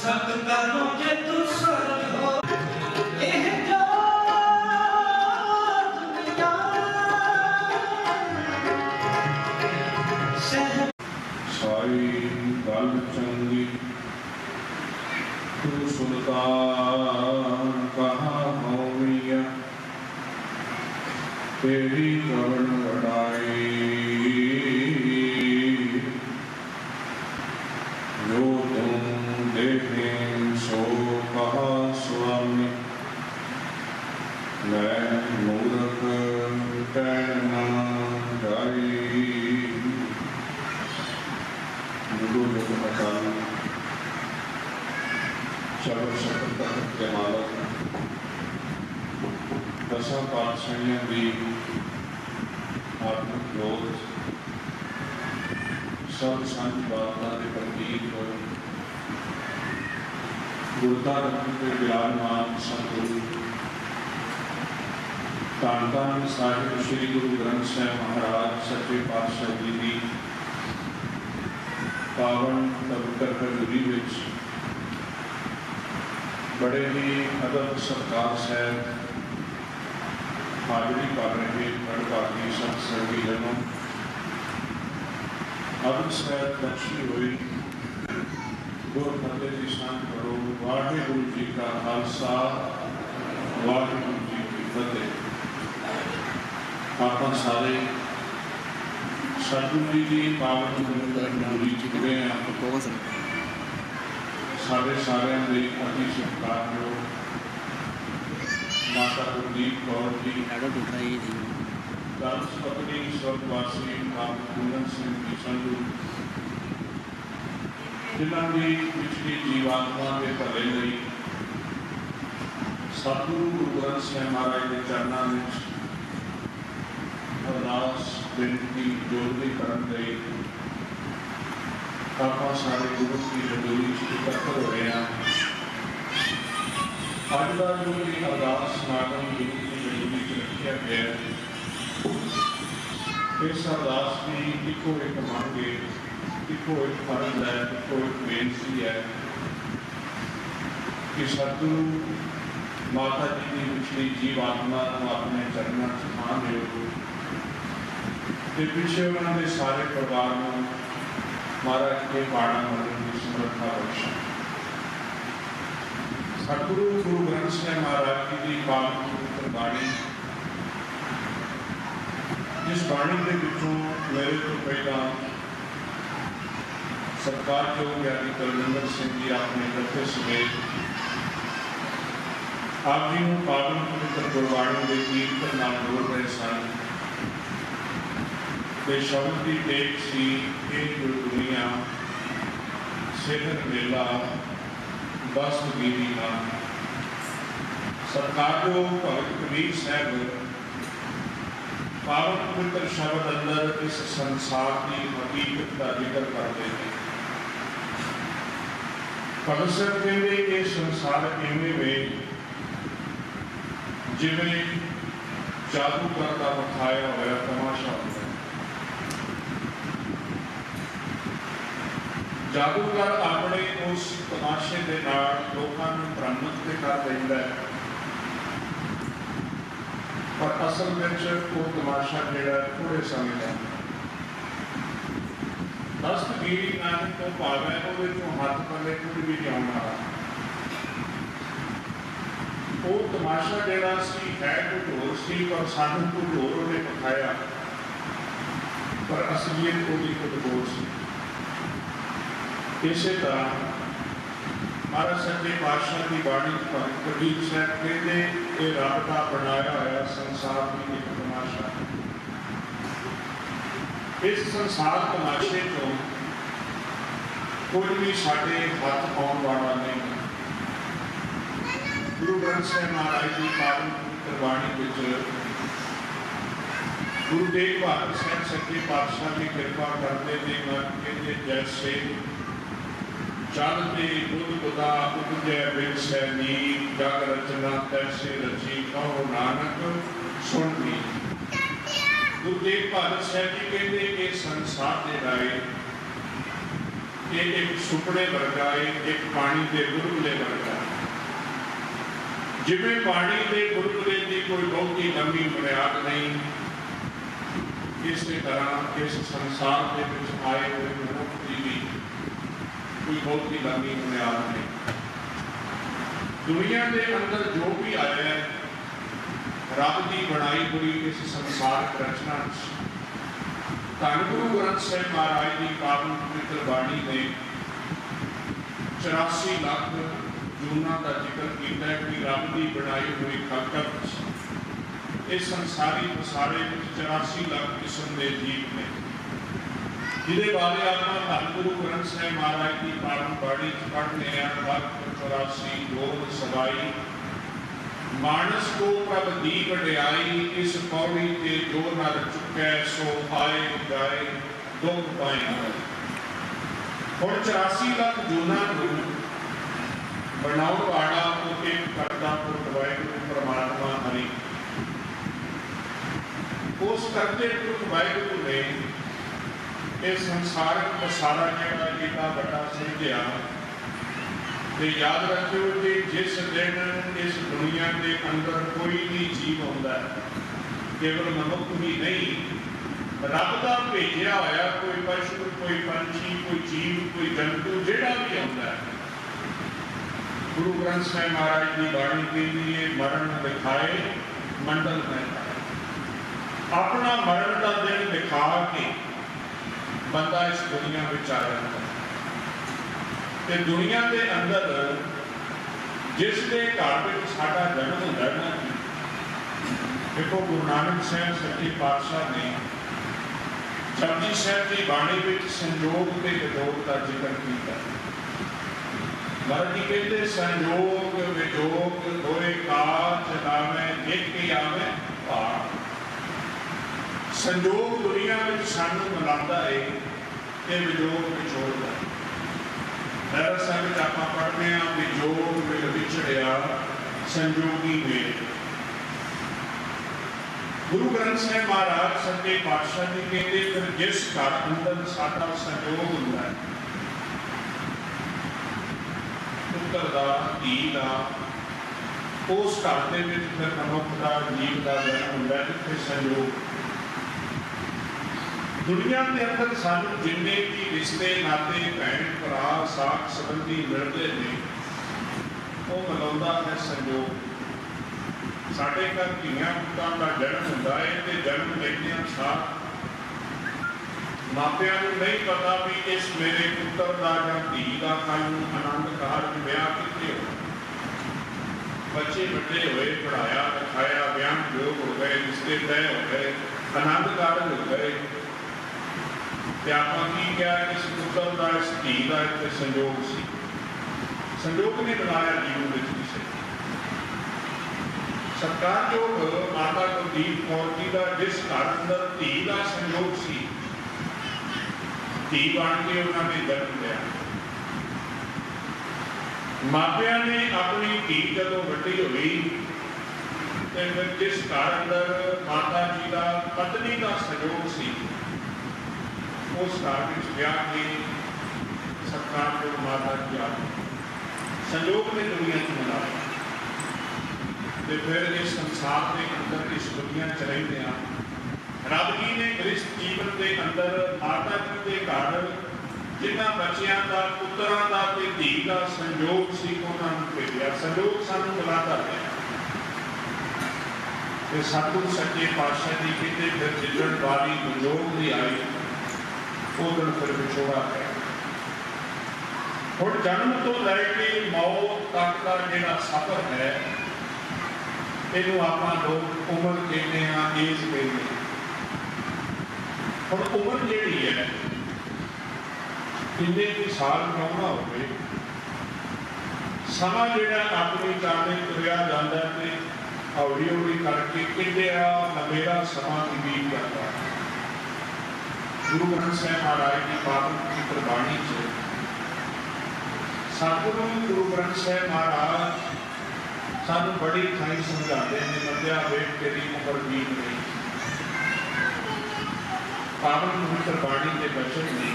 सतकारों के तू स्वर्ग हो एह जो दुनिया सारी गल चंगी तू सुल्तान कहाँ होविया तेरी करण बढ़ाई जो तुम देखे सो कहा स्वामी मैं मूर्ख कहना जाई गुरु अकाल चलो शपथ तक के मालक दसा पातशाहियों की आत्मिक जोत सब संत बाबा के प्रतीक गुरता रत्न के विराजमान सतगुरु धन धन साहिब श्री गुरु ग्रंथ साहिब महाराज सच्चे पातशाह जी की पावन पवित्र हजूरी विच बड़े ही अदब सत्कार सहित हाजरी कर रहे अणभागी सत संगीजनों अदब सहित बख्शी हुई गुर फतेह जी संत करो वाहिगुरु जी का खालसा वाहिगुरु जी की फतेह। आप सारे सतगुरु जी की पावन हजूरी चुकते हैं सारे सारे अति सत्कारयोग माता गुरदीप कौर जी दास पत्नी स्वर्गवासी बाबा पूरन सिंह जी संधू जिन्होंने पिछली जीवात्मा के भले लिए सतगुरु गुरु ग्रंथ साहिब महाराज के चरणों में अरदास बेनती जोड़ती करन गई आप सारे गुरु की हजूरी इकट्ठे हो रहे हैं। अज का जो भी अरदास समागम गुरु की हजूरी रखा गया इस अरदास की इको एक मंग है इको एक फर्ज है इको एक बेनती है कि सतगुरु माता जी की पिछली जीवात्मा को अपने चरणों च थाम दो पिछे उन्होंने सारे परिवार को महाराज के बाणा मरण की समर्था बख्शा। सतगुरु गुरु ग्रंथ साहिब महाराज जी की पावन पवित्र बाणी जिस बाणी के पिछों मेरे तो पहला सरकार जो ज्ञानी कुलविंदर सिंह जी आपने कथे समेत आप जी को पावन पवित्र गुरबाणी के कीर्तन नाल जोड़ रहे सन ते शब्द की टेक सी एक दुनिया सेहर मेला दस गिरी ना सरकार जो भगत कबीर साहब पावन पवित्र शब्द अंदर इस संसार की हकीकत का जिक्र करते हैं। भगत साहब कहते कि संसार इवें में जिवें जादूगर का बखाया हुआ तमाशा होता है। जादूगर अपने उस तमाशे के नाल लोगों को भ्रमित कर देता है पर असल में वो तमाशा जोड़ा थोड़े समय का दस्तगीरी नाम तो भाव है वो हाथ पल्ले कुछ भी नहीं आना वो तमाशा जोड़ा है कुछ होर सी पर सानू कुछ होर उन्हें दिखाया पर असलियत वो कुछ होर सी। इस तरह महाराज सच्चे पातशाह की बाणी भगत कबीर साहब कहते ये रब का बनाया हुआ संसार की एक तमाशा इस संसार तमाशे को कोई भी साढ़े हाथ पाने वाला नहीं। गुरु ग्रंथ साहिब महाराज की पावन पवित्र बाणी विच गुरु तेग बहादुर साहब सच्चे पातशाह की कृपा करते थे कहते जैसे चलते बुध बुधा उपजय बिन सैनी जग रचना तैसे रची कहो नानक सुन ली। गुरु तेग बहादुर साहब जी कहते कि संसार के राय ये एक सुपने वर्गा है, एक पानी के बुलबुले वर्गा है। जिवें पानी के बुलबुले की कोई बहुती लंबी बुनियाद नहीं, इसी तरह इस संसार के विच आए हुए मनुख की भी कोई बहुती लंबी बुनियाद नहीं। दुनिया के अंदर जो भी आया है रब की बनाई हुई इस संसार रचना धन गुरु ग्रंथ साहिब महाराज की पावन पवित्र बाणी ने 84 लाख जूना का जिक्र किया है कि रब की बनाई हुई खलकत इस संसारी पसारे 84 लाख किस्म के जीव ने, जिहदे बारे आप धन गुरु ग्रंथ साहिब महाराज की पावन बाणी पढ़ने हैं। 84 जोर सवाई मानस को प्रभ दी वड्याई, इस पौड़ी ते जो नर चुकै सो आए जाए दुख पाए। हुण 84 लाख जूना को बनाउण वाला को एक करता पुरख वाहिगुरू परमात्मा हरि, उस करते पुरख वाहिगुरू ने ये संसारक पसारा जिहड़ा एडा वड्डा सिरजिया। तो याद रखियो कि जिस दिन इस दुनिया के अंदर कोई भी जीव आता है, केवल मनुख ही नहीं, रब का भेजा होया कोई पशु, कोई पंछी, कोई जीव, कोई जंतु जिहड़ा भी आता है, गुरु ग्रंथ साहिब महाराज की बाणी के लिए मरण दिखाए मंडल में अपना मरण का दिन दिखा के बंदा इस दुनिया में आ जाता है। ते दुनिया के अंदर जिस दे घर में साडा जन्म होंदा है ना, देखो गुरु नानक साहब सच्चे पातशाह ने जपजी साहब की बाणी में संयोग के विजोग का जिक्र किया। महाराज जी कहते संयोग विजोग होए काज लावे एक ही आवे भार। संयोग दुनिया में सानू मिलाता है, ये विजोग विछोड़दा है। लहरा साहब आप पढ़ते हैं विजोग मिल विछड़िया संजोगी मेल। गुरु ग्रंथ साहिब महाराज सच्चे पातशाह जी कहते फिर जिस घर अंदर साडा संयोग होंदा है, पुत्र दा धी दा, उस घर दे विच फिर मनुख दा जीव दा जन्म होंदा है, जिथे संयोग। दुनिया के अंदर सानू जिन्ने भी रिश्ते नाते भैन भरा साख संबंधी मिलते हैं वो मिलाता है संयोग। साढ़े घर धियां पुत्तां का जन्म होंदा है ते जन्म लेने साथ मापियां नूं नहीं पता भी इस मेरे पुत्र का या धी का कल नूं आनंद कारज ब्याह कित्थे हो। बच्चे बड़े हुए, पढ़ाया लिखाया, ब्याह योग हो गए, रिश्ते तय हो गए, आनंद कारज हो गए। आप क्या इस पुत्र का इस धी का एक संयोग सी, संयोग ने बनाया जीवन में किसी सरकार जो माता कुलदीप कौर जी का जिस घर अंदर धी का संयोग सी, धी बन के उन्होंने जन्म लिया। मापिया ने अपनी धी जदों वड्डी हुई तो फिर जिस घर अंदर माता जी का पत्नी का संयोग सी, उस घर में ब्याह के सरकार को माता की संयोग ने दुनिया को मिलाया। तो फिर इस संसार के अंदर इस दुनिया च रहिंदे आ रब जी ने गृहस्थ जीवन के अंदर माता जी के घर जिन्हां बच्चियां का पुत्रां का ते धी का संयोग सी उन्होंने भेजा। संयोग सानू मिलाता है। सतगुरु सच्चे पातशाह जी कहते फिर जिदन वाली संयोग भी आई उधर फिर विछोड़ा है। हुण जन्म तो लैके मौत तक का जिहड़ा सफर है, इहनूं आपां लोग उम्र कहते हैं, एज कहते हैं। हुण उम्र जिहड़ी है किन्ने भी साल क्यों ना होवे, समा जिहड़ा अपनी चाले तुरिया जांदा ते हौली हौली करके किन्ना लंबेरा समा बीत जाता है। गुरु ग्रंथ साहिब महाराज की पावन पवित्र बाणी से सतगुरु गुरु ग्रंथ साहिब महाराज सानू बड़ी थाई समझाते हैं। मध्या वेट तेरी उम्र बीत गई। पावन पवित्र बाणी के वचन ने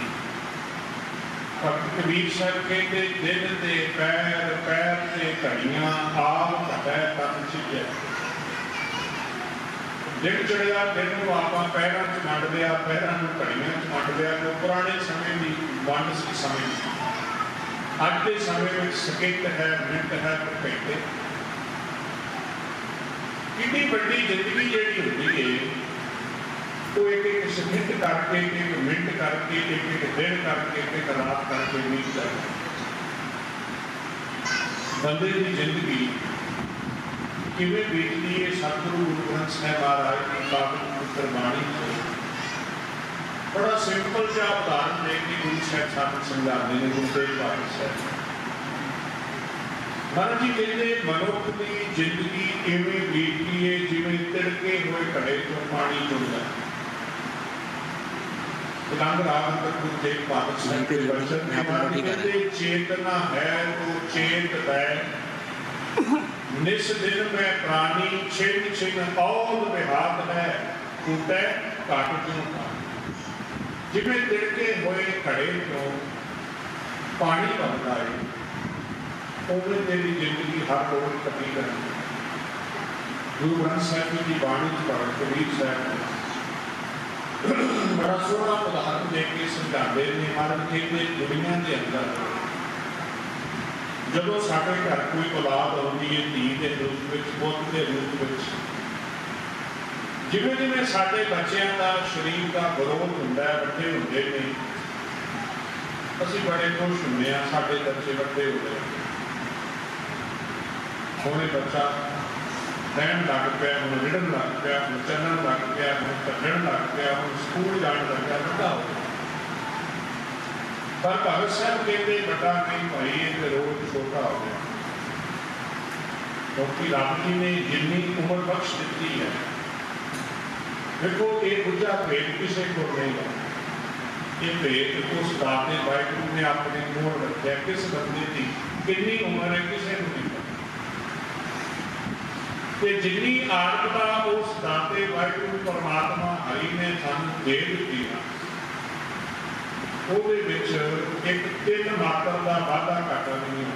ਭਗਤ ਕਬੀਰ ਸਾਹਿਬ ਕਹਿੰਦੇ ਦਿਨ ਤੇ ਪੈਰ ਪੈਰ ਤੇ ਘੜੀਆਂ ਆਪ ਘਟੈ ਤਨ ਸਿੱਝੈ। ਦਿਨ ਚੜਿਆ ਦਿਨ ਨੂੰ ਆਪਾਂ ਪੈਰਾਂ 'ਚ ਵੰਡ ਲਿਆ, ਪੈਰਾਂ ਨੂੰ ਘੜੀਆਂ 'ਚ ਵੰਡ ਲਿਆ। ਜੋ ਪੁਰਾਣੇ ਸਮੇਂ ਦੀ ਵੰਡ ਸੀ ਸਮੇਂ ਦੀ, ਅੱਜ ਦੇ ਸਮੇਂ ਵਿੱਚ ਸਕਿੰਟ ਹੈ, ਮਿੰਟ ਹੈ, ਘੰਟੇ। ਕਿੰਨੀ ਵੱਡੀ ਜ਼ਿੰਦਗੀ ਜਿਹੜੀ ਹੁੰਦੀ ਹੈ ਉਹ ਇੱਕ ਇੱਕ ਸਕਿੰਟ ਕਰਕੇ, ਇੱਕ ਮਿੰਟ ਕਰਕੇ, ਇੱਕ ਦਿਨ ਕਰਕੇ, ਇੱਕ ਰਾਤ ਕਰਕੇ ਬੀਤ ਜਾਂਦੀ। ਬੰਦੇ ਦੀ ਜ਼ਿੰਦਗੀ ਕਿਵੇਂ ਬੀਤਦੀ ਹੈ, ਸਤਿਗੁਰੂ ਗੁਰੂ ਗ੍ਰੰਥ ਸਾਹਿਬ ਮਹਾਰਾਜ ਦੀ ਪਾਵਨ ਪਵਿੱਤਰ ਬਾਣੀ ਤੋਂ ਬੜਾ ਸਿੰਪਲ ਜਿਹਾ ਉਦਾਹਰਨ ਦੇ ਕੇ ਗੁਰੂ ਸਾਹਿਬ ਸਾਨੂੰ ਸਮਝਾਉਂਦੇ ਨੇ। ਗੁਰੂ ਤੇਗ ਬਹਾਦਰ ਸਾਹਿਬ ਮਹਾਰਾਜ ਜੀ ਕਹਿੰਦੇ ਮਨੁੱਖ ਦੀ ਜ਼ਿੰਦਗੀ ਇਵੇਂ ਬੀਤਦੀ ਹੈ ਜਿਵੇਂ ਤਿੜਕੇ ਹੋਏ ਘੜੇ ਤੋਂ ਪਾਣੀ ਚੁੰਦਾ। रंग राग गुरु तेग बहादुर साहब के वचन कहते चेतना है तो चेत है निस दिन में प्राणी छिन छिन औल विहात है टूटे घट क्यों का। जिवें तिड़के होए घड़े तो पानी बनता है उवें तेरी जिंदगी हर रोज कटी करनी। गुरु ग्रंथ साहिब की बाणी पढ़ कबीर साहब बड़ा सोहना उदाहरण दे के समझाते हैं। महाराज कहते दुनिया के अंदर जदों साडे घर कोई औलाद आउंदी है धी के रूप में, पुत के रूप में, जिवें जिवें साडे बच्चों का शरीर का ग्रोथ हुंदा है, वड्डे हुंदे ने, असीं बड़े खुश हुंदे हां साडे बच्चे वड्डे हो गए। सोहने बच्चा रहन लग पिया, हम रिड़न लग पिया, हम चलण लग पिया, हम चलण लग पिया, हम स्कूल जाने लग पिया, बड़ा हो गया। पर भगत साहब कहते बड़ा नहीं भाई ये रोज छोटा हो गया, क्योंकि रब जी ने जिन्नी उम्र बख्श दी है। देखो ये बुझा भेद किसी को नहीं है, ये भेद उस दाते वाहिगुरू ने अपने मोड़ रखा। किस बंदे की कितनी उम्र है किसी को नहीं पता, ਤੇ ਜਿੰਨੀ ਆਰਮਤਾ ਉਸ ਦਾਤੇ ਵਾਹਿਗੁਰੂ ਪਰਮਾਤਮਾ ਹਰੀ ਨੇ ਸਾਨੂੰ ਦੇ ਦਿੱਤੀ ਆ, ਉਹਦੇ ਵਿੱਚ ਇੱਕ ਤਿੰਨ ਮਾਤਰਾ ਦਾ ਵਾਧਾ ਘਾਟਾ ਨਹੀਂ ਹੈ।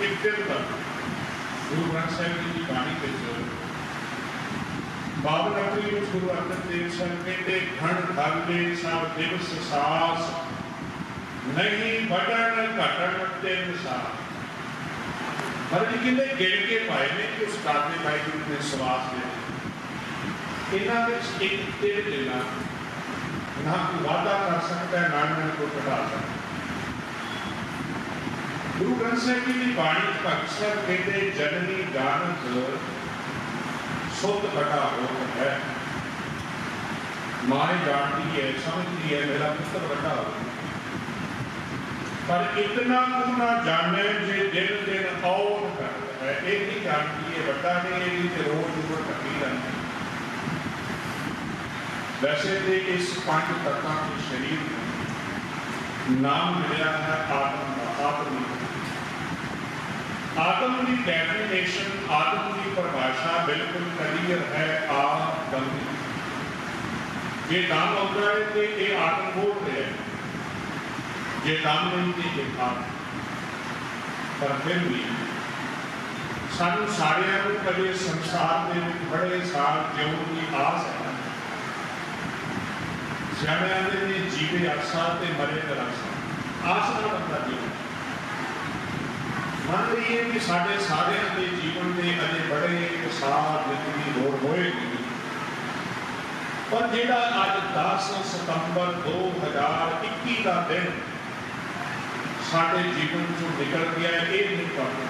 ਇੱਕ ਤਿੰਨ ਦਾ ਗੁਰੂ ਗ੍ਰੰਥ ਸਾਹਿਬ ਜੀ ਦੀ ਬਾਣੀ ਵਿੱਚ ਬਾਬਲ ਅਖਰੀ ਵਿੱਚ ਗੁਰੂ ਅਰਜਨ ਦੇਵ ਸਾਹਿਬ ਕਹਿੰਦੇ ਖੰਡ ਖਾਲੇ ਸਭ ਦਿਵਸ ਸਾਸ ਨਹੀਂ ਵੱਡਣ ਘਟਣ ਤਿੰਨ ਸਾਸ। महाराज जी कहते गिण के पाए ने कि उस दाते वाहिगुरू ने सवास दे इन्हां विच एक तिल देना ना कोई वादा कर सकता है, ना ना कोई घटा सकता। गुरु ग्रंथ साहिब जी की बाणी भगत साहब कहते जननी जानत सुत घटा होत है। माए जानती है, समझती है मेरा पुत्र घटा हो, पर इतना तू ना जाने जे दिन दिन और करता है। एक ही जानती है बड़ा नहीं है, रोज उम्र कटी रहती। वैसे तो इस पांच तत्वों के शरीर में नाम मिला है आत्म का। आत्म की डेफिनेशन, आत्म की परिभाषा बिल्कुल क्लियर है। आत्म ये नाम होता है कि ये आत्म बोल रहे हैं, ये नाम नहीं थी ये था। पर फिर भी सानू सारियां नूं कदे संसार दे विच बड़े साल जिउण की आस है। सियाणे आंदे ने जीवे अरसा ते मरे तरसा, आस नाल बंदा जीवे। मान लीए कि साडे सारियां दे जीवन दे अजे बड़े साल जिंदगी होर होएगी, पर जिहड़ा अज 10 सितंबर 2021 का दिन साडे जीवन चों निकल गया है, ये नहीं पता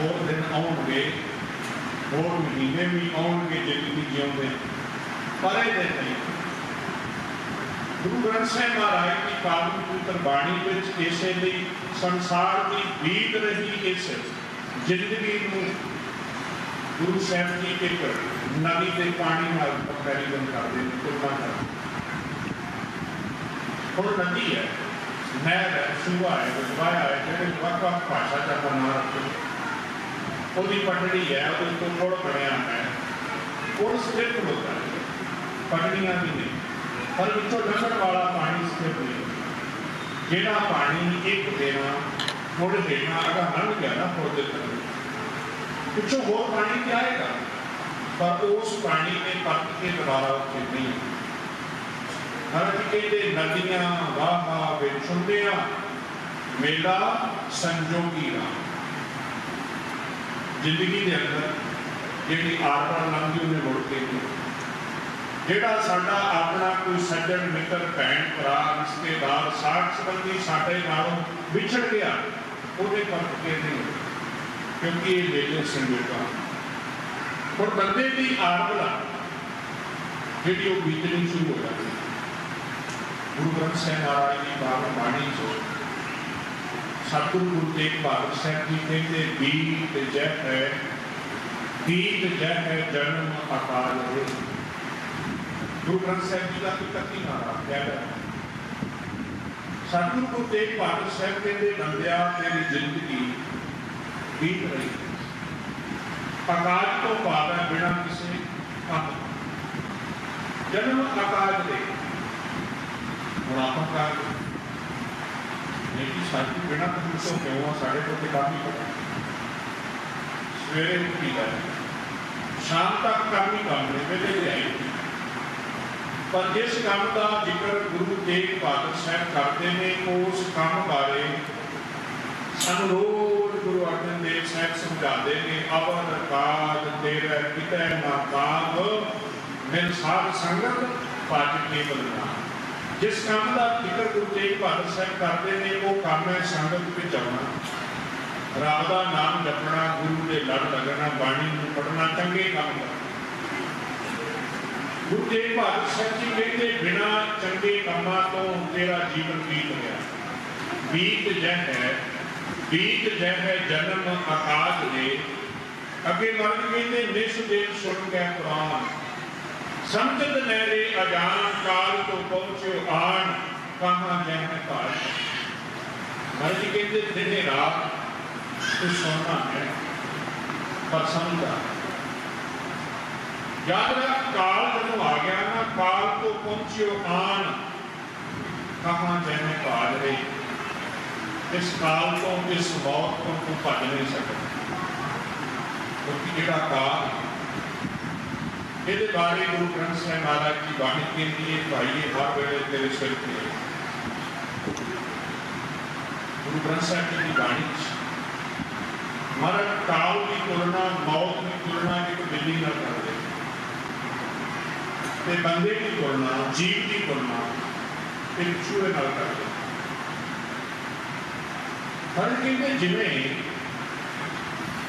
और दिन आउणगे, और महीने भी आउणगे जिंदगी जिउंदे, पर ये दिन नहीं। गुरु ग्रंथ साहिब महाराज की पावन पवित्र बाणी विच इसे लिए संसार की बीत रही इस जिंदगी नूं गुरु साहिब जी एक नदी के पानी नाल कंपैरिजन करते हैं, तुलना करते। हुण नदी है, नहर है, सूबा है, वजवाया है, जिहड़े वख-वख भाषा च आपां नाम रखते, ਉਹਦੀ पटड़ी है, उस तो पुल बनया है, पुल स्थिर होता है, पटड़ियां भी नहीं, पर इत्थों लंघण वाला पानी स्थिर नहीं। ਜਿਹੜਾ ਪਾਣੀ ਇੱਕ ਦੇਣਾ ਮੁੜ ਦੇਣਾ ਅਗਾ ਲੰਘ ਗਿਆ ਨਾ ਫੁੱਲ ਦੇ ਥੱਲੇ ਪਿੱਛੋਂ ਹੋਰ ਪਾਣੀ ਕੀ ਆਏਗਾ ਪਰ ਉਸ ਪਾਣੀ ਨੇ ਪੱਟ ਕੇ ਦੁਬਾਰਾ ਉੱਥੇ ਨਹੀਂ ਹਰ ਕਹਿੰਦੇ ਨਦੀਆਂ ਵਾਹਾਂ ਵਿੱਚ ਹੁੰਦਿਆਂ ਮੇਲਾ ਸੰਜੋਗੀ ਦਾ ਜ਼ਿੰਦਗੀ ਦੇ ਅੰਦਰ ਜਿਹੜੀ ਆਰਪਣ ਲੰਘਦੀ ਉਹਨੇ ਮੁੜ ਕੇ ਜਿਹੜਾ ਸਾਡਾ ਆਪਣਾ ਕੋਈ ਸੱਜਣ ਮਿੱਤਰ ਭੈਣ ਭਰਾ ਰਿਸ਼ਤੇਦਾਰ ਸਾਥ ਸੰਬੰਧੀ ਸਾਡੇ ਨਾਲੋਂ ਵਿਛੜ ਗਿਆ ਉਹਦੇ ਪਰਖ ਕੇ ਨਹੀਂ ਕਿਉਂਕਿ ਇਹ ਮੇਲੇ ਸੰਜੋਗਾ ਹੁਣ ਬੰਦੇ ਦੀ ਆਰਪਣਾ ਜਿਹੜੀ ਉਹ ਬੀਤਣੀ ਸ਼ੁਰੂ ਹੋ ਜਾਂਦੀ ਗੁਰੂ ਗ੍ਰੰਥ ਸਾਹਿਬ ਮਹਾਰਾਜ ਦੀ ਬਾਣੀ ਚੋਂ ਸਤਿਗੁਰੂ ਗੁਰੂ ਤੇਗ ਬਹਾਦਰ ਸਾਹਿਬ ਜੀ ਕਹਿੰਦੇ ਬੀਤ ਜਹ ਹੈ ਜਨਮ ਅਕਾਲ ਹੈ ਗੁਰੂ ਗ੍ਰੰਥ ਸਾਹਿਬ ਜੀ ਦਾ ਕਿੱਤੀ ਨਾਰਾ ਕਹਿੰਦਾ ਸਤਿਗੁਰੂ ਗੁਰੂ ਤੇਗ ਬਹਾਦਰ ਸਾਹਿਬ ਕਹਿੰਦੇ ਬੰਦਿਆ ਤੇਰੀ ਜ਼ਿੰਦਗੀ ਬੀਤ ਰਹੀ ਅਕਾਲ ਤੋਂ ਬਾਅਦ ਬਿਨਾਂ ਕਿਸੇ ਕੰਮ ਜਨਮ ਅਕਾਲ ਦੇ ਹੁਣ ਆਪਾਂ ਕਰ ਲੇਕਿਨ ਸਾਡੀ ਬਿਨਾਂ ਤੋਂ ਕਿਉਂ ਆ ਸਾਡੇ ਕੋਲ ਤੇ ਕੰਮ ਹੀ ਪਤਾ ਸਵੇਰੇ ਉੱਠੀ ਦਾ ਸ਼ਾਮ ਤੱਕ ਕੰਮ ਹੀ ਕੰਮ ਨੇ ਵੇਲੇ ਤੇ ਆਈ ਪਰ ਜਿਸ ਕੰਮ ਦਾ ਜ਼ਿਕਰ ਗੁਰੂ ਤੇਗ ਬਹਾਦਰ ਸਾਹਿਬ ਕਰਦੇ ਨੇ ਉਸ ਕੰਮ ਬਾਰੇ ਸਾਨੂੰ ਰੋਜ਼ ਗੁਰੂ ਅਰਜਨ ਦੇਵ ਸਾਹਿਬ ਸਮਝਾਉਂਦੇ ਨੇ ਅਵਰ ਕਾਜ ਤੇਰਾ ਕਿਤੇ ਨਾ ਕਾਗ ਮਿਲ ਸਾਧ ਸੰਗਤ ਪਾਜ ਕੇ ਬਲਨਾ ਜਿਸ ਕੰਮ ਦਾ ਜ਼ਿਕਰ ਗੁਰੂ ਤੇਗ ਬਹਾਦਰ ਸਾਹਿਬ ਕਰਦੇ ਨੇ ਉਹ ਕੰਮ ਹੈ ਸੰਗਤ ਵਿੱਚ ਆਉਣਾ ਰੱਬ ਦਾ ਨਾਮ ਜਪਣਾ ਗੁਰੂ ਦੇ ਲੜ ਲੱਗਣਾ ਬਾਣੀ ਨੂੰ ਪੜ੍ਹਨਾ ਚੰਗੇ ਕੰਮ ਕਰਨਾ ਗੁਰੂ ਤੇਗ ਬਹਾਦਰ ਸਾਹਿਬ ਜੀ ਕਹਿੰਦੇ ਬਿਨਾਂ ਚੰਗੇ ਕੰਮਾਂ ਤੋਂ ਤੇਰਾ ਜੀਵਨ ਬੀਤ ਗਿਆ ਬੀਤ ਜਹ ਹੈ ਜਨਮ ਆਕਾਸ਼ ਦੇ ਅੱਗੇ ਮਰਦ ਕਹਿੰਦੇ ਨਿਸ ਦਿਨ ਸੁਣ ਕੇ ਕੁਰਾਨ ਸਮਝਤ ਨਹਿਰੇ ਅਜਾਨ ਕਾਲ ਤੋਂ ਪਹੁੰਚਿਓ ਆਣ ਕਹਾਂ ਜਹ ਭਾਰ ਮਰਦ ਕਹਿੰਦੇ ਦਿਨੇ ਰਾਤ ਤੂੰ ਸੋਨਾ ਹੈ ਪਰ ਸਮਝਦਾ ਯਾਦ ਰੱਖ ਕਾਲ ਜਦੋਂ ਆ ਗਿਆ ਨਾ ਕਾਲ ਤੋਂ ਪਹੁੰਚਿਓ ਆਣ ਕਹਾਂ ਜਹ ਭਾਰ ਰੇ ਇਸ ਕਾਲ ਤੋਂ ਇਸ ਮੌਤ ਤੋਂ ਤੂੰ ਭੱਜ ਨਹੀਂ ਸਕਦਾ ਕਿਉਂਕਿ ਜਿਹੜਾ ਕਾਲ ਇਹਦੇ ਬਾਰੇ ਗੁਰੂ ਗ੍ਰੰਥ ਸਾਹਿਬ ਮਹਾਰਾਜ ਦੀ ਬਾਣੀ ਕਹਿੰਦੀ ਹੈ ਭਾਈ ਇਹ ਹਰ ਵੇਲੇ ਤੇਰੇ ਸਿਰ ਤੇ ਗੁਰੂ ਗ੍ਰੰਥ ਸਾਹਿਬ ਜੀ ਦੀ ਬਾਣੀ ਮਰਨ ਕਾਲ ਦੀ ਤੁਲਨਾ ਮੌਤ ਦੀ ਤੁਲਨਾ ਇੱਕ ਬਿੱਲੀ ਨਾਲ ਕਰਦੇ ਤੇ ਬੰਦੇ ਦੀ ਤੁਲਨਾ ਜੀਵ ਦੀ ਤੁਲਨਾ ਇੱਕ ਚੂਹੇ ਨਾਲ ਕਰਦੇ ਹਰ ਕਹਿੰਦੇ ਜਿਵੇਂ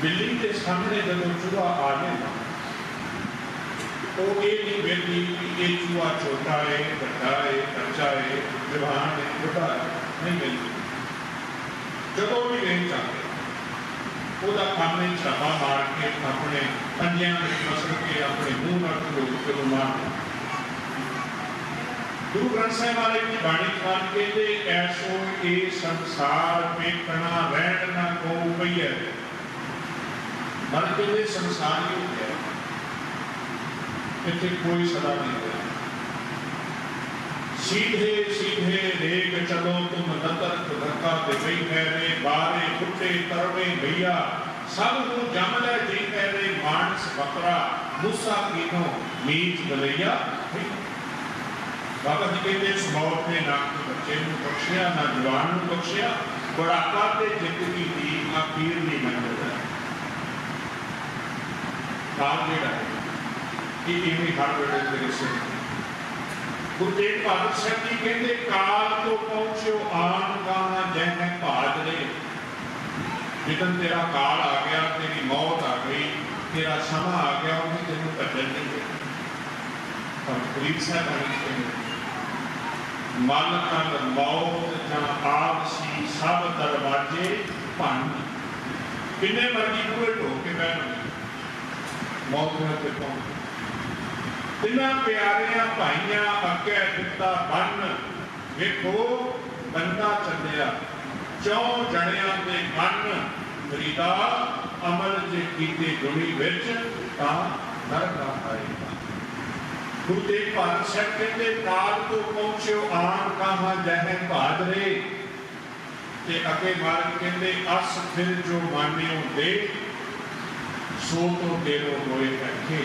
ਬਿੱਲੀ ਦੇ ਸਾਹਮਣੇ ਜਦੋਂ ਚੂਹਾ ਆ ਜਾਏ ਉਹ ਇਹ ਨਹੀਂ ਵੇਖਦੀ ਕਿ ਇਹ ਚੂਹਾ ਛੋਟਾ ਹੈ ਵੱਡਾ ਹੈ ਬੱਚਾ ਹੈ ਜਵਾਨ ਹੈ ਬੁੱਢਾ ਹੈ ਨਹੀਂ ਵੇਖਦੀ ਜਦੋਂ ਵੀ ਨਹੀਂ ਚਾਹਦੇ ਉਹਦਾ ਕੰਮ ਹੈ ਛਾਪਾ ਮਾਰ ਕੇ ਆਪਣੇ ਪੰਜਿਆਂ ਵਿੱਚ ਮਸਲ ਕੇ ਆਪਣੇ ਮੂੰਹ ਨਾਲ ਲੋਕ ਨੂੰ ਮਾਰ ਗੁਰੂ ਗ੍ਰੰਥ ਸਾਹਿਬ ਵਾਲੇ ਦੀ ਬਾਣੀ ਖਾਨ ਕਹਿੰਦੇ ਐਸੋ ਇਹ ਸੰਸਾਰ ਵੇਖਣਾ ਰਹਿਣ ਨਾ ਕੋ ਪਈਏ ਮਨ ਕਹਿੰਦੇ ਸੰਸਾਰ ਹੀ ਹੋ ਗਿਆ ਇੱਥੇ ਕੋਈ ਸਦਾ ਨਹੀਂ ਹੈ सीधे रेग चलो तुम नतर धक्का दे गई मेरे बारे फुटे तरवे भैया सब को जमले जी मेरे मानस बकरा मूसा कीनो मीच बलैया बाबा जी कहते इस मौत ने ना बच्चे को बख्शिया ना जवान को बख्शिया बुढ़ापा ते जिंदगी दी आखिर नहीं मंजर है काल जेड़ा कि इवें हर वेले तेरे सिर गुरु तेग बहादुर साहब जी कहते काल तो पहुंचो आन कहा जह भाजरे जिदन तेरा काल आ गया तेरी मौत आ गई तेरा समा आ गया उन्हें तेन भजन नहीं गया और फरीद साहब मन तक मौत न आपसी सब दरवाजे भन किन्ने मर्जी पूरे ढो के बहन मौत में पहुंच तिना प्यारिया भाइया अगे दिता बन वेखो बंदा चलिया चौ जणिया के मन फरीदा अमल जे कीते गुणी विच तां नरक आएगा गुरु तेग बहादुर साहब कहते काल तो पहुंचो आन कहा जह भादरे ਤੇ ਅੱਗੇ ਮਾਰਗ ਕਹਿੰਦੇ ਅਸ ਫਿਰ ਜੋ ਮਾਨਿਓ ਦੇ ਸੋ ਤੋਂ ਤੇਰੋ ਹੋਏ ਰੱਖੇ।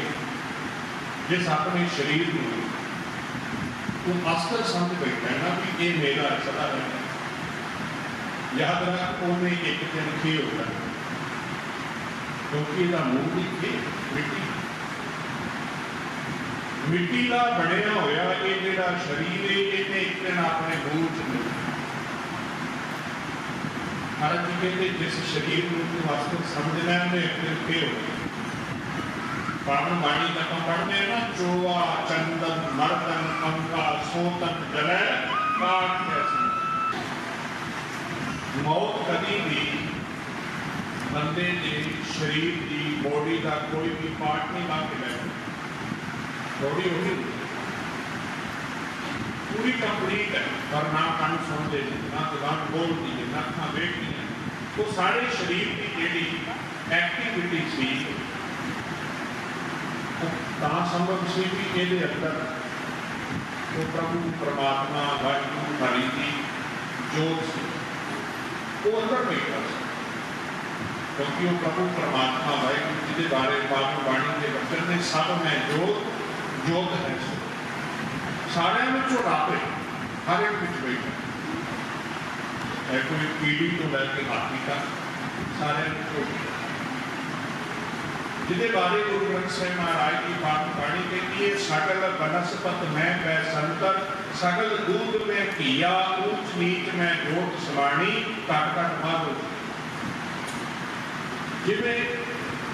ਜਿਸ ਆਪਣੇ ਸਰੀਰ ਨੂੰ ਤੂੰ ਅਸਲ ਸਮਝ ਬੈਠਾ ਨਾ ਵੀ ਇਹ ਮੇਰਾ ਸਦਾ ਰਹਿਣਾ, ਯਾਦ ਰੱਖ ਉਹਨੇ ਇੱਕ ਦਿਨ ਕੀ ਹੋਣਾ, ਕਿਉਂਕਿ ਇਹਦਾ ਮੂੰਹ ਵੀ ਕੀ ਮਿੱਟੀ ਮਿੱਟੀ ਦਾ ਬਣਿਆ ਹੋਇਆ ਇਹ ਜਿਹੜਾ ਸਰੀਰ ਹੈ ਇਹਨੇ ਇੱਕ ਦਿਨ ਆਪਣੇ ਮੂੰਹ ਚ ਮਿਲਣਾ। ਹਰ ਜੀ ਕਹਿੰਦੇ ਜਿਸ ਸਰੀਰ ਨੂੰ ਤੂੰ ਵਾਸਤਵ ਸਮਝਣਾ ਉਹਨੇ ਇੱਕ ਦਿਨ ਕੀ ਹੋਣਾ। ਪਾਵਨ ਬਾਣੀ ਦਾ ਆਪਾਂ ਪੜ੍ਹਦੇ ਹਾਂ ਨਾ, ਚੋਆ ਚੰਦਨ ਮਰਦਨ ਅੰਗਾ ਸੋਤਨ ਜਲੈ ਕਾਟ ਕੈਸੀ। ਮੌਤ ਕਦੀ ਵੀ ਬੰਦੇ ਦੇ ਸਰੀਰ ਦੀ ਬੋਡੀ ਦਾ ਕੋਈ ਵੀ ਪਾਰਟ ਨਹੀਂ ਲਾ ਕੇ ਲੈ ਬੋਡੀ ਹੋਣੀ ਪੂਰੀ ਕੰਪਲੀਟ ਹੈ, ਪਰ ਨਾ ਕੰਨ ਸੁਣਦੇ ਨਾ ਜ਼ੁਬਾਨ ਬੋਲਦੀ ਹੈ ਨਾ ਅੱਖਾਂ ਵੇਖਦੀਆਂ। ਉਹ ਸਾਰੇ ਸਰੀਰ ਦੀ ਜਿਹੜੀ ਐਕਟੀਵਿਟੀ ਸੀ ਤਾਂ ਸੰਭਵ ਸੀ ਵੀ ਇਹਦੇ ਅੰਦਰ ਉਹ ਪ੍ਰਭੂ ਪਰਮਾਤਮਾ ਵਾਹਿਗੁਰੂ ਹਰੀ ਦੀ ਜੋਤ ਸੀ, ਉਹ ਅੰਦਰ ਬੈਠਾ ਸੀ। ਕਿਉਂਕਿ ਉਹ ਪ੍ਰਭੂ ਪਰਮਾਤਮਾ ਵਾਹਿਗੁਰੂ ਜਿਹਦੇ ਬਾਰੇ ਪਾਵਨ ਬਾਣੀ ਦੇ ਵਚਨ ਨੇ ਸਭ ਮੈਂ ਜੋਤ ਹੈ, ਸਾਰਿਆਂ ਵਿੱਚੋਂ ਰੱਬ ਹਰ ਇੱਕ ਵਿੱਚ ਬੈਠਾ ਹੈ। ਕੋਈ ਪੀੜੀ ਤੋਂ ਲੈ ਕੇ ਹਾਥੀ ਤੱਕ ਸਾਰਿਆਂ ਵਿੱਚੋਂ ਜਿਹਦੇ ਬਾਰੇ ਗੁਰੂ ਗ੍ਰੰਥ ਸਾਹਿਬ ਮਹਾਰਾਜ ਦੀ ਪਾਵਨ ਬਾਣੀ ਕਹਿੰਦੀ ਹੈ, ਸਗਲ ਬਨਸਪਤ ਮੈਂ ਪੈ ਸੰਤਰ ਸਗਲ ਦੂਧ ਮੈਂ ਘੀਆ ਊਚ ਨੀਚ ਮੈਂ ਜੋਤ ਸਵਾਣੀ ਘਟ ਘਟ ਮਾਧੋ। ਜਿਵੇਂ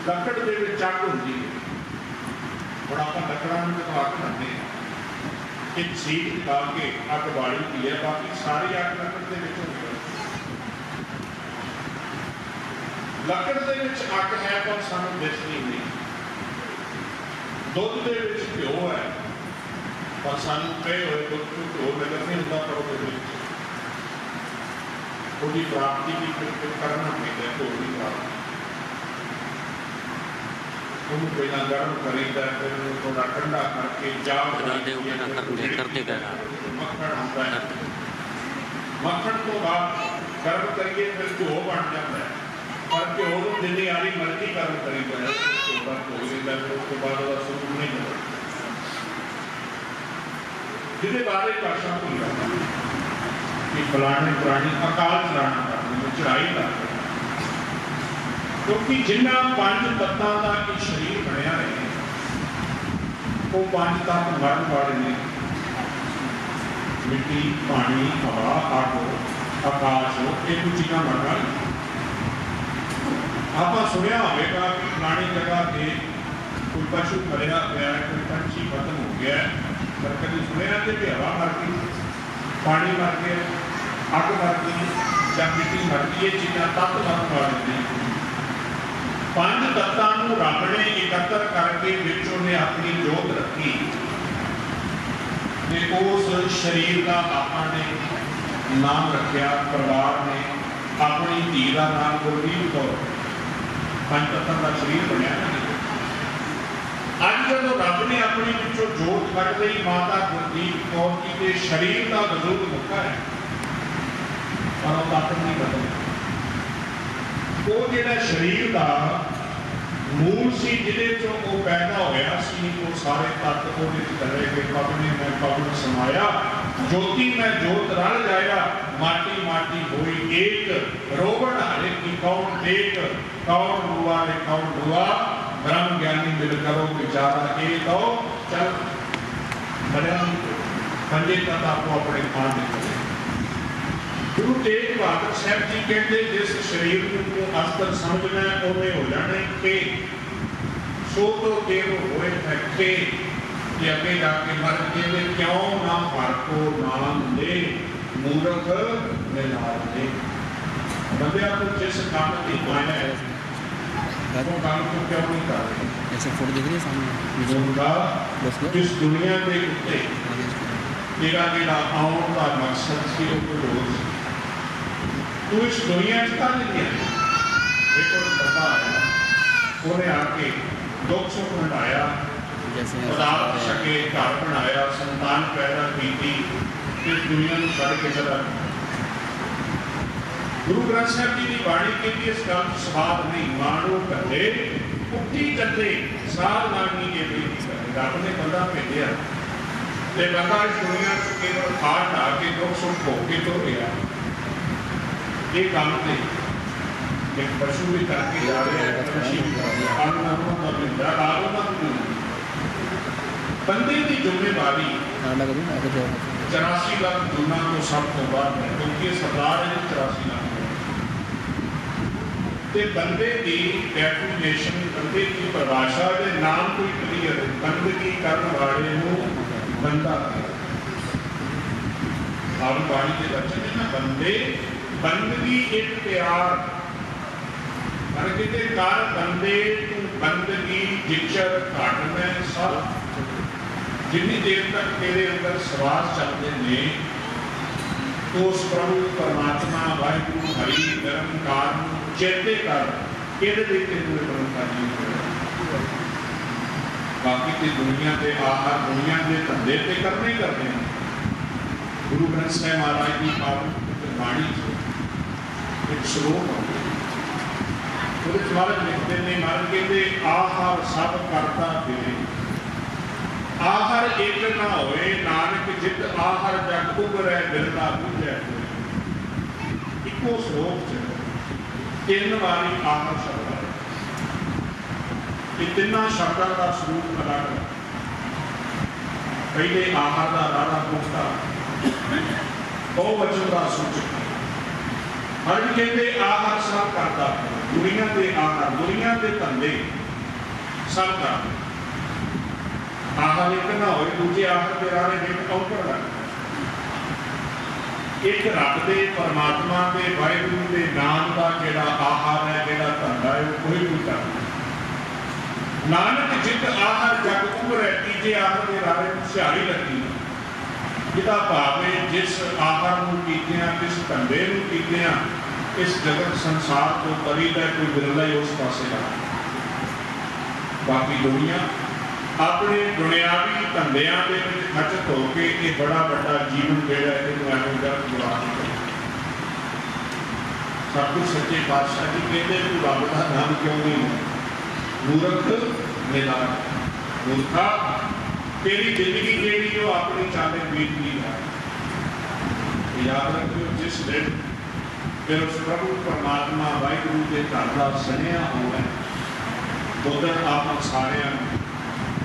ਲੱਕੜ ਦੇ ਵਿੱਚ ਅੱਗ ਹੁੰਦੀ ਹੈ, ਹੁਣ ਆਪਾਂ ਲੱਕੜਾਂ ਨੂੰ ਅੱਗ ਲਾਉਂਦੇ ਹਾਂ, ਇੱਕ ਸੀਟ ਨਿਕਾਲ ਕੇ ਅੱਗ ਬਾਲੀ ਹੁੰਦੀ ਹੈ, ਬਾਕੀ ਸਾਰੀ ਅੱਗ ਲੱਕੜ ਦੇ ਵਿੱਚ ਹੁੰਦੀ ਹੈ। ਲੱਕੜ ਦੇ ਵਿੱਚ ਅੱਗ ਹੈ ਪਰ ਸਾਨੂੰ ਦਿਸਦੀ ਨਹੀਂ। ਦੁੱਧ ਦੇ ਵਿੱਚ ਘਿਓ ਹੈ ਪਰ ਸਾਨੂੰ ਪਏ ਹੋਏ ਦੁੱਧ ਨੂੰ ਘਿਓ ਨਜ਼ਰ ਨਹੀਂ ਹੁੰਦਾ, ਪਰ ਉਹਦੇ ਵਿੱਚ ਉਹਦੀ ਪ੍ਰਾਪਤੀ ਵੀ ਕਰਨਾ ਪੈਂਦਾ, ਘਿਓ ਦੀ ਪ੍ਰਾਪਤੀ। ਉਹਨੂੰ ਪਹਿਲਾਂ ਗਰਮ ਕਰੀਦਾ, ਫਿਰ ਉਹਨੂੰ ਥੋੜਾ ਠੰਡਾ ਕਰਕੇ ਚਾਹ ਕਰਦੇ ਮੱਖਣ ਹੁੰਦਾ ਹੈ। ਮੱਖਣ ਤੋਂ ਬਾਅਦ ਗਰਮ ਕਰੀਏ ਫਿਰ ਘਿਓ ਬਣ ਜਾਂਦਾ ਹੈ, ਪਰ ਘਿਓ ਨੂੰ ਜਿੰਨੀ ਆਰੀ ਮਰਜ਼ੀ ਗਰਮ ਕਰੀਦਾ ਹੈ ਉਸ ਤੋਂ ਬਾਅਦ ਉਹਦਾ ਸੁੱਕ ਨਹੀਂ ਹੁੰਦਾ। ਜਿਹਦੇ ਬਾਰੇ ਭਾਸ਼ਾ ਭੁੱਲ ਜਾਂਦਾ ਕਿ ਫਲਾਣੇ ਪੁਰਾਣੀ ਅਕਾਲ ਚਲਾਣਾ ਕਰਦੇ ਚੜਾਈ ਕਰਦੇ, ਕਿਉਂਕਿ ਜਿਨ੍ਹਾਂ ਪੰਜ ਤੱਤਾਂ ਦਾ ਇਹ ਸਰੀਰ ਬਣਿਆ ਹੈ ਉਹ ਪੰਜ ਤੱਤ ਮਰਨ ਵਾਲੇ ਨੇ। ਮਿੱਟੀ, ਪਾਣੀ, ਹਵਾ, ਅੱਗ, ਆਕਾਸ਼, ਇਹ ਕੁਝ ਚੀਜ਼ਾਂ ਮਰਨ ਵਾਲੀ। ਆਪਾਂ ਸੁਣਿਆ ਹੋਵੇਗਾ ਕਿ ਫਲਾਣੀ ਜਗ੍ਹਾ ਤੇ ਕੋਈ ਪਸ਼ੂ ਮਰਿਆ ਪਿਆ, ਕੋਈ ਪੰਛੀ ਖਤਮ ਹੋ ਗਿਆ, ਪਰ ਕਦੀ ਸੁਣਿਆ ਤੇ ਵੀ ਹਵਾ ਮਰ ਗਈ, ਪਾਣੀ ਮਰ ਗਿਆ, ਅੱਗ ਮਰ ਗਈ ਜਾਂ ਮਿੱਟੀ ਮਰ ਗਈ। ਇਹ ਚੀਜ਼ਾਂ ਤੱਤ ਮਰਨ ਵਾਲੇ ਨੇ। ਪੰਜ ਤੱਤਾਂ ਨੂੰ ਰੱਬ ਨੇ ਇਕੱਤਰ ਕਰਕੇ ਵਿੱਚ ਉਹਨੇ ਆਪਣੀ ਜੋਤ ਰੱਖੀ ਤੇ ਉਸ ਸਰੀਰ ਦਾ ਆਪਾਂ ਨੇ ਨਾਮ ਰੱਖਿਆ, ਪਰਿਵਾਰ ਨੇ ਆਪਣੀ ਧੀ ਦਾ ਨਾਮ ਗੁਰਦੀਪ ਕੌਰ। ਪੰਜ ਤੱਤਾਂ ਦਾ ਸਰੀਰ ਬਣਿਆ। ਅੱਜ ਜਦੋਂ ਰੱਬ ਨੇ ਆਪਣੀ ਵਿੱਚੋਂ ਜੋਤ ਕੱਢ ਲਈ, ਮਾਤਾ ਗੁਰਦੀਪ ਕੌਰ ਜੀ ਦੇ ਸਰੀਰ ਦਾ ਵਜੂਦ ਮੁੱਕਾ ਹੈ ਪਰ ਉਹ ਤੱਤ ਨਹੀਂ ਬਦਲਦਾ। ਉਹ ਜਿਹੜਾ ਸਰੀਰ ਦਾ ਮੂਲ ਸੀ ਜਿਹਦੇ ਚੋਂ ਉਹ ਪੈਦਾ ਹੋਇਆ ਸੀ, ਉਹ ਸਾਰੇ ਤੱਤ ਉਹਦੇ ਚ ਚਲੇ ਗਏ। ਪਵਨੇ ਮੈਂ ਪਵਨ ਸਮਾਇਆ, ਜੋਤੀ ਮੈਂ ਜੋਤ ਰਲ ਜਾਇਆ, ਮਾਟੀ ਮਾਟੀ ਹੋਈ ਏਕ, ਰੋਵਣ ਹਰੇ ਕੀ ਕੌਣ ਦੇਖ, ਕੌਣ ਰੂਆ ਰੇ ਕੌਣ ਰੂਆ, ਬ੍ਰਹਮ ਗਿਆਨੀ ਮਿਲ ਕਰੋ ਵਿਚਾਰਾ ਇਹ ਦੋ ਚੱਲ ਬੜਿਆ ਪੰਜੇ ਤੱਤ ਆਪੋ ਆਪਣੇ ਖਾਣ ਦੇ। ਗੁਰੂ ਤੇਗ ਬਹਾਦਰ ਸਾਹਿਬ ਜੀ ਕਹਿੰਦੇ ਜਿਸ ਸਰੀਰ ਨੂੰ ਤੂੰ ਅਸਲ ਸਮਝਣਾ ਉਹਨੇ ਹੋ ਜਾਣਾ ਕਿ ਸੋ ਤੋਂ ਤੇਰੋ ਹੋਏ ਫੈਕਟੇ ਕਿ ਅੱਗੇ ਜਾ ਕੇ ਮਰ ਕੇ ਕਿਉਂ ਨਾ ਫਰ ਕੋ ਨਾਮ ਦੇ ਮੂਰਖ ਨਿਲਾਲ ਦੇ। ਬੰਦਿਆਂ ਨੂੰ ਜਿਸ ਕੰਮ ਦੀ ਮਾਇਆ ਹੈ ਉਹ ਕੰਮ ਤੋਂ ਕਿਉਂ ਨਹੀਂ ਕਰ ਰਹੇ। ऐसे फोटो दिख रही है सामने उनका इस दुनिया के उत्ते तेरा जेड़ा आउण का मकसद सी वो कोई होर सी। तू इस दुनिया च कद नहीं आया, देखो पता आया उन्हें आके दुख सुख हटाया, पदार्थ छके, घर बनाया, संतान पैदा की, इस दुनिया को छड़ के चला। गुरु ग्रंथ साहब जी की बाणी कहती इस गल स्वाद नहीं मानो कदे उठी कदे साल नानी के बेटी रब ने बंदा भेजा ते बंदा इस दुनिया च केवल खा ढा के दुख सुख भोग के तो गया ये काम नहीं एक पशु भी करके जा रहे हैं पक्षी भी कर रहे हैं अन्न का मिलता लाभ का बंदे की जिम्मेवारी 84 लाख दुनिया को सब तो बाद है क्योंकि सरदार है 84 लाख ते बंदे की डेफिनेशन बंदे की परिभाषा के नाम कोई क्लियर है बंदगी करने वाले को बंदा आप बाणी के बच्चे ना बंदे बंदगी एक प्यार हर किते कार बंदे तू बंदगी जिचर घट में सब जिन्नी देर तक तेरे अंदर सवास चलते ने तो उस प्रभु परमात्मा वाहिगुरु हरि निरंकार चेते कर केदे देते हुए ब्रह्मचारी बाकी की दुनिया के आहार दुनिया के धंधे पे करने करते हैं गुरु ग्रंथ साहिब महाराज की पावन बाणी एक श्लोक है महाराज लिखते हैं महाराज कहते आहार सब करता फिरे आहार एक ना होए नानक जित आहार जग उभरै बिरला बुझै इको श्लोक च तीन बारी आहार शब्द है ये तिना शब्दों का स्वरूप अलग है पहले आहार का राधा पुख्ता बहुवचन का सूचक हर कहते आहार सब करता दुनिया के आहार दुनिया के धंधे सब करता आहार एक ना हो दूजे आहार के रारे एक कौन कर एक रब दे परमात्मा के वाहिगुरु के नाम का जेड़ा आहार है जेड़ा धंधा है कोई नहीं करता नानक जित आहार जग उभरै तीजे आहार के रारे सिहारी लगी जिदा भाव है जिस आहार नूं कीतियां जिस धंधे नूं कीतियां इस जगत संसार तो परी का कोई बिरला ही उस पासे ला बाकी दुनिया अपने दुनियावी धंधियां दे विच खचत होके ये बड़ा बड़ा जीवन जेड़ा है इहनूं एवें दा गुलाम सब कुछ सच्चे पातशाह जी कहते तू रब दा नाम क्यों नहीं मूर्ख निरा मूर्खा तेरी जिंदगी जेड़ी जो अपनी चाले बीत गई है याद रखियो जिस दिन फिर उस प्रभु परमात्मा वाहिगुरु के घर का सनिया होना उधर आप सारे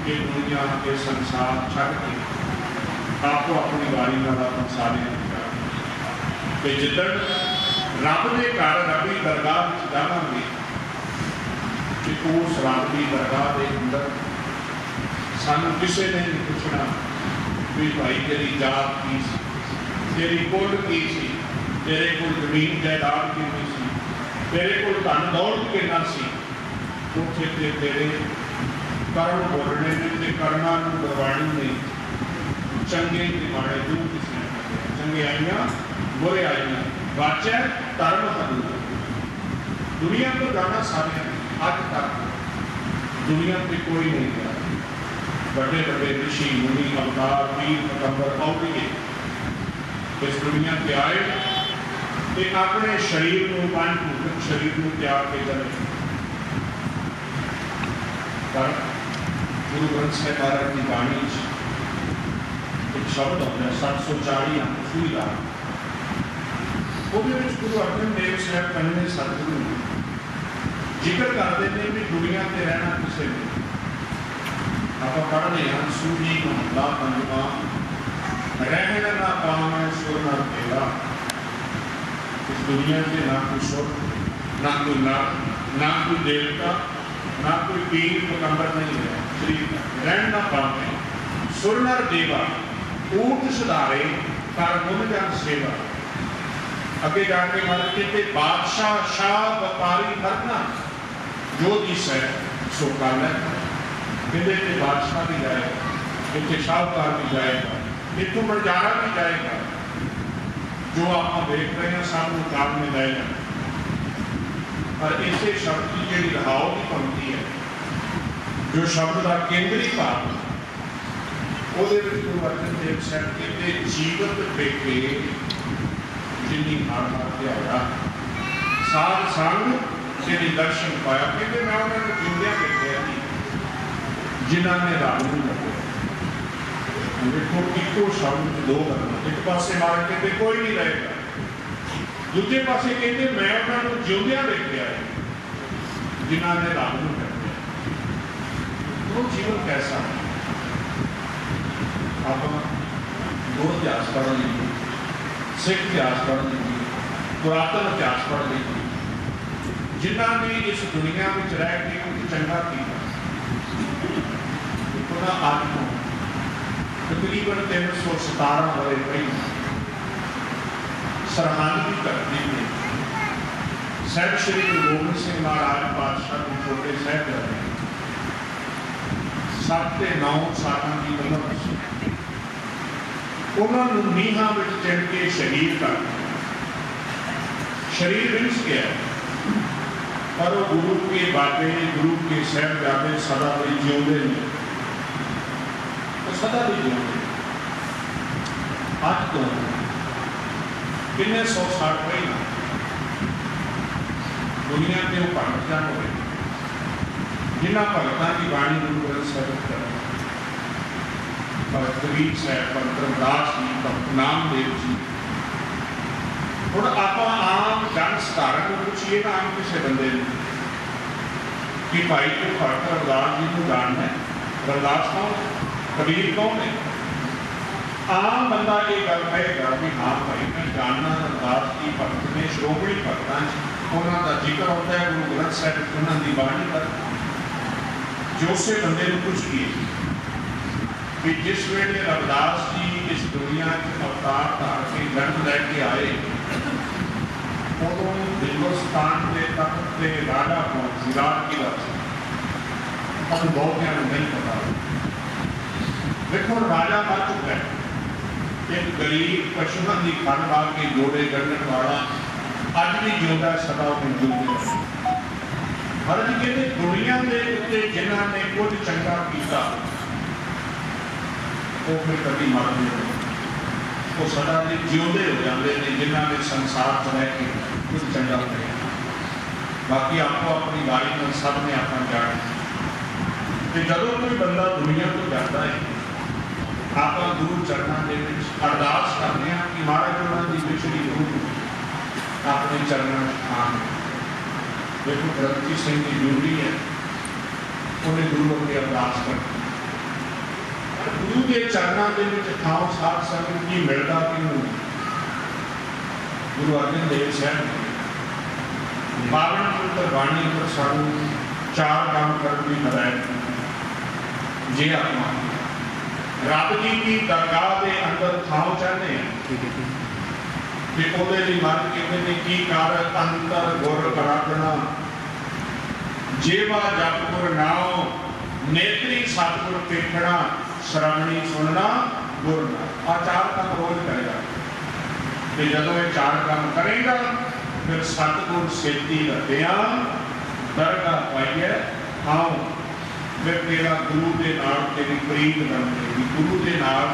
ये दुनिया के संसार छड़ के आपको अपनी वारी नाल अपन सारे जिदन रब के घर रबी दरगाह जावांगे कि उस रब की दरगाह के अंदर सानू किसी ने नहीं पूछना भी भाई तेरी जात की सी तेरी कुल की सी तेरे को जमीन जायदाद कितनी सी तेरे को धन दौलत कितना सी उत्थे ते तेरे कर्म बोलने ने करना गवाणी ने चंगे माड़े जो किसी चंगे आईया बुरे आईया वाचा धर्म हदू दुनिया को जाना सारे अज तक दुनिया पे कोई नहीं गया बड़े बड़े ऋषि मुनि अवतार पीर पैगंबर औलिए इस दुनिया के आए ते अपने शरीर को पांच भूत शरीर को त्याग के चले पर गुरु ग्रंथ साहिब महाराज की बाणी एक शब्द होता है 740 सूईला गुरु अर्जन देव साहब पहले सतगुरु जिक्र करते हैं भी दुनिया में रहना किसी ने आप पढ़ने हैं सूजी महला पंजवा रहना ना पावे सुर ना तेरा इस दुनिया से ना कोई सुर ना कोई नर ना कोई देवता ना कोई पीर पैगंबर नहीं है रहना पावे सुर नर देवा ऊट सुधारे कर मुन जन सेवा अगे जाके मतलब कहते बादशाह शाह व्यापारी मरना जो दिस है सो काल है कहते कि बादशाह भी जाएगा इतने शाहकार भी जाएगा इतों बंजारा भी जाएगा जो आप देख रहे हैं सामने काल में जाएगा पर इसे शब्द की जी रहाओ की पंक्ति है जो शब्द का केंद्री भाव वो गुरु अर्जन देव साहब कहते जीवत पेके जिन्नी हार हार के आया साध संग तेरे दर्शन पाया कहते मैं उन्होंने जिंदिया देखिया जिन्हों ने रब नूं लभ्या। देखो इको शब्द दो गल्लां, एक पासे मार कहते कोई नहीं रहेगा, दूजे पासे कहते मैं उन्होंने जिंदिया देखिया जिन्हों ने रब नूं लभ्या। वो जीवन कैसा है? आप दो इतिहास पढ़ लीजिए, सिख इतिहास पढ़ लीजिए, पुरातन इतिहास पढ़ लीजिए, जिन्हों ने इस दुनिया में रह के कुछ चंगा किया उन्होंने आज को तकरीबन 317 वर्ष पहले सरहद की धरती में साहब श्री गुरु गोबिंद सिंह महाराज पातशाह को छोटे साहब 7 ते 9 साल की उम्र उन्होंने नीहां में चिण के शहीद कर शरीर रिंस गया, पर वो गुरु के बाटे गुरु के साहिबजादे सदा भी जिउंदे ने, तो सदा भी जिउंदे। अज तो किन्ने 100 साल पहले दुनिया के वो भगत जन होए जिन्होंने भगतों की बाणी गुरु ग्रंथ साहिब कर भगत कबीर साहब, भगत रविदास जी, भगत नामदेव जी। ਹੁਣ ਆਪਾਂ ਆਮ ਜਨ ਸਧਾਰਨ ਨੂੰ ਪੁੱਛੀਏ ਨਾ ਆਮ ਕਿਸੇ ਬੰਦੇ ਨੂੰ ਕਿ ਭਾਈ ਤੂੰ ਭਗਤ ਰਵਿਦਾਸ ਜੀ ਨੂੰ ਜਾਣਦਾ ਹੈ? ਰਵਿਦਾਸ ਕੌਣ ਹੈ? ਕਬੀਰ ਕੌਣ ਹੈ? ਆਮ ਬੰਦਾ ਇਹ ਗੱਲ ਕਹੇਗਾ ਵੀ ਹਾਂ ਭਾਈ ਮੈਂ ਜਾਣਦਾ ਰਵਿਦਾਸ ਜੀ ਭਗਤ ਨੇ, ਸ਼੍ਰੋਮਣੀ ਭਗਤਾਂ 'ਚ ਉਹਨਾਂ ਦਾ ਜ਼ਿਕਰ ਹੁੰਦਾ ਹੈ ਗੁਰੂ ਗ੍ਰੰਥ ਸਾਹਿਬ ਉਹਨਾਂ ਦੀ ਬਾਣੀ ਦਾ। ਜੋ ਉਸੇ ਬੰਦੇ ਨੂੰ ਪੁੱਛੀਏ कि जिस वेले रविदास जी इस दुनिया अवतार धार के जन्म लैके आए उदों हिंदुस्तान के तख्त से राजा कौन सी राज की बात हम बहुतियां नहीं पता। देखो राजा बन चुका है एक गरीब पशुओं की खल ला के जोड़े गढ़ने वाला अज भी जिंदा सदा मौजूद है। हर जी कहते दुनिया के उत्ते जिन्हों ने कुछ चंगा किया वो फिर कभी मरते नहीं, वो सदा भी जिउंदे हो जाते हैं जिन्हों ने संसार च रह के कुछ चंगा किया। बाकी आपको अपनी गाड़ी में सब ने अपना जाना कि जदों कोई बंदा दुनिया को जाता है आप गुरु चरणों के अरदास करते हैं कि महाराज उन्होंने विछड़ी रूह अपने चरणों में आन। देखो ग्रंथी सिंह की ड्यूटी है उन्हें गुरु अगे अरदास करते गुरु के चरणों के थाव साध संगत की मिलता क्यों? गुरु अर्जन देव साहब बावन पुत्र बाणी पर सानू 4 काम करने की हदायत जे आत्मा रब जी की दरगाह के अंदर थाव चाहते हैं कि ओदे ली मन कहते ने की कर अंतर गुर आराधना जेवा जप गुर नाम नेत्री सतगुर देखना श्रवणी सुनना गुर आ 4 काम रोज करेगा। तो जदों ये 4 काम करेगा फिर सतगुर सेती रतिया दरगाह पाइए आओ फिर तेरा गुरु के नाल तेरी प्रीत बन जाएगी, गुरु के नाल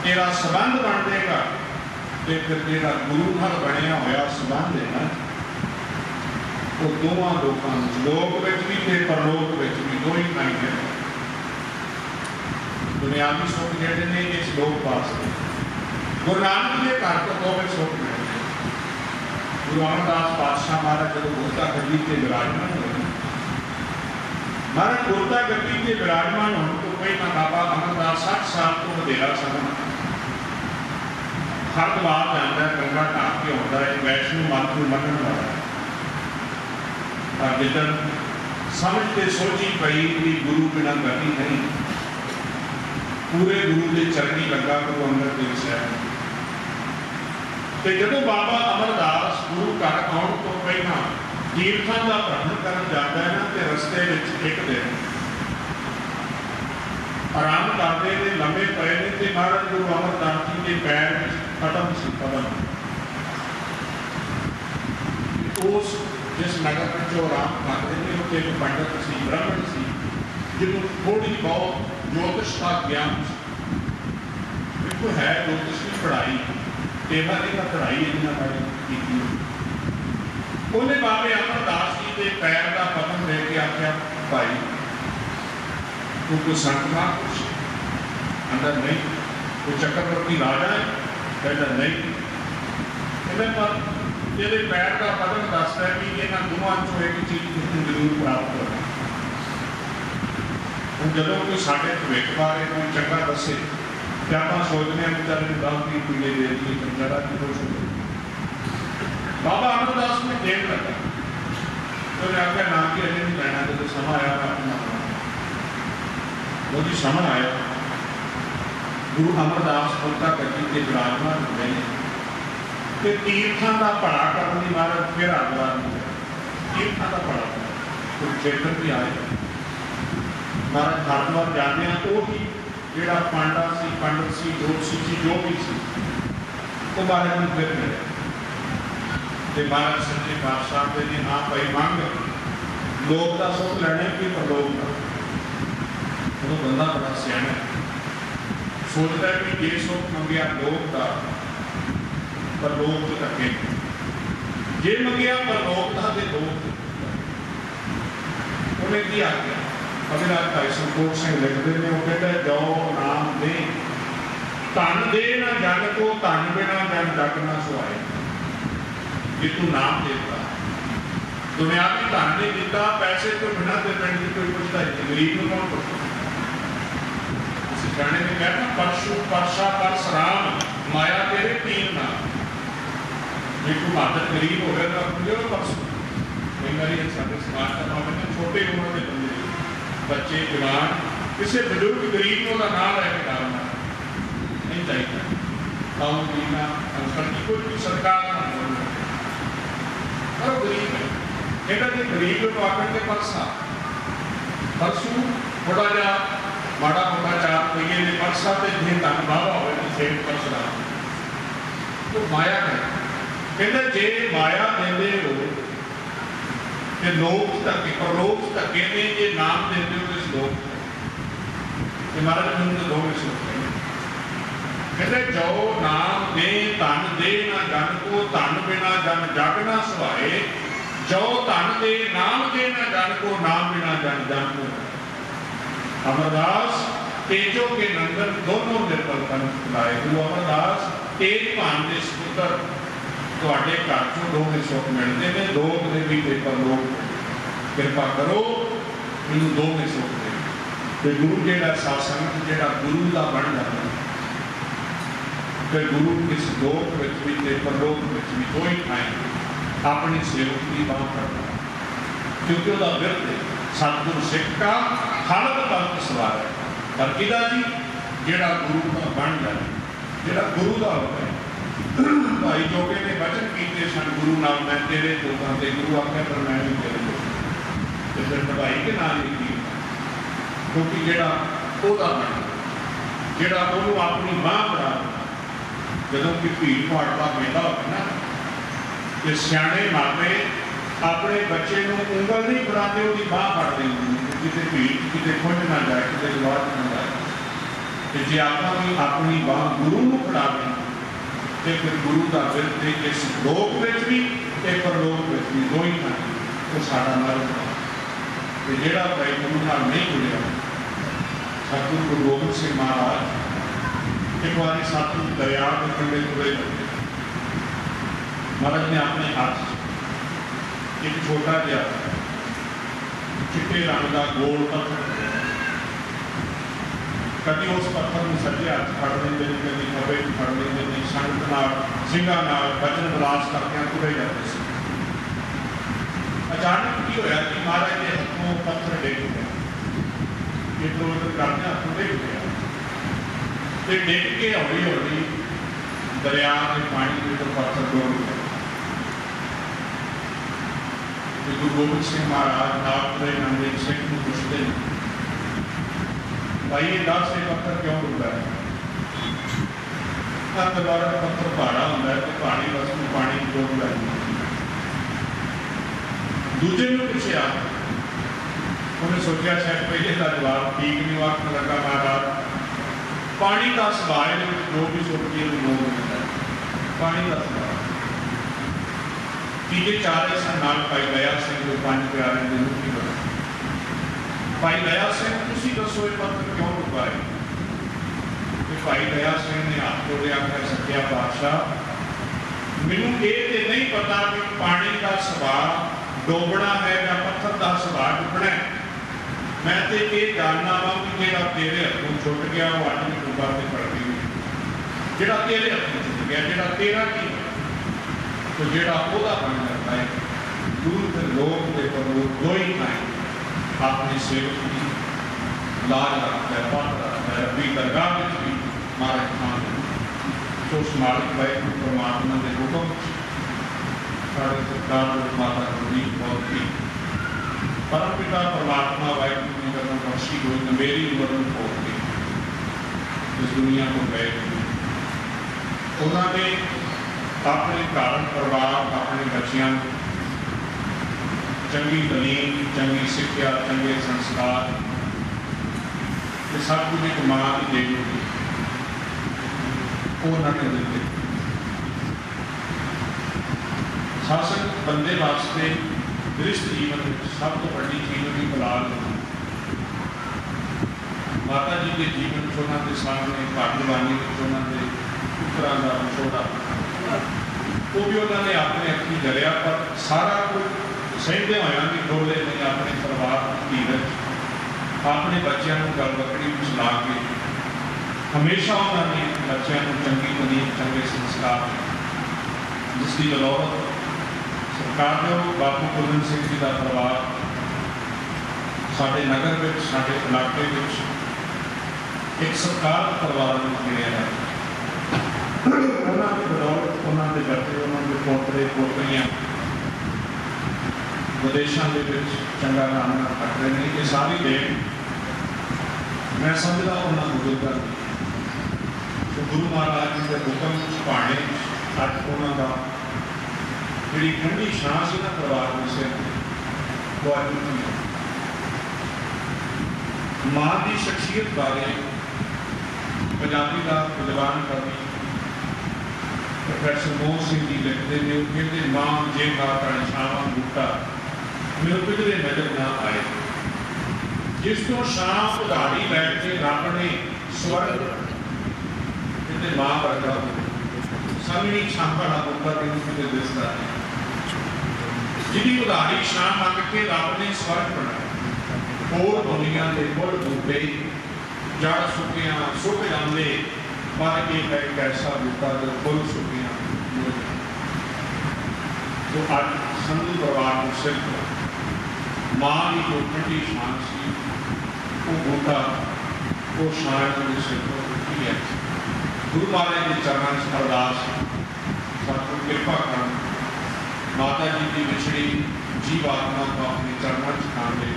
तेरा संबंध बन जाएगा। तो फिर तेरा गुरु नाल बनया होया संबंध है ना वो दोवां लोकां लोक विच भी ते परलोक विच भी दो ही नहीं है। दुनियावी सुख जेडे ने इस लोक वास्ते गुरु नानक के घर तो दोवें सुख मिलते हैं। गुरु अमरदास पातशाह महाराज जब गुरता गद्दी से विराजमान हुए महाराज गुरता गद्दी से विराजमान होने तो पहला बाबा अमरदास 60 साल तो वधेरा समय हरिद्वार जाता है गंगा ढाक के आता है वैष्णो मत को मनन वाला पर जिदन समझ के सोची पई कि गुरु बिना गति नहीं पूरे गुरु के चरणी लगा गुरु अंगद देव साहब। तो जब बाबा अमरदास गुरु घर आने तो पहला तीर्थों का भ्रमण कर जाता है ना तो रस्ते में एक दिन आराम करते हैं लंबे पे ने तो महाराज गुरु अमरदास जी के पैर खत्म से कदम उस जिस नगर में जो आराम करते हैं उत्ते एक पंडित सी ब्राह्मण सी जिन्होंने थोड़ी बहुत ज्योतिष का ज्ञान देखो है ज्योतिष की पढ़ाई तेरा नहीं का पढ़ाई इन्होंने बारे की ਉਹਨੇ ਬਾਬੇ ਅਮਰਦਾਸ ਜੀ ਦੇ ਪੈਰ ਦਾ ਪਤਨ ਦੇ ਕੇ ਆਖਿਆ, ਭਾਈ ਤੂੰ ਕੋਈ ਸੰਤ ਨਾ ਕੁਛ ਅੰਦਰ ਨਹੀਂ, ਕੋਈ ਚੱਕਰਵਰਤੀ ਰਾਜਾ ਹੈ? ਕਹਿੰਦਾ ਨਹੀਂ। ਕਹਿੰਦਾ ਪਰ ਇਹਦੇ ਪੈਰ ਦਾ ਪਤਨ ਦੱਸਦਾ ਕਿ ਇਹਨਾਂ ਦੋਵਾਂ ਚੋਂ ਇੱਕ ਚੀਜ਼ ਤੁਸੀਂ ਜ਼ਰੂਰ ਪ੍ਰਾਪਤ ਕਰਨਾ। ਹੁਣ ਜਦੋਂ ਕੋਈ ਸਾਡੇ ਭਵਿੱਖ ਬਾਰੇ ਕੋਈ ਚੰਗਾ ਦੱਸੇ ਤੇ ਆਪਾਂ ਸੋਚਦੇ ਹਾਂ ਕਿ ਚੱਲ ਇਹਨੂੰ 10 ਰੁਪਏ ਦੇ ਦਈਏ, ਚੰਗਾ ਕੀ ਹੋ ਸਕਦਾ। ਬਾਬਾ ਅਮਰਦਾਸ ਨੇ ਦੇਣ ਲੱਗਾ, ਉਹਨੇ ਆਖਿਆ ਨਾ ਕਿ ਅਜੇ ਨਹੀਂ ਲੈਣਾ, ਜਦੋਂ ਸਮਾਂ ਆਇਆ ਮੈਂ ਆਪਣਾ ਉਹਦੀ ਸਮਾਂ ਆਇਆ। ਗੁਰੂ ਅਮਰਦਾਸ ਪੁਰਤਾ ਗੱਦੀ ਤੇ ਵਿਰਾਜਮਾਨ ਹੁੰਦੇ ਨੇ ਤੇ ਤੀਰਥਾਂ ਦਾ ਭਲਾ ਕਰਨ ਦੀ ਮਹਾਰਾਜ ਫਿਰ ਆਗਵਾਨ ਨੂੰ ਤੀਰਥਾਂ ਦਾ ਭਲਾ ਕੁਰੂਕਸ਼ੇਤਰ ਵੀ ਆਏ। ਮਹਾਰਾਜ ਹਰਿਦੁਆਰ ਜਾਂਦੇ ਆ, ਉਹ ਹੀ ਜਿਹੜਾ ਪਾਂਡਾ ਸੀ, ਪੰਡਤ ਸੀ, ਜੋਤਸ਼ੀ ਸੀ, ਜੋ ਵੀ ਸੀ, ਉਹ ਮਹਾਰਾਜ ਨੂੰ ਫਿਰ ਮਿਲਿਆ ਤੇ ਮਹਾਰਾਜ ਸੱਚੇ ਪਾਤਸ਼ਾਹ ਦੇ ਨੇ ਨਾ ਪਈ ਮੰਗ, ਲੋਕ ਦਾ ਸੁੱਖ ਲੈਣੇ ਕਿ ਪਰਲੋਕ ਦਾ। ਉਹ ਬੰਦਾ ਬੜਾ ਸਿਆਣਾ ਸੋਚਦਾ ਕਿ ਜੇ ਸੁੱਖ ਮੰਗਿਆ ਲੋਕ ਦਾ, ਪਰਲੋਕ ਤੋਂ ਧੱਕੇ, ਜੇ ਮੰਗਿਆ ਪਰਲੋਕ ਦਾ ਤੇ ਲੋਕ। ਉਹਨੇ ਕੀ ਆਖਿਆ? ਅਗਲਾ ਭਾਈ ਸੰਤੋਖ ਸਿੰਘ ਲਿਖਦੇ ਨੇ, ਉਹ ਕਹਿੰਦਾ ਜੋ ਨਾਮ ਦੇ ਧਨ ਦੇ ਨਾ ਜਨ ਕੋ, ਧਨ ਬਿਨਾ ਜਨ ਜਗ ਨਾ ਸੁਆਏ। ਜੇ ਤੂੰ ਨਾਮ ਦੇਤਾ, ਦੁਨਿਆਵੀ ਧਨ ਨਹੀਂ ਦਿੱਤਾ, ਪੈਸੇ ਤੋਂ ਬਿਨਾਂ ਤੇ ਪਿੰਡ ਦੀ ਕੋਈ ਪੁੱਛਦਾ ਨਹੀਂ, ਗਰੀਬ ਨੂੰ ਕੌਣ ਪੁੱਛਦਾ? ਸਿਆਣੇ ਨੇ ਕਹਿਣਾ ਪਰਸ਼ੂ ਪਰਸ਼ਾ ਪਰਸ ਰਾਮ, ਮਾਇਆ ਤੇਰੇ ਤੀਨ ਨਾਮ। ਜੇ ਤੂੰ ਮਾਦਰ ਗਰੀਬ ਹੋ ਗਿਆ ਤਾਂ ਪੁੱਛੋ ਪਰਸੂ। ਕਈ ਵਾਰੀ ਸਾਡੇ ਸਮਾਜ ਦਾ ਭਾਵੇਂ ਛੋਟੇ ਉਮਰ ਦੇ ਬੰਦੇ, ਬੱਚੇ, ਜਵਾਨ, ਕਿਸੇ ਬਜ਼ੁਰਗ ਗਰੀਬ ਨੂੰ ਉਹਦਾ ਨਾਮ ਲੈ ਕੇ ਡਾਲਣਾ ਨਹੀਂ ਚਾਹੀਦਾ। ਕਾਉਂ ਪੀਣਾ ਅੰਕਲ ਕੋਈ ਵੀ ਸਰਕਾਰ ਨਾ ਬੋਲੇ ਪਰ ਗਰੀਬ ਹੈ। ਇਹਨਾਂ ਦੇ ਗਰੀਬ ਨੂੰ ਆਖਣ ਕੇ ਪਰਸਾ, ਪਰਸੂ ਥੋੜਾ ਜਿਹਾ ਮਾੜਾ ਮੋਟਾ 4 ਰੁਪਈਏ ਦੇ ਪਰਸਾ ਤੇ ਜੇ ਧਨ ਬਾਵਾ ਹੋਵੇ ਤਾਂ ਸੇਠ ਪਰਸਾ ਉਹ ਮਾਇਆ ਹੈ। ਕਹਿੰਦੇ ਜੇ ਮਾਇਆ ਦਿੰਦੇ ਹੋ ਤੇ ਲੋਕ ਧੱਕੇ, ਪਰ ਲੋਕ ਧੱਕੇ ਨੇ, ਜੇ ਨਾਮ ਦਿੰਦੇ ਹੋ ਤੇ ਲੋਕ ਤੇ ਮਹਾਰਾਜ ਨੂੰ ਤਾਂ ਦੋਵੇਂ ਸੁਣਦੇ। ਕਹਿੰਦੇ ਜੋ ਨਾਮ ਦੇ ਧਨ ਦੇ ਨਾ ਜਨ ਕੋ, ਧਨ ਬਿਨਾ ਜਨ ਜਗ ਨਾ ਸੁਹਾਏ। ਜੋ ਧਨ ਦੇ ਨਾਮ ਦੇ ਨਾ ਜਨ ਕੋ, ਨਾਮ ਬਿਨਾ ਜਨ ਜਨ ਕੋ। ਅਮਰਦਾਸ ਤੇਜੋ ਕੇ ਨੰਦਨ ਦੋਨੋਂ ਨਿਰਮਲ ਤਨ ਲਾਏ। ਗੁਰੂ ਅਮਰਦਾਸ ਤੇਜ ਭਾਨ ਦੇ ਸਪੁੱਤਰ, ਤੁਹਾਡੇ ਘਰ ਚੋਂ ਦੋਵੇਂ ਸੁੱਖ ਮਿਲਦੇ ਨੇ, ਲੋਕ ਦੇ ਵੀ ਤੇ ਪਰਲੋਕ। ਕਿਰਪਾ ਕਰੋ ਮੈਨੂੰ ਦੋਵੇਂ ਸੁੱਖ ਦੇ। ਤੇ ਗੁਰੂ ਜਿਹੜਾ ਸਾਸੰਗ ਜਿਹੜਾ ਗੁਰੂ ਦਾ ਬਣ ਜਾਂਦਾ, ਤੇ ਗੁਰੂ ਇਸ ਲੋਕ ਵਿੱਚ ਵੀ ਤੇ ਪਰਲੋਕ ਵਿੱਚ ਵੀ ਕੋਈ ਥਾਂ ਆਪਣੀ ਸੇਵਕ ਦੀ ਬਾਂਹ ਫੜਦਾ, ਕਿਉਂਕਿ ਉਹਦਾ ਬਿਰਧ ਸਤਿਗੁਰ ਸਿੱਖ ਕਾ ਹਾਲਤ ਬੰਦ ਸਵਾਰ ਹੈ। ਪਰ ਕਿਹਦਾ ਜੀ? ਜਿਹੜਾ ਗੁਰੂ ਦਾ ਬਣ ਜਾਏ, ਜਿਹੜਾ ਗੁਰੂ ਦਾ ਹੋਵੇ। ਭਾਈ ਜੋਗੇ ਨੇ ਵਚਨ ਕੀਤੇ ਸਨ, ਗੁਰੂ ਨਾਮ ਮੈਂ ਤੇਰੇ ਜੋਗਾਂ ਤੇ। ਗੁਰੂ ਆਖਿਆ ਪਰ ਮੈਂ ਵੀ ਤੇਰੇ ਜੋਗਾ। ਤੇ ਫਿਰ ਨਿਭਾਈ ਕਿ ਨਾ ਨਹੀਂ? ਕਿਉਂਕਿ ਜਿਹੜਾ ਉਹਦਾ ਬਣ, ਜਿਹੜਾ ਉਹਨੂੰ ਆਪਣੀ ਬਾਂਹ ਫੜਾ, ਜਦੋਂ ਕਿ ਭੀੜ ਭਾੜ ਦਾ ਮੇਲਾ ਹੋਵੇ ਨਾ, ਤੇ ਸਿਆਣੇ ਮਾਪੇ ਆਪਣੇ ਬੱਚੇ ਨੂੰ ਉਂਗਲ ਨਹੀਂ ਫੜਾਉਂਦੇ, ਉਹਦੀ ਬਾਂਹ ਫੜਦੇ ਹੁੰਦੇ, ਕਿਤੇ ਭੀੜ, ਕਿਤੇ ਖੁੰਝ ਨਾ ਜਾਏ, ਕਿਤੇ ਜਵਾਬ ਨਾ ਜਾਏ। ਤੇ ਜੇ ਆਪਾਂ ਵੀ ਆਪਣੀ ਬਾਂਹ ਗੁਰੂ ਨੂੰ ਫੜਾਵੇ ਤੇ ਫਿਰ ਗੁਰੂ ਦਾ ਬਿਰਧ ਇਸ ਲੋਕ ਵਿੱਚ ਵੀ ਤੇ ਪਰਲੋਕ ਵਿੱਚ ਵੀ ਦੋਈ ਥਾਂ ਉਹ ਸਾਡਾ ਨਾਲ। ਤੇ ਜਿਹੜਾ ਭਾਈ ਗੁਰੂ ਨਾਲ ਨਹੀਂ ਜੁੜਿਆ, ਸਤਿਗੁਰੂ ਗੁਰੂ ਗੋਬਿੰਦ ਸਿੰਘ ਮਹਾਰਾਜ ਇੱਕ ਵਾਰੀ ਸਤਿਗੁਰੂ ਦਰਿਆ ਦੇ ਕੰਢੇ ਤੁਰੇ ਜਾਂਦੇ, ਮਹਾਰਾਜ ਨੇ ਆਪਣੇ ਹੱਥ ਇੱਕ ਛੋਟਾ ਜਿਹਾ ਚਿੱਟੇ ਰੰਗ ਦਾ ਗੋਲ ਪੱਥਰ, ਕਦੀ ਉਸ ਪੱਥਰ ਨੂੰ ਸੱਜੇ ਹੱਥ ਫੜ ਲੈਂਦੇ ਨੇ, ਕਦੀ ਖੱਬੇ ਫੜ ਲੈਂਦੇ ਨੇ, ਸੰਗਤ ਨਾਲ ਸਿੰਘਾਂ ਨਾਲ ਬਚਨ ਵਿਲਾਸ ਕਰਕੇ ਤੁਰੇ ਜਾਂਦੇ ਸੀ। ਅਚਾਨਕ ਕੀ ਹੋਇਆ ਕਿ ਮਹਾਰਾਜ ਦੇ ਹੱਥੋਂ ਪੱਥਰ ਡਿੱਗ ਪਿਆ, ਇੱਧਰ ਉੱਧਰ ਕਰਦੇ ਹੱਥੋਂ ਡਿੱਗ ਪਿਆ ਤੇ ਡਿੱਗ ਕੇ ਹੌਲੀ ਹੌਲੀ ਦਰਿਆ ਦੇ ਪਾਣੀ ਦੇ ਉੱਪਰ ਪੱਥਰ ਡੋਲ ਗਿਆ। ਤੇ ਗੁਰੂ ਗੋਬਿੰਦ ਸਿੰਘ ਮਹਾਰਾਜ ਨਾਲ ਦੇ ਨੰਦੇ ਸਿੰਘ ਨੂੰ ਪੁੱਛਦੇ ਨੇ, ਭਾਈ ਇਹ ਦੱਸ ਇਹ ਪੱਥਰ ਕਿਉਂ ਡੁੱਬਦਾ ਹੈ? ਹਰ ਦੁਬਾਰਾ ਪੱਥਰ ਭਾਰਾ ਹੁੰਦਾ ਹੈ ਤੇ ਪਾਣੀ ਵਸ ਨੂੰ ਪਾਣੀ ਡੋਬ ਲੈਂਦਾ। ਦੂਜੇ ਨੂੰ ਪੁੱਛਿਆ, ਉਹਨੇ ਸੋਚਿਆ ਸ਼ਾਇਦ ਪਹਿਲੇ ਦਾ ਜਵਾਬ ਠੀਕ ਨਹੀਂ ਆਖਣ ਲੱਗਾ। ਮਹਾਰਾਜ ਪਾਣੀ ਦਾ ਸੁਭਾਅ ਦੇ ਵਿੱਚ ਜੋ ਵੀ ਸੁੱਟ ਕੇ ਉਹਨੂੰ ਮੋਹ ਮਿਲਦਾ, ਪਾਣੀ ਦਾ ਸੁਭਾਅ। ਤੀਜੇ ਚਾਰੇ ਸਨ ਨਾਲ ਭਾਈ ਦਇਆ ਸਿੰਘ ਦੇ 5 ਪਿਆਰਿਆਂ ਦੇ ਮੁਖੀ ਬਣੇ। ਭਾਈ ਦਇਆ ਸਿੰਘ ਤੁਸੀਂ ਦੱਸੋ ਇਹ ਪੱਤਰ ਕਿਉਂ ਲੁਕਾਏ? ਤੇ ਭਾਈ ਦਇਆ ਸਿੰਘ ਨੇ ਹੱਥ ਜੋੜਿਆ ਕਿ ਸੱਚਿਆ ਪਾਤਸ਼ਾਹ, ਮੈਨੂੰ ਇਹ ਤੇ ਨਹੀਂ ਪਤਾ ਕਿ ਪਾਣੀ ਦਾ ਸੁਭਾਅ ਡੋਬਣਾ ਹੈ ਜਾਂ ਪੱਥਰ ਦਾ ਸੁਭਾਅ ਡੁੱਬਣਾ ਹੈ। ਮੈਂ ਤੇ ਇਹ ਜਾਣਨਾ ਵਾ ਕਿ ਜਿਹੜਾ ਤੇਰੇ ਹੱਥੋਂ ਛੁੱਟ ਗਿਆ ਉਹ ਅੱਜ ਵੀ ਡੁੱਬਾ ਤੇ ਪੜਦੀ ਹੋਈ। ਜਿਹੜਾ ਤੇਰੇ ਹੱਥੋਂ ਛੁੱਟ ਗਿਆ, ਜਿਹੜਾ ਤੇਰਾ ਕੀ ਤੇ ਜਿਹੜਾ ਉਹਦਾ ਬਣ ਜਾਂਦਾ ਹੈ। ਗੁਰੂ ਤੇ ਲੋਕ ਦੇ ਪ੍ਰਭੂ ਦੋਈ ਥਾਂ ਆਪਣੀ ਸੇਵਕ ਦੀ ਲਾਜ ਰੱਖਦਾ ਹੈ, ਪੱਤ ਰੱਖਦਾ ਹੈ। ਰੱਬੀ ਦਰਗਾਹ ਵਿੱਚ ਵੀ ਮਾਰਕ ਥਾਂ ਸੋ ਸਮਾਰਕ ਵਾਹਿਗੁਰੂ ਪਰਮਾਤਮਾ ਦੇ ਹੁਕਮ ਸਾਡੇ ਸਰਕਾਰ ਦੇ ਮਾਤਾ ਗੁਰਦੀਪ ਕੌਰ ਜੀ ਪਰਮ ਪਿਤਾ ਪਰਮਾਤਮਾ ਵਾਹਿਗੁਰੂ ਨੇ ਜਦੋਂ ਬਖਸ਼ੀ ਹੋਈ ਮੇਰੀ ਉਮਰ ਨੂੰ ਖੋਲ ਕੇ ਇਸ ਦੁਨੀਆ ਤੋਂ ਗਏ। ਉਹਨਾਂ ਨੇ ਆਪਣੇ ਘਰ ਪਰਿਵਾਰ, ਆਪਣੇ ਬੱਚਿਆਂ ਨੂੰ ਚੰਗੀ ਤਾਲੀਮ, ਚੰਗੀ ਸਿੱਖਿਆ, ਚੰਗੇ ਸੰਸਕਾਰ ਇਹ ਸਭ ਕੁਝ ਇੱਕ ਮਾਂ ਦੀ ਦੇਣ ਹੋਈ ਉਹਨਾਂ ਨੇ ਦਿੱਤੇ। शासक बंदे वास्ते गृहस्थ जीवन सब तो बड़ी चीज की औलाद माता जी के जीवन उन्होंने सामने घर जवानी उन्होंने पुत्रा का विछोड़ा वो भी उन्होंने अपने अखी जलिया, पर सारा कुछ सहते होया भी डोले ने अपने परिवार की धीरज अपने बच्चों को गल बकड़ी सुना के हमेशा उन्होंने बच्चों को चंगी तलीम, चंगे संस्कार जिसकी बदौलत सरकार ने बापू कुलवंत सिंह जी का परिवार साढ़े नगर में, साढ़े इलाके में एक सरकार परिवार में मिले है। उन्होंने बदौलत उन्होंने बच्चे, उन्होंने पोतरे पोतरियां विदेशों के चंगा नाम कट रहे हैं। ये सारी देन मैं समझदा उन्होंने बुजुर्गों की तो गुरु महाराज जी के हुक्म भाणे अज उन्होंने जी ठंडी छां से ना परिवार में से वो अज मां की शख्सियत बारे पंजाबी का विद्वान कवि प्रोफैसर मोहन सिंह जी लिखते हैं। कहते मां जे माता छावां बूटा मेरे किधरे नजर ना आए, जिस तो छां उधारी लैके रब ने स्वर्ग कहते मां वर्गा संगनी छां वाला बूटा तेन किते दिसदा है। जिहदी उधारी छां मंग के रब ने स्वर्ग बनाया। होर दुनिया के मुल बूटे जड़ सुकिया सुक जाते, पर एक ऐसा बूटा जो फुल सुकिया मुड़ तो अज संधू परिवार को सिर्फ मां की जो ठंडी छां सी वो बूटा वो छां के सिर पर उठी है। गुरु महाराज के चरणों से अरदास सतगुरु कृपा कर माता जी की विछड़ी जीव आत्मा को अपने चरणों से खान दे।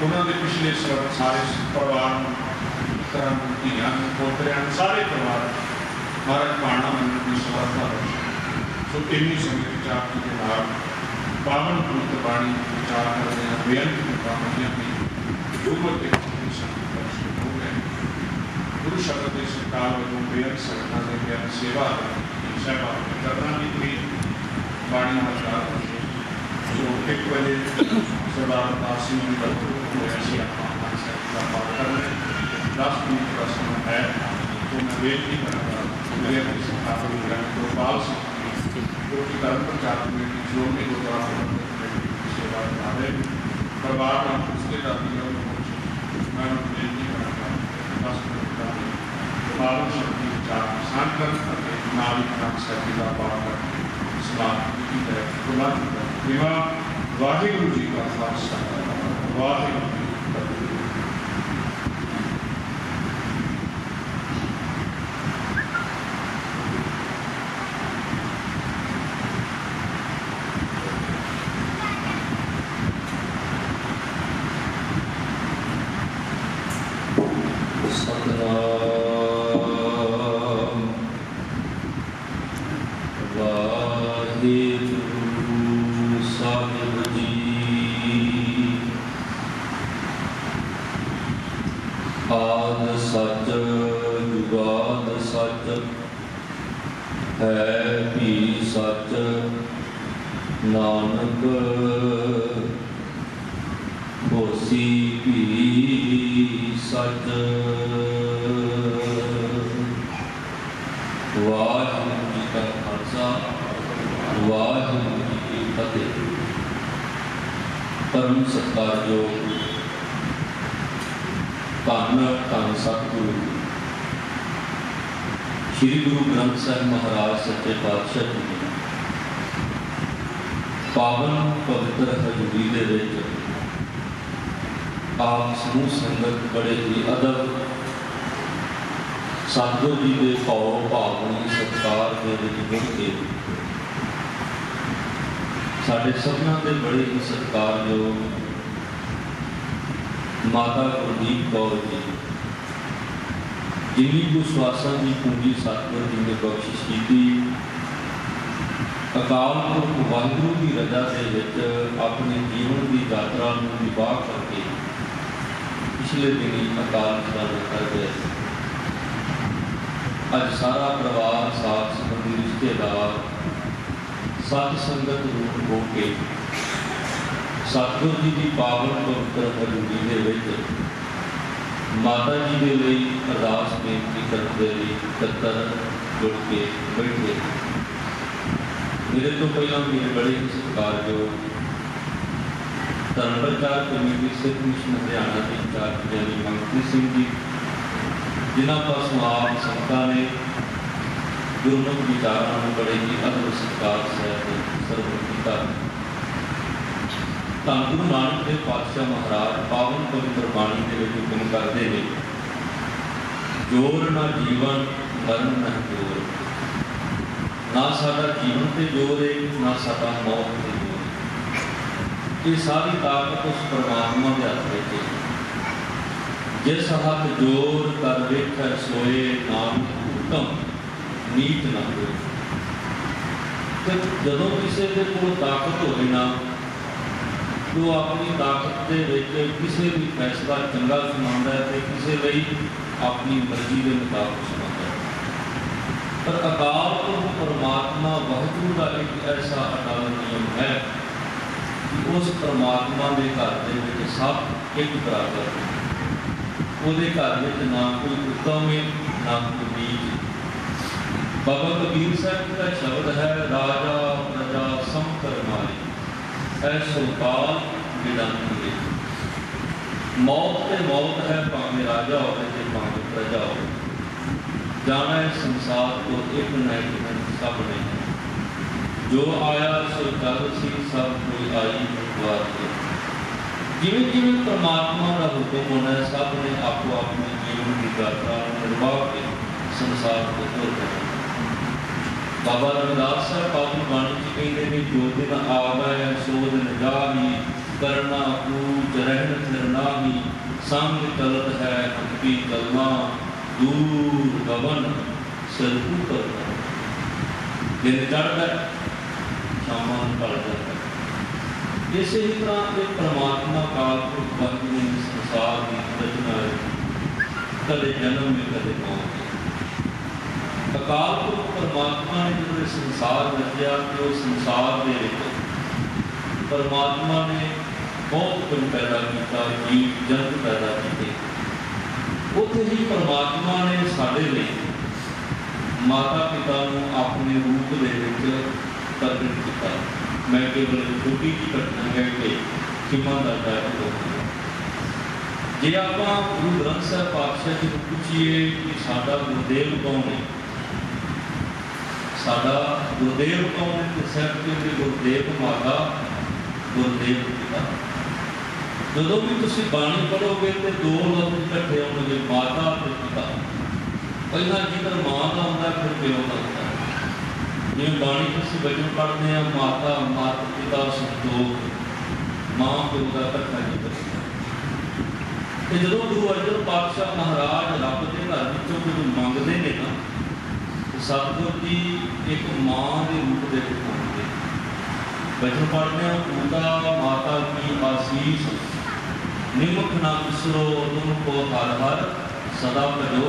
उन्होंने पिछले सारे परिवार धियां पोतरियां सारे परिवार महाराज पाना मनने की समर्था बख्शे। सो इन्नी संगत आपकी के नाल पावन पवित्र बाणी विचार करते हैं। बेअंत कृपा मनिया की गुरमत के संगत बख्शे हो गए। गुरु शब्द के सरकार वालों बेअंत संगतां दे ज्ञान सेवा सेवा करना की कोई बाणी विचार बख्शे। सो 1 बजे सरदार प्रताप सिंह जी का ऐसी आत्मा का पाठ कर रहे हैं। 10 मिनट का समय है तो मैं बेनती करूँगा मेरे अपनी सरकार गोपाल सिंह जो कि धर्म प्रचार कमेटी श्रोमणी गुरुद्वारा प्रबंधक कमेटी की सेवा निभा रहे परिवार का रिश्तेदार मैं उनको बेनती करूँगा 10 मिनट का पावन शक्ति विचार साझ कर नाम शक्ति का पाठ कर समाप्त की तरह विवाह वाहिगुरु जी का खालसा वाहिगुरु जी का नानक होसी भी सच। वाहिगुरू जी का खालसा, वाहिगुरू जी की फतेह। परम सत्कारयोग धन धन सतगुरु श्री गुरु ग्रंथ साहिब महाराज सच्चे पातशाह जी ने पावन पवित्र हजूरी दे विच आप समूह संगत बड़े ही अदब सतगुरु जी के भाव भावनी सत्कार के जुड़ के साढ़े सबना के बड़े ही सत्कारयोग माता गुरदीप कौर जी जिन्नी विश्वासा की पूंजी सतगुरु जी ने बख्शिश की अकाल पुरख वाहिगुरू की रजा के विच अपने जीवन की यात्रा में विवाह करके पिछले दिनी अकाल चलाना कर गए। अज सारा परिवार साथ संबंधी रिश्तेदार सत संगत रूप हो के सतगुरु जी की पावन पवित्र हजूरी के विच माता जी के लिए अरदास बेनती करने के लिए कतर जुड़ के बैठे। मेरे तो पहला मेरे बड़े ही सत्कारयोग धर्म प्रचार कमेटी सिख मिशन हरियाणा के इंचार्ज यानी मंगती सिंह जी जिन्हों पासों आप संगतां ने गुरमुख विचारों में बड़े ही अदब सत्कार सहित सरवण किया। धन गुरु नानक देव पातशाह महाराज पावन पवित्र बाणी के हुक्म करते हैं, जोर ना जीवन मरण न जोर। ना साडा जीवन ते जोर है, ना साडा मौत ते जोर है। ये सारी ताकत उस परमात्मा के हाथ में है। जिस हाथ जोर कर वेख सोए नाम उत्तम नीत ना हो। जदों किसी के कोल ताकत होवे ना तो अपनी ताकत के विच किसी भी फैसला चंगा सुनाता है, किसी लिए अपनी मर्जी के मुताबिक सुनाता है। पर अकाल पुरख परमात्मा वाहिगुरू का एक ऐसा अटल नियम है कि उस परमात्मा के घर के सब एक बराबर है। उसके घर में ना कोई उत्तम है ना कोई नीच। बाबा कबीर साहब का शब्द है, राजा प्रजा सम करमाई ऐसो काल विडंत है। मौत ते मौत है, भावें राजा हो भावें प्रजा हो। जाना है संसार को एक न एक दिन सब ने। जो आया सो जग सी सब कोई आई द्वार के। जिमें जिमें परमात्मा का हुक्म होना है, सब ने आपको अपने जीवन की यात्रा निर्वाह के संसार को तोड़ करना। बाबा रविदास साहब पावन बाणी जी कहते हैं, जो दिन आवे सो दिन जाही, करना पूज रहन फिर नाही। संग चलत है हंपी चलना, दूर गवन सिर करना। दिन चढ़ता है शाम पड़ जाता है। इसे ही तरह एक परमात्मा काल पुरख ने संसार की रचना है, कदे जन्म में कदे मौत। अकाल पुरख परमात्मा ने जो संसार रचिया तो संसार के परमात्मा ने बहुत कुछ पैदा किया, जीव जंतु पैदा किए। उत्थे ही परमात्मा ने साढ़े लिए माता पिता को अपने रूप के प्रकट किया। मैं केवल छोटी जी घटना है कि किमां दा टाइप जे आप गुरु ग्रंथ साहिब पातशाह जी को पूछिए कि साडा गुरुदेव कौन है, साडा गुरुदेव कौन है, तो साहब के गुरुदेव माता गुरुदेव पिता। जो भी तुम बाणी पढ़ोगे तो दो लफ्ज इकट्ठे होंगे, माता और पिता। पहला जिक्र मां का होता है, फिर प्यो का होता है। जिवें बाणी तुम वचन पढ़ते हैं, माता माता पिता संतोख, मां प्यो का इकट्ठा जिक्र। जो गुरु अर्जन पातशाह महाराज रब के घर विचों कुछ मंगते हैं ना, सतगुरु जी एक मां के रूप में मंगते। वचन पढ़ते हैं, पिता माता की आशीष निमुख ना बिसरो, तुमको हर हर सदा भजो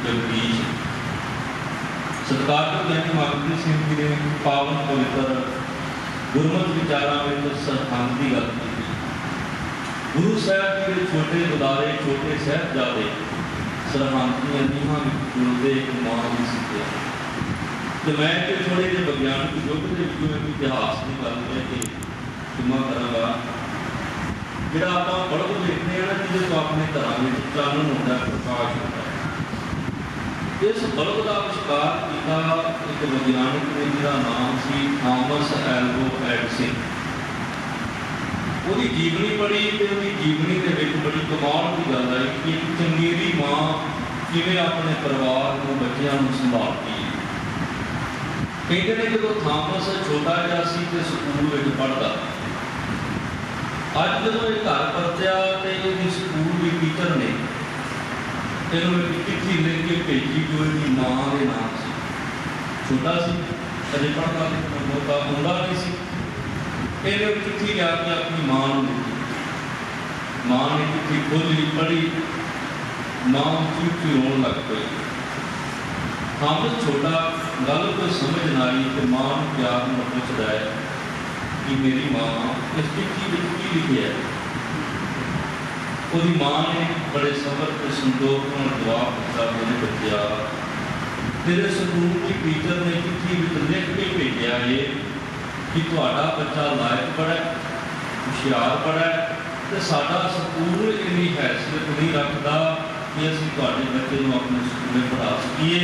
जगदीश। सत्कार ज्ञानी मागती सिंह जी ने पावन पवित्र ਗੁਰਮਤਿ ਵਿਚਾਰਾਂ ਵਿੱਚ ਸਰਹੰਦ ਦੀ ਗੱਲ ਕੀਤੀ। ਗੁਰੂ ਸਾਹਿਬ ਜੀ ਦੇ ਛੋਟੇ ਬੁਲਾਰੇ, ਛੋਟੇ ਸਾਹਿਬਜ਼ਾਦੇ ਸਰਹੰਦ ਦੀਆਂ ਨੀਹਾਂ ਵਿੱਚ ਜੁੜਦੇ ਇੱਕ ਮਾਂ ਦੀ ਸਿੱਖਿਆ। ਤੇ ਮੈਂ ਕਿ ਥੋੜੇ ਜਿਹੇ ਵਿਗਿਆਨਕ ਯੁੱਗ ਦੇ ਵਿੱਚੋਂ ਇੱਕ ਇਤਿਹਾਸ ਦੀ ਗੱਲ ਲੈ ਕੇ ਜਮਾ ਕਰਾਂਗਾ। ਜਿਹੜਾ ਆਪਾਂ ਬਲਬ ਵੇਖਦੇ ਹਾਂ ਨਾ, ਜਿਹਦੇ ਤੋਂ ਆਪਣੇ ਘਰਾਂ ਵਿੱਚ ਚਾਨਣ ਹੁੰਦਾ, ਪ੍ਰਕਾਸ਼ ਹੁੰਦਾ, ਇਸ ਬਲਬ ਦਾ ਅਵਿਸ਼ਕਾਰ ਕੀਤਾ ਇੱਕ ਵਿਗਿਆਨਕ ਨੇ ਜਿਹਦਾ ਨਾਮ ਸੀ ਥਾਮਸ ਐਲਵਾ ਐਡਿਸਨ। ਉਹਦੀ ਜੀਵਨੀ ਪੜ੍ਹੀ ਤੇ ਉਹਦੀ ਜੀਵਨੀ ਦੇ ਵਿੱਚ ਬੜੀ ਕਮਾਲ ਦੀ ਗੱਲ ਆਈ ਕਿ ਇੱਕ ਚੰਗੇਰੀ ਮਾਂ ਕਿਵੇਂ ਆਪਣੇ ਪਰਿਵਾਰ ਨੂੰ, ਬੱਚਿਆਂ ਨੂੰ ਸੰਭਾਲਦੀ ਹੈ। ਕਹਿੰਦੇ ਨੇ ਜਦੋਂ ਥਾਮਸ ਛੋਟਾ ਜਿਹਾ ਸੀ ਤੇ ਸਕੂਲ ਵਿੱਚ ਪੜ੍ਹਦਾ, ਅੱਜ ਜਦੋਂ ਇਹ ਘਰ ਪਰਤਿਆ ਤੇ ਇਹਦੀ ਸਕੂਲ ਦੀ ਟੀਚਰ ਨੇ ਇਹਨੂੰ ਇੱਕ ਚਿੱਠੀ ਲਿਖ ਕੇ ਭੇਜੀ ਜੋ ਇਹਦੀ ਮਾਂ ਦੇ ਨਾਮ ਸੀ। ਛੋਟਾ ਸੀ, ਅਜੇ ਪੜ੍ਹਦਾ ਬਹੁਤਾ ਹੁੰਦਾ ਨਹੀਂ ਸੀ। ਇਹਨੇ ਉਹ ਚਿੱਠੀ ਲਿਆ ਕੇ ਆਪਣੀ ਮਾਂ ਨੂੰ ਦਿੱਤੀ। ਮਾਂ ਨੇ ਚਿੱਠੀ ਖੋਲ੍ਹੀ, ਪੜ੍ਹੀ, ਮਾਂ ਉੱਚੀ ਰੋਣ ਲੱਗ ਪਈ। ਥਾਮਸ ਛੋਟਾ, ਗੱਲ ਕੋਈ ਸਮਝ ਨਾ ਆਈ ਤੇ ਮਾਂ ਨੂੰ ਪਿਆਰ ਨਾਲ ਪੁੱਛਦਾ ਹੈ ਕਿ ਮੇਰੀ ਮਾਂ ਇਸ ਚਿੱਠੀ ਵਿੱਚ ਕੀ ਲਿਖਿਆ ਹੈ। ਉਹਦੀ ਮਾਂ ਨੇ ਬੜੇ ਸਬਰ ਤੇ ਸੰਤੋਖ ਨਾਲ ਜਵਾਬ ਦਿੱਤਾ, ਮੇਰੇ ਬੱਚਿਆ, ਤੇਰੇ ਸਕੂਲ ਦੀ ਟੀਚਰ ਨੇ ਚਿੱਠੀ ਵਿੱਚ ਲਿਖ ਕੇ ਭੇਜਿਆ ਹੈ ਕਿ ਤੁਹਾਡਾ ਬੱਚਾ ਲਾਇਕ ਬੜਾ, ਹੁਸ਼ਿਆਰ ਬੜਾ ਤੇ ਸਾਡਾ ਸਕੂਲ ਇੰਨੀ ਹੈਸੀਅਤ ਨਹੀਂ ਰੱਖਦਾ ਕਿ ਅਸੀਂ ਤੁਹਾਡੇ ਬੱਚੇ ਨੂੰ ਆਪਣੇ ਸਕੂਲੇ ਪੜ੍ਹਾ ਸਕੀਏ।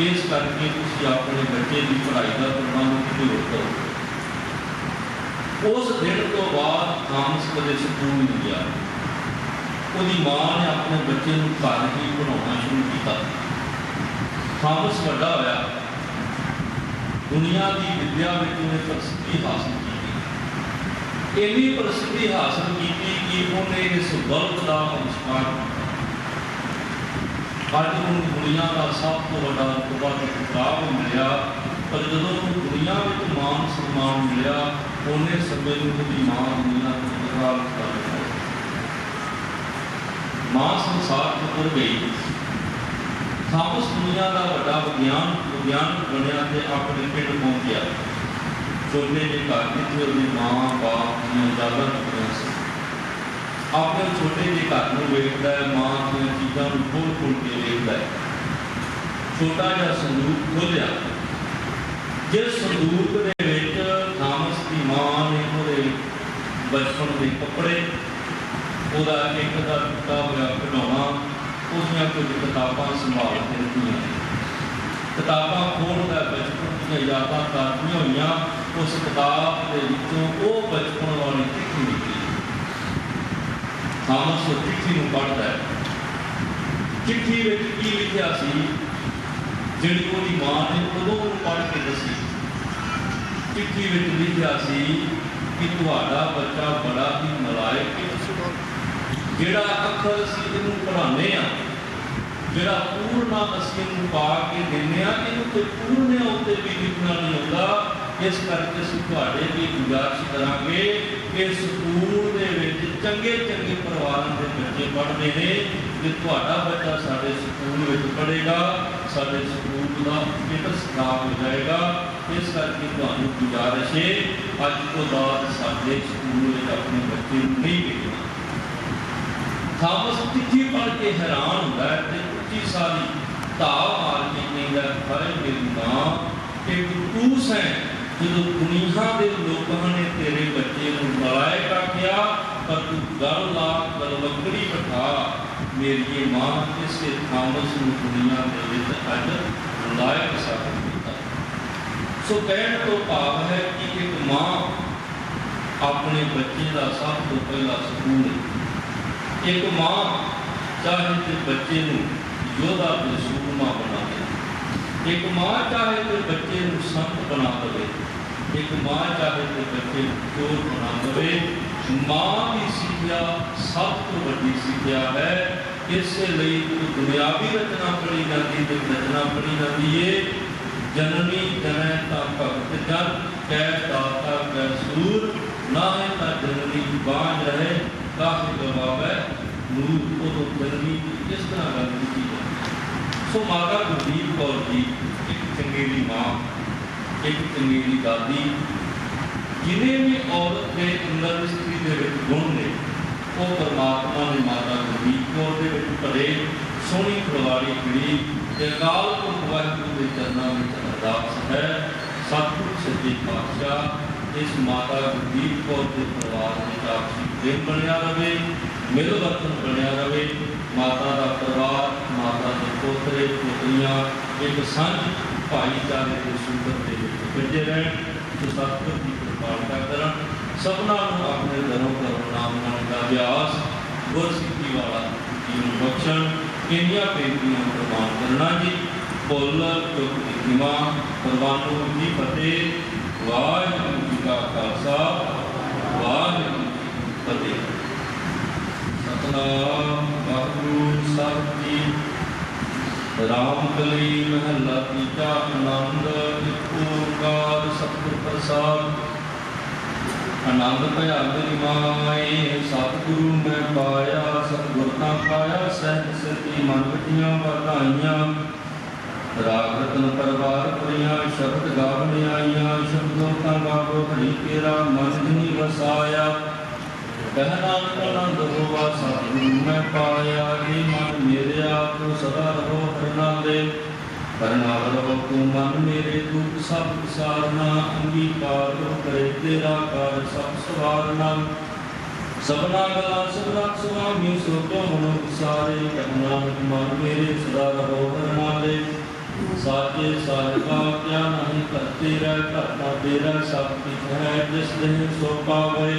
ਇਸ ਕਰਕੇ ਤੁਸੀਂ ਆਪਣੇ ਬੱਚੇ ਦੀ ਪੜ੍ਹਾਈ ਦਾ ਪ੍ਰਬੰਧ ਜ਼ਰੂਰ ਕਰੋ। ਉਸ ਦਿਨ ਤੋਂ ਬਾਅਦ ਥਾਮਸ ਕਦੇ ਸਕੂਲ ਨਹੀਂ ਗਿਆ। ਉਹਦੀ ਮਾਂ ਨੇ ਆਪਣੇ ਬੱਚੇ ਨੂੰ ਘਰ ਹੀ ਪੜ੍ਹਾਉਣਾ ਸ਼ੁਰੂ ਕੀਤਾ। ਥਾਮਸ ਵੱਡਾ ਹੋਇਆ, ਦੁਨੀਆ ਦੀ ਵਿੱਦਿਆ ਵਿੱਚ ਉਹਨੇ ਪ੍ਰਸਿੱਧੀ ਹਾਸਲ ਕੀਤੀ। ਇੰਨੀ ਪ੍ਰਸਿੱਧੀ ਹਾਸਲ ਕੀਤੀ ਕਿ ਉਹਨੇ ਇਸ ਬਲਬ ਦਾ ਅਵਿਸ਼ਕਾਰ ਕੀਤਾ। ਅੱਜ ਉਹਨੂੰ ਦੁਨੀਆ ਦਾ ਸਭ ਤੋਂ ਵੱਡਾ ਰੁਤਬਾ ਤੇ ਖਿਤਾਬ ਮਿਲਿਆ, ਪਰ ਜਦੋਂ ਉਹਨੂੰ ਦੁਨੀਆ ਵਿੱਚ ਮਾਨ ਸਨਮਾਨ ਮਿਲਿਆ, ਉਹਨੇ ਸਮੇਂ ਨੂੰ ਉਹਦੀ ਮਾਂ ਦੁਨੀਆ ਤੋਂ ਇੰਤਕਾਲ ਕਰ ਦਿੱਤਾ। ਮਾਂ ਸੰਸਾਰ ਤੋਂ ਤੁਰ ਗਈ। ਥਾਮਸ ਦੁਨੀਆ ਦਾ ਵੱਡਾ ਵਿਗਿਆਨਕ ਬਣਿਆ ਤੇ ਆਪਣੇ ਪਿੰਡ ਪਹੁੰਚਿਆ। ਛੋਟੇ ਜਿਹੇ ਘਰ ਜਿੱਥੇ ਉਹਦੀ ਮਾਂ ਬਾਪ ਦੀਆਂ ਯਾਦਾਂ ਜੁੜੀਆਂ ਸੀ। ਆਪਣੇ ਛੋਟੇ ਜਿਹੇ ਘਰ ਨੂੰ ਵੇਖਦਾ ਹੈ, ਮਾਂ ਦੀਆਂ ਚੀਜ਼ਾਂ ਨੂੰ ਖੋਲ੍ਹ ਕੇ ਵੇਖਦਾ ਹੈ। ਛੋਟਾ ਜਿਹਾ ਸੰਦੂਕ ਖੋਲ੍ਹਿਆ, ਜਿਸ ਸੰਦੂਕ ਦੇ ਵਿੱਚ ਥਾਮਸ ਦੀ ਮਾਂ ਨੇ ਉਹਦੇ ਬਚਪਨ ਦੇ ਕੱਪੜੇ, ਉਹਦਾ ਇੱਕ ਦਾ ਟੁੱਟਾ ਹੋਇਆ ਖਿਡੌਣਾ, ਉਹਦੀਆਂ ਕੁਝ ਕਿਤਾਬਾਂ ਸੰਭਾਲ ਕੇ ਰੱਖੀਆਂ। ਕਿਤਾਬਾਂ ਖੋਲ੍ਹਦਾ, ਬਚਪਨ ਦੀਆਂ ਯਾਦਾਂ ਤਾਜ਼ੀਆਂ ਹੋਈਆਂ। ਉਸ ਕਿਤਾਬ ਦੇ ਵਿੱਚੋਂ ਉਹ ਬਚਪਨ ਵਾਲੀ ਚਿੱਠੀ ਨਿਕਲੀ। ਥਾਮਸ ਉਹ ਚਿੱਠੀ ਨੂੰ ਪੜ੍ਹਦਾ ਹੈ। ਚਿੱਠੀ ਵਿੱਚ ਕੀ ਲਿਖਿਆ ਸੀ ਜਿਹੜੀ ਉਹਦੀ ਮਾਂ ਨੇ ਉਦੋਂ ਉਹਨੂੰ ਪੜ੍ਹ ਕੇ ਦੱਸੀ। ਚਿੱਠੀ ਵਿੱਚ ਲਿਖਿਆ ਸੀ ਕਿ ਤੁਹਾਡਾ ਬੱਚਾ ਬੜਾ ਹੀ ਨਲਾਇਕ ਹੈ। ਜਿਹੜਾ ਅੱਖਰ ਅਸੀਂ ਇਹਨੂੰ ਪੜ੍ਹਾਉਂਦੇ ਹਾਂ, ਜਿਹੜਾ ਪੂਰਨਾ ਅਸੀਂ ਇਹਨੂੰ ਪਾ ਕੇ ਦਿੰਦੇ ਹਾਂ, ਇਹਨੂੰ ਕੋਈ ਪੂਰਨਿਆਂ ਉੱਤੇ ਵੀ ਲਿਖਣਾ ਨਹੀਂ ਆਉਂਦਾ। ਇਸ ਕਰਕੇ ਅਸੀਂ ਤੁਹਾਡੇ ਵੀ ਗੁਜ਼ਾਰਿਸ਼ ਕਰਾਂਗੇ ਕਿ ਸਕੂਲ ਦੇ ਵਿੱਚ ਚੰਗੇ ਚੰਗੇ ਪਰਿਵਾਰਾਂ ਦੇ ਬੱਚੇ ਪੜ੍ਹਦੇ ਨੇ ਤੇ ਤੁਹਾਡਾ ਬੱਚਾ ਸਾਡੇ ਸਕੂਲ ਵਿੱਚ ਪੜ੍ਹੇਗਾ, ਸਾਡੇ ਸਕੂਲ ਦਾ ਸਟੇਟਸ ਖਰਾਬ ਹੋ ਜਾਏਗਾ। ਇਸ ਕਰਕੇ ਤੁਹਾਨੂੰ ਗੁਜ਼ਾਰਿਸ਼ ਹੈ, ਅੱਜ ਤੋਂ ਬਾਅਦ ਸਾਡੇ ਸਕੂਲ ਵਿੱਚ ਆਪਣੇ ਬੱਚੇ ਨੂੰ ਨਹੀਂ ਭੇਜਣਾ। ਥਾਮਸ ਚਿੱਠੀ ਪੜ੍ਹ ਕੇ ਹੈਰਾਨ ਹੁੰਦਾ ਹੈ ਤੇ ਉੱਚੀ ਸਾਰੀ ਧਾਵ ਮਾਰ ਕੇ ਕਹਿੰਦਾ, ਹਾਏ ਮੇਰੀ ਮਾਂ, ਕਿ ਤੂੰ ਸੈਂ ਜਦੋਂ ਦੁਨੀਆ ਦੇ ਲੋਕਾਂ ਨੇ ਤੇਰੇ ਬੱਚੇ ਨੂੰ ਨਲਾਇਕ ਆਖਿਆ, ਪਰ ਤੂੰ ਗੱਲ ਲਾ ਗਲਵਕੜੀ ਬਿਠਾ। ਮੇਰੀ ਮਾਂ ਇਸੇ ਥਾਮਸ ਨੂੰ ਦੁਨੀਆ ਦੇ ਵਿੱਚ ਅੱਜ ਨਲਾਇਕ ਸਾਬਤ ਕੀਤਾ। ਸੋ ਕਹਿਣ ਤੋਂ ਭਾਵ ਹੈ ਕਿ ਇੱਕ ਮਾਂ ਆਪਣੇ ਬੱਚੇ ਦਾ ਸਭ ਤੋਂ ਪਹਿਲਾ ਸਕੂਲ ਹੈ। ਇੱਕ ਮਾਂ ਚਾਹੇ ਤੇ ਬੱਚੇ ਨੂੰ ਯੋਧਾ ਤੇ ਸੂਰਮਾ ਬਣਾ ਦੇ। ਇੱਕ ਮਾਂ ਚਾਹੇ ਤੇ ਬੱਚੇ ਨੂੰ ਸੰਤ ਬਣਾ ਦੇਵੇ। ਇੱਕ ਮਾਂ ਚਾਹੇ ਤੇ ਬੱਚੇ ਨੂੰ ਚੋਰ ਬਣਾ ਦੇਵੇ। ਮਾਂ ਦੀ ਸਿੱਖਿਆ ਸਭ ਤੋਂ ਵੱਡੀ ਸਿੱਖਿਆ ਹੈ। ਇਸੇ ਲਈ ਦੁਨਿਆਵੀ ਰਚਨਾ ਪੜ੍ਹੀ ਜਾਂਦੀ ਤੇ ਰਚਨਾ ਪੜ੍ਹੀ ਜਾਂਦੀ ਹੈ, ਜਨਨੀ ਜਨੈ ਤਾ ਭਗਤ ਜਨ, ਕੈ ਦਾਤਾ ਕੈ ਸੂਰ, ਨਾਹੇ ਤਾਂ ਜਨਨੀ ਬਾਝ ਰਹੇ, ਕਾਹੇ ਗਵਾਵੇ ਨੂਰ। ਉਦੋਂ ਜਨਨੀ ਇਸ ਤਰ੍ਹਾਂ ਗੱਲ ਕੀਤੀ ਜਾਂਦੀ। ਸੋ ਮਾਤਾ ਗੁਰਦੀਪ ਕੌਰ ਜੀ ਇੱਕ ਚੰਗੇਰੀ ਮਾਂ, ਇੱਕ ਚੰਗੇਰੀ ਦਾਦੀ, जिन्हें भी औरत के अंदर स्त्री के विच गुण ने वो परमात्मा ने माता गुरदीप कौर दे विच भरे सोहनी फुलवारी खिड़ी ते अकाल पुरख वाहिगुरू के चरणों में अरदास है सतगुरु सच्चे पातशाह इस माता गुरदीप कौर के परिवार में आपसी प्रेम बनया रहे मिल वर्तन बनया रहे माता का परिवार माता के पोतरे पोतरियां एक संघ भाईचारे के सूत्र के बिजे रहन तो सतगुरु की कृपालता करन सबना अपने घरों का नाम मन का अभ्यास गुर सिद्धि वाला जीवन बख्शण इनिया बेनतियां प्रवान करना जी बोल चुप नीतिमा परवानों की फतेह वाहिगुरू जी का खालसा वाहिगुरू जी की फतेह सतनाम वाहिगुरू साहिब जी राम कली महला तीजा आनंद एक ओंकार सतगुर प्रसाद आनंद भया मेरी माए सतगुरु मैं पाया सतगुर ता पाया सहज सती मन वटियां वधाइयां राग रतन परवार पुरियां शब्द गावने आईयां शब्दों का गावो हरि तेरा मन जिनी वसाया कहना आनंद होवा सतगुरु मैं पाया ये मन मेरे आप तो सदा रहो करना दे करना रहो तू मन मेरे दुख सब विसारना अंगीकार करे तेरा कार सब सवारना सबना गला सबना स्वामी सोतो मनो विसारे कहना मन मेरे सदा रहो करना दे साचे साहिबा क्या नहीं करते रह करना तेरा सब कुछ है जिस दिन सो पावे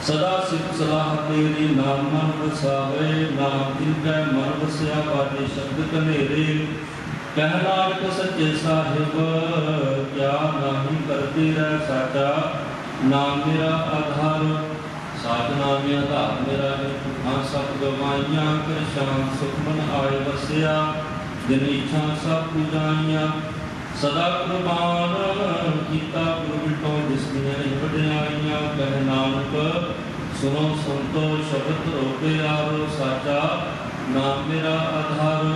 सदा सिख सलाह तेरी नाम मन वसावे नाम जिनका मन वसया बाजे शब्द कनेरे कहना सच्चे साहिब क्या नहीं करते रह साचा नाम मेरा आधार साच नाम आधार मेरा हाँ सब गवाइयां कर शाम सुख मन आए वसया जिन इच्छा सब पूजाइयां सदा कुर्बान कीता गुरु बिटो जिसने वड्याइयां कह नानक सुनो संतो शब्द रोके आरो साचा नाम मेरा आधार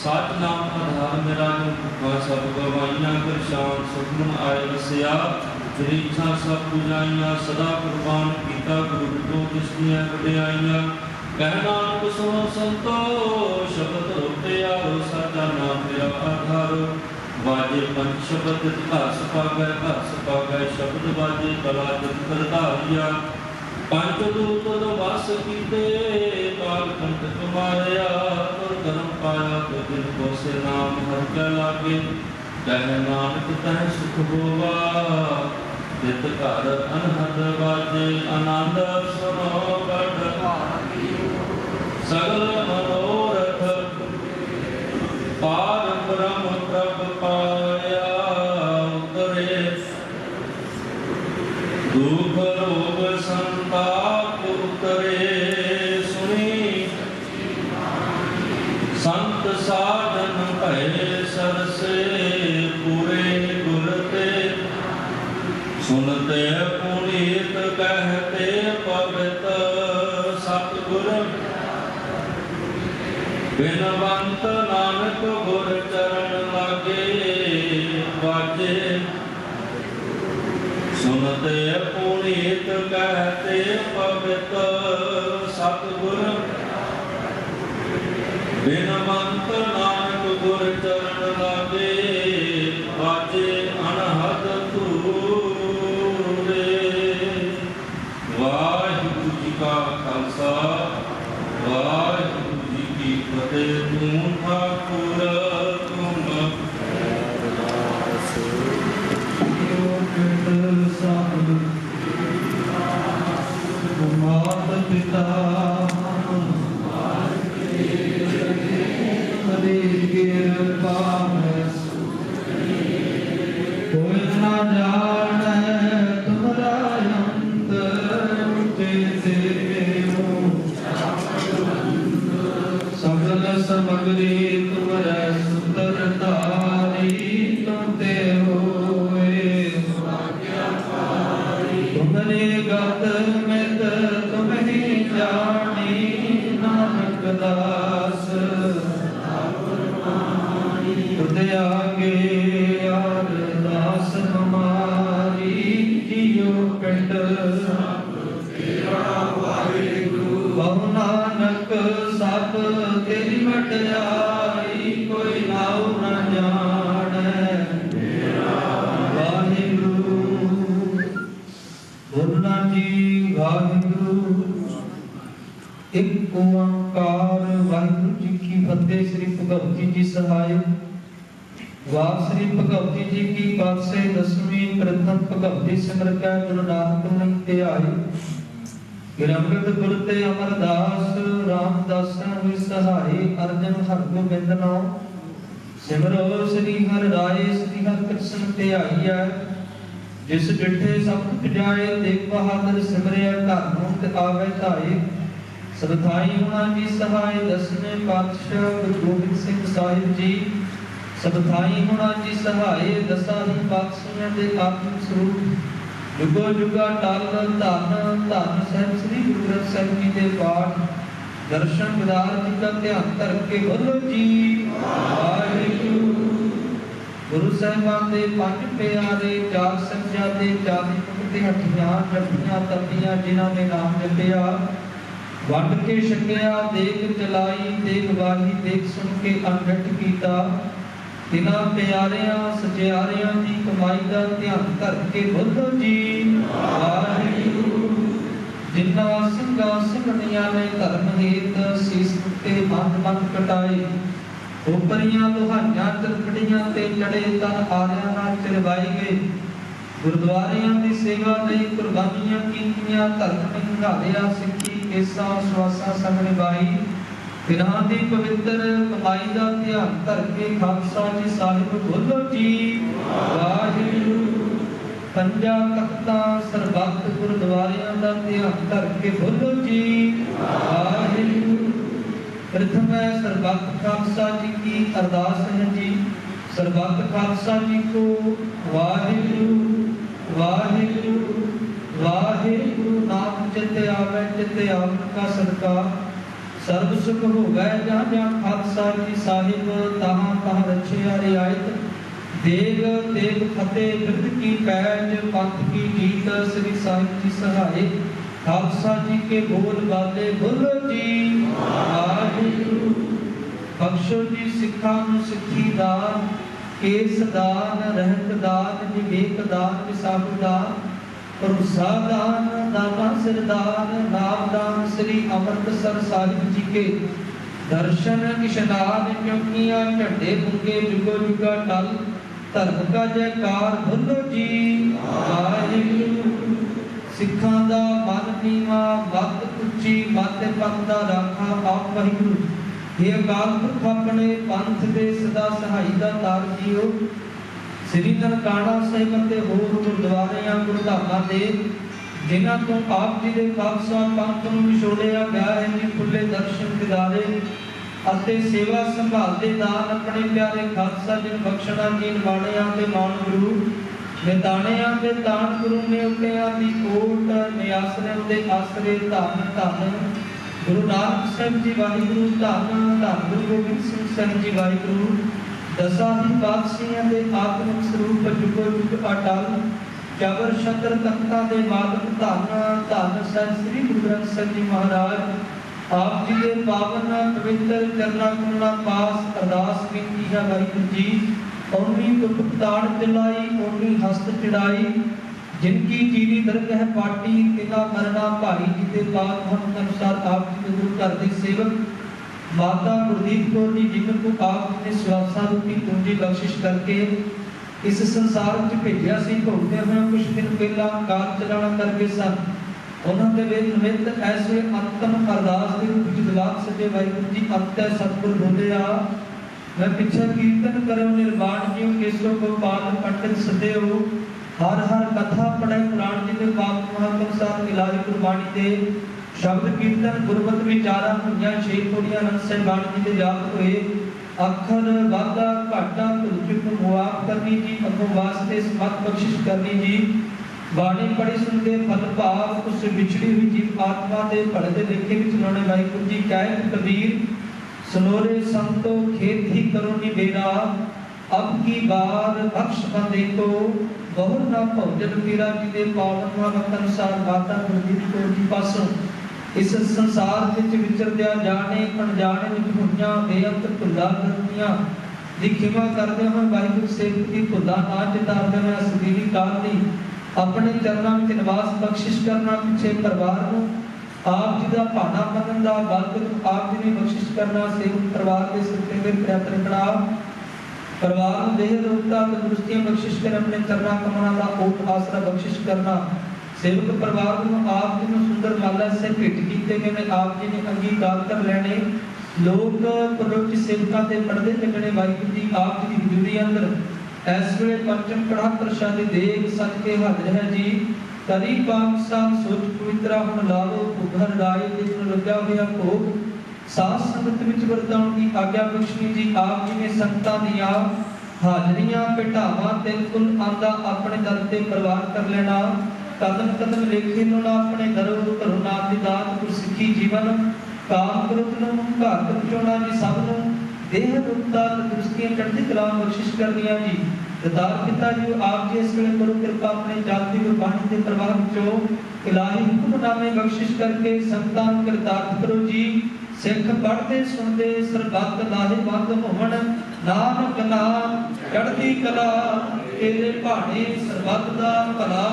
साच नाम आधार मेरा जो सब गवाइयां कर शान सुखमन आए वसया तेरी इच्छा सब पूजाइयां सदा कुर्बान कीता गुरु बिटो जिसने वड्याइयां कह नानक सुनो संतो शब्द रोके आरो साचा नाम मेरा आधार वाजे पंच शब्द घस पागै शब्द वाजे कला चित्र धारिया पंच दूत वस कीते काल कंटक मारिया तुर धर्म पाया तो दिन को से नाम हर क्या लागे कह नानक तह सुख होवा चित घर अनहद वाजे आनंद सुनो बड़ सगल मनोरथ पार ब्रह्म प्रभ पाया उतरे दुख रोग संताप उतरे सुनी संत साधन भय सरसे पूरे गुर ते सुनते पुनीत कहते पवित्र सतगुर बिनवंत नानक गुर चरण लागे बाजे सुनते पुनीत कहते पवित्र सतगुर बिनवंत नानक गुर चरण लागे बाजे अनहद तूरे वाहिगुरू जी का खालसा वाहिगुरू जी की फतेह तू ठाकुर तुम मात पिता हरि कृपा कोई न जाने तुम्हारा अंतर जैसे सगल समग्री तुम्हारा सुंदर तारी तुम ते होए तुम्हारे गत में तुम्हें जानी नानक दास तुझे आगे अरदास हमारी जियो ਵਡਿਆਈ ਕੋਈ ਨਾਉ ਨ ਜਾਣੈ ਮੇਰਾ ਵਾਹਿਗੁਰੂ। ਬੋਲਣਾ ਜੀ ਵਾਹਿਗੁਰੂ ਇੱਕ ਓੰਕਾਰ। ਵਾਹਿਗੁਰੂ ਜੀ ਕੀ ਫਤਿਹ। ਸ੍ਰੀ ਭਗਵਤੀ ਜੀ ਸਹਾਇ। ਵਾਰ ਸ੍ਰੀ ਭਗਵਤੀ ਜੀ ਕੀ ਪਾਤਸ਼ਾਹੀ ਦਸਵੀਂ ਪ੍ਰਥਮ ਭਗਵਤੀ ਸਿਮਰ ਕੈ ਗੁਰੂ ਨਾਨਕ ਨਹੀਂ ਧਿਆਈ। ਰੰਗਤ ਗੁਰ ਤੇ ਅਮਰਦਾਸ ਰਾਮਦਾਸ ਹੋਇ ਸਹਾਈ। ਅਰਜਨ ਹਰਿ ਗੋਬਿੰਦ ਨਾਮ ਸਿਮਰੋ ਸ੍ਰੀ ਹਰਿ ਰਾਏ। ਸ੍ਰੀ ਹਰਿ ਕ੍ਰਿਸ਼ਨ ਧਿਆਈਐ। ਜਿਸ ਡਿਠੇ ਸਭ ਪੁਜਾਏ ਤੇਗ ਬਹਾਦਰ ਸਿਮਰਿਆ ਘਰ ਨੂੰ ਤੇ ਆਵੇ ਧਾਏ। ਸਬਥਾਈ ਹੋਣਾ ਜੀ ਸਹਾਇ। ਦਸਵੇਂ ਪਾਤਸ਼ਾਹ ਗੁਰੂ ਗੋਬਿੰਦ ਸਿੰਘ ਸਾਹਿਬ ਜੀ। ਸਬਥਾਈ ਹੋਣਾ ਜੀ ਸਹਾਇ। ਦਸਾਂ ਹੀ ਪਾਤਸ਼ਾਹਾਂ ਦੇ ਆਤਮਿਕ ਸਰੂਪ ਜੁਗੋ ਜੁਗਾ ਟਲ ਧੰਨ ਧੰਨ ਸਾਹਿਬ ਸ੍ਰੀ ਗੁਰੂ ਗ੍ਰੰਥ ਸਾਹਿਬ ਜੀ ਦੇ ਪਾਠ ਦਰਸ਼ਨ ਵਿਦਾਰ ਜੀ ਦਾ ਧਿਆਨ ਧਰ ਕੇ ਬੋਲੋ ਜੀ ਵਾਹਿਗੁਰੂ। ਗੁਰੂ ਸਾਹਿਬਾਨ ਦੇ ਪੰਜ ਪਿਆਰੇ ਚਾਰ ਸਾਹਿਬਜ਼ਾਦੇ ਚਾਲੀ ਮੁਕਤੇ ਹੱਠੀਆਂ ਜਪੀਆਂ ਤਪੀਆਂ ਜਿਨ੍ਹਾਂ ਨੇ ਨਾਮ ਜਪਿਆ ਵੰਡ ਕੇ ਛਕਿਆ ਦੇਖ ਚਲਾਈ ਦੇਖ ਵਾਹੀ ਦੇਖ ਸੁਣ ਕੇ ਅਨਹਟ ਕੀਤਾ। ਤਿਨਾਂ ਪਿਆਰਿਆਂ ਸਚਿਆਰਿਆਂ ਦੀ ਕਮਾਈ ਦਾ ਧਿਆਨ ਧਰ ਕੇ ਬੋਲੋ ਜੀ ਵਾਹਿਗੁਰੂ। ਜਿਨ੍ਹਾਂ ਸਿੰਘਾਂ ਸਿੰਘਣੀਆਂ ਨੇ ਧਰਮ ਹੇਤ ਸੀਸ ਤੇ ਮਨ ਮਨ ਕਟਾਏ। ਉਪਰੀਆਂ ਦੁਹਾਈਆਂ ਤਿਰਕੜੀਆਂ ਤੇ ਚੜੇ ਤਨ ਆਰਿਆਂ ਨਾਲ ਚਰਵਾਈ ਗਏ। ਗੁਰਦੁਆਰਿਆਂ ਦੀ ਸੇਵਾ ਲਈ ਕੁਰਬਾਨੀਆਂ ਕੀਤੀਆਂ ਧਰਮ ਨਿਘਾਰਿਆ ਸਿੱਖੀ ਕੇਸਾਂ ਸਵਾਸਾਂ ਸੰਗ ਨਿਭਾਈ। ਤਿਨਾਂ ਦੀ ਪਵਿੱਤਰ ਕਮਾਈ ਦਾ ਧਿਆਨ ਧਰ ਕੇ ਖਾਲਸਾ ਜੀ ਸਾਹਿਬ ਬੋਲੋ ਜੀ ਵਾਹਿਗੁਰੂ। ਪੰਜਾਂ ਤਖਤਾਂ ਸਰਬੱਤ ਗੁਰਦੁਆਰਿਆਂ ਦਾ ਧਿਆਨ ਧਰ ਕੇ ਬੋਲੋ ਜੀ ਵਾਹਿਗੁਰੂ। ਪ੍ਰਥਮ ਹੈ ਸਰਬੱਤ ਖਾਲਸਾ ਜੀ ਕੀ ਅਰਦਾਸ ਹੈ ਜੀ। ਸਰਬੱਤ ਖਾਲਸਾ ਜੀ ਕੋ ਵਾਹਿਗੁਰੂ ਵਾਹਿਗੁਰੂ ਵਾਹਿਗੁਰੂ। ਨਾਮ ਚਿਤ ਆਵੈ ਚਿਤ ਆਵਨ ਕਾ ਸਦਕਾ ਸਰਬ ਸੁਖ ਹੋਵੈ। ਜਾਂ ਜਾਂ ਖਾਲਸਾ ਜੀ ਸਾਹਿਬ ਤਹਾਂ ਤਹਾਂ ਰਛਿਆ ਰਿਆਇਤ। ਦੇਗ ਤੇਗ ਫਤਿਹ ਬਿਰਧ ਕੀ ਪੈਜ ਪੰਥ ਕੀ ਜੀਤ। ਸ੍ਰੀ ਸਾਹਿਬ ਜੀ ਸਹਾਇ। ਖਾਲਸਾ ਜੀ ਕੇ ਬੋਲ ਬਾਲੇ ਬੋਲੋ ਜੀ ਵਾਹਿਗੁਰੂ। ਬਖਸ਼ੋ ਜੀ ਸਿੱਖਾਂ ਨੂੰ ਸਿੱਖੀ ਦਾਨ ਕੇਸ ਦਾਨ ਰਹਿਤ ਦਾਨ ਵਿਵੇਕ ਦਾਨ ਵਿਸਾਖ ਦਾਨ ਭਰੋਸਾ ਦਾਨ ਦਾਨਾ ਸਿਰ ਦਾਨ ਨਾਮ ਦਾਨ। ਸ੍ਰੀ ਅੰਮ੍ਰਿਤਸਰ ਸਾਹਿਬ ਜੀ ਕੇ ਦਰਸ਼ਨ ਇਸ਼ਨਾਨ ਚੌਕੀਆਂ ਝੰਡੇ ਬੁੰਗੇ ਜੁਗੋ ਜੁਗਾ ਟਲ ਧਰਮ ਕਾ ਜੈਕਾਰ ਬੋਲੋ ਜੀ ਵਾਹਿਗੁਰੂ। ਸਿੱਖਾਂ ਦਾ ਮਨ ਨੀਵਾ ਮੱਤ ਉੱਚੀ ਮੱਤ ਪੰਥ ਦਾ ਰਾਖਾ ਆਪ ਵਾਹਿਗੁਰੂ। ਇਹ ਅਕਾਲ ਪੁਰਖ ਆਪਣੇ ਪੰਥ ਦੇ ਸਦਾ ਸਹਾਈ ਦਾ ਤਾਰ ਜੀਓ। ਸ੍ਰੀ ਨਨਕਾਣਾ ਸਾਹਿਬ ਅਤੇ ਹੋਰ ਗੁਰਦੁਆਰਿਆਂ ਗੁਰਧਾਮਾਂ ਦੇ ਜਿਨ੍ਹਾਂ ਤੋਂ ਆਪ ਜੀ ਦੇ ਖਾਲਸਾ ਪੰਥ ਨੂੰ ਵਿਛੋੜਿਆ ਗਿਆ ਹੈ ਜੀ ਖੁੱਲੇ ਦਰਸ਼ਨ ਦਿਦਾਰੇ ਅਤੇ ਸੇਵਾ ਸੰਭਾਲ ਦੇ ਦਾਨ ਆਪਣੇ ਪਿਆਰੇ ਖਾਲਸਾ ਜੀ ਨੂੰ ਬਖਸ਼ਣਾ ਜੀ ਨਿਮਾਣਿਆਂ ਤੇ ਮਾਨ ਗੁਰੂ ਨਿਤਾਣਿਆਂ ਤੇ ਤਾਨ ਗੁਰੂ ਨੇ ਉਟਿਆਂ ਦੀ ਕੋਟ ਨਿਆਸਰਿਆਂ ਦੇ ਆਸਰੇ ਧੰਨ ਧੰਨ ਗੁਰੂ ਨਾਨਕ ਸਾਹਿਬ ਜੀ ਵਾਹਿਗੁਰੂ। ਧੰਨ ਧੰਨ ਗੁਰੂ ਗੋਬਿੰਦ ਸਿੰਘ ਸਾਹਿਬ ਜੀ ਵਾਹਿਗੁਰੂ। ਦਸਾਂ ਹੀ ਪਾਤਸ਼ਾਹਾਂ ਦੇ ਆਤਮਿਕ ਸਰੂਪ ਜੁਗੋ ਜੁਗ ਅਟਲ ਜਬਰ ਸ਼ਤਰ ਤਖਤਾਂ ਦੇ ਮਾਲਕ ਧੰਨ ਧੰਨ ਸਾਹਿਬ ਸ੍ਰੀ ਗੁਰੂ ਗ੍ਰੰਥ ਸਾਹਿਬ ਜੀ ਮਹਾਰਾਜ। ਆਪ ਜੀ ਦੇ ਪਾਵਨ ਪਵਿੱਤਰ ਚਰਨਾਂ ਕਮਲਾਂ ਪਾਸ ਅਰਦਾਸ ਕੀਤੀ ਹੈ ਵਾਹਿਗੁਰੂ ਜੀ। ਔਨੀ ਤੁਕ ਤਾੜ ਚਲਾਈ ਔਨੀ ਹਸਤ ਚੜਾਈ जिनकी जीवी दरगाह पार्टी तिना मरना भाई जी के बाद हम अनुसार आप जी के गुरु घर के सेवक माता गुरदीप कौर जी जिन्हों को आप ने स्वासा रूपी पूंजी बख्शिश करके इस संसार में भेजा सी भोगते हुए कुछ दिन पहला कार चलाना करके सन उन्होंने वे निमित्त ऐसे अंतम अरदास के रूप में जवाब सके वाहिगुरू जी अंत सतगुर बोले आ मैं पिछा कीर्तन करो निर्वाण जी केसो गोपाल पंडित सदे हो हर हर कथा पढ़े पुराण जी के पाक महाकंसार इलाही गुरबाणी दे शब्द कीर्तन गुरमत विचारा हुईयां छे कोड़ियां रंसे बाणी जी दे जाप होए अखर वादा घाटा भुल चुक मुआफ करनी जी अगों वास्ते समत बख्शिश करनी जी बाणी पढ़ी सुन के फल भाव उस विछड़ी हुई जीव आत्मा दे भले दे लेखे विच लाने वाहिगुरू जी कहत कबीर सनोरे संतो खेत ही करो नी बेरा अब की बार बख्श बंदे को बहुत ना भोजन पीरा जी दे पावन अनुसार माता गुरदीप कौर जी पासों इस संसार विच विचरदिया जाने अनजाने विच होईयां बेअंत भुल्लां करदियां दी खिमा करदे होए वाहिगुरू सेवक दी भुल्लां ना चितारदे होए सਦੀवी काल दी अपने चरनां विच निवास बख्शिश करना पिछे परिवार नूं आप जी दा भाना मनन दा बलगत आप जी ने बख्शिश करना सेवक परिवार के सिर ते मेरे प्रयत्न रखना परिवार नूं देह रूपता तंदुरुस्तियां बख्शिश कर अपने चरनां कमलां दा ओट आसरा बख्शिश करना सेवक परिवार ਨੂੰ ਆਪ ਜੀ ਨੂੰ ਸੁੰਦਰ ਮਾਲਾ ਸੇ ਭੇਟ ਕੀਤੇ ਗਏ ਨੇ ਆਪ ਜੀ ਨੇ ਅੰਗੀਕਾਰ ਕਰ ਲੈਣੇ ਲੋਕ ਪਰੋਚ ਸੇਵਕਾਂ ਤੇ ਪੜਦੇ ਲੱਗਣੇ ਵਾਹਿਗੁਰੂ ਜੀ ਆਪ ਜੀ ਦੀ ਹਜ਼ੂਰੀ ਅੰਦਰ ਇਸ ਵੇਲੇ ਪੰਚਮ ਕੜਾ ਪ੍ਰਸ਼ਾਦ ਦੇਗ ਸੱਚ ਕੇ ਹਾਜ਼ਰ ਹੈ ਜੀ ਤਰੀ ਪਾਕ ਸਾਹਿਬ ਸੋਚ ਪਵਿੱਤਰਾ ਹੁਣ ਲਾਵੋ ਭੁਗਰ ਰਾਏ ਦੇ ਨੂੰ ਲੱਗਿਆ ਹੋਇਆ ਭੋਗ ਸਾਧ ਸੰਗਤ ਵਿੱਚ ਵਰਤਾਉਣ ਦੀ ਆਗਿਆ ਬਖਸ਼ਣੀ ਜੀ ਆਪ ਜੀ ਨੇ ਸੰਗਤਾਂ ਦੀਆਂ ਹਾਜ਼ਰੀਆਂ ਭਟਾਵਾਂ ਤੇ ਕੁਲ ਆਂਦਾ ਆਪਣੇ ਦਰ ਤੇ ਪ੍ਰਵਾਨ ਕਰ ਲੈਣਾ कदम कदम लेखे नु ना अपने दरो घरों नाम दी दात गुरसिੱਖੀ जीवन काम क्रोध नु घात बचाउणा जी सब नु देह रूपता तंदुरुस्तियां चढ़दी कला बख्शिश करनियां जी दातार पिता जी आप जी इस वेले करो कृपा अपने जाति गुरबाणी के प्रवाह विचों इलाही हुक्मनामे बख्शिश करके संगतां नूं किरदारत करो जी सिख पढ़ते सुनते सरबत लाहेवंद होवण नानक नाम चढ़दी कला तेरे भाणे सरबत दा भला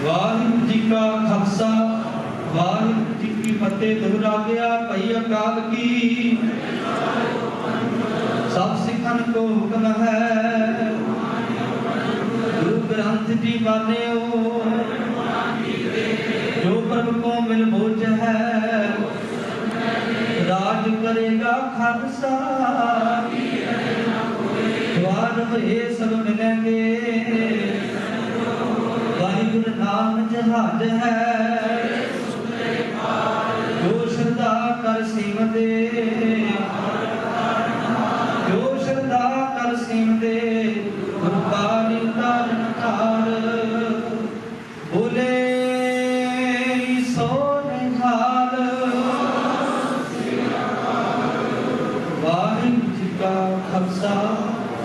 वाहिगुरू जी का खालसा वाहिगुरू जी की फतेह दोहरा गया भई अकाल की सब सिखन को हुक्म है गुरु ग्रंथ जी मान्यो जो प्रभु को मिल बोझ है राज करेगा खालसा द्वार हुए सब मिलेंगे वाहिगुरू नाम जहाज है जो श्रद्धा कर सीम दे जो श्रद्धा कर सीम दे गुरबाणी का निखार बोले खालसा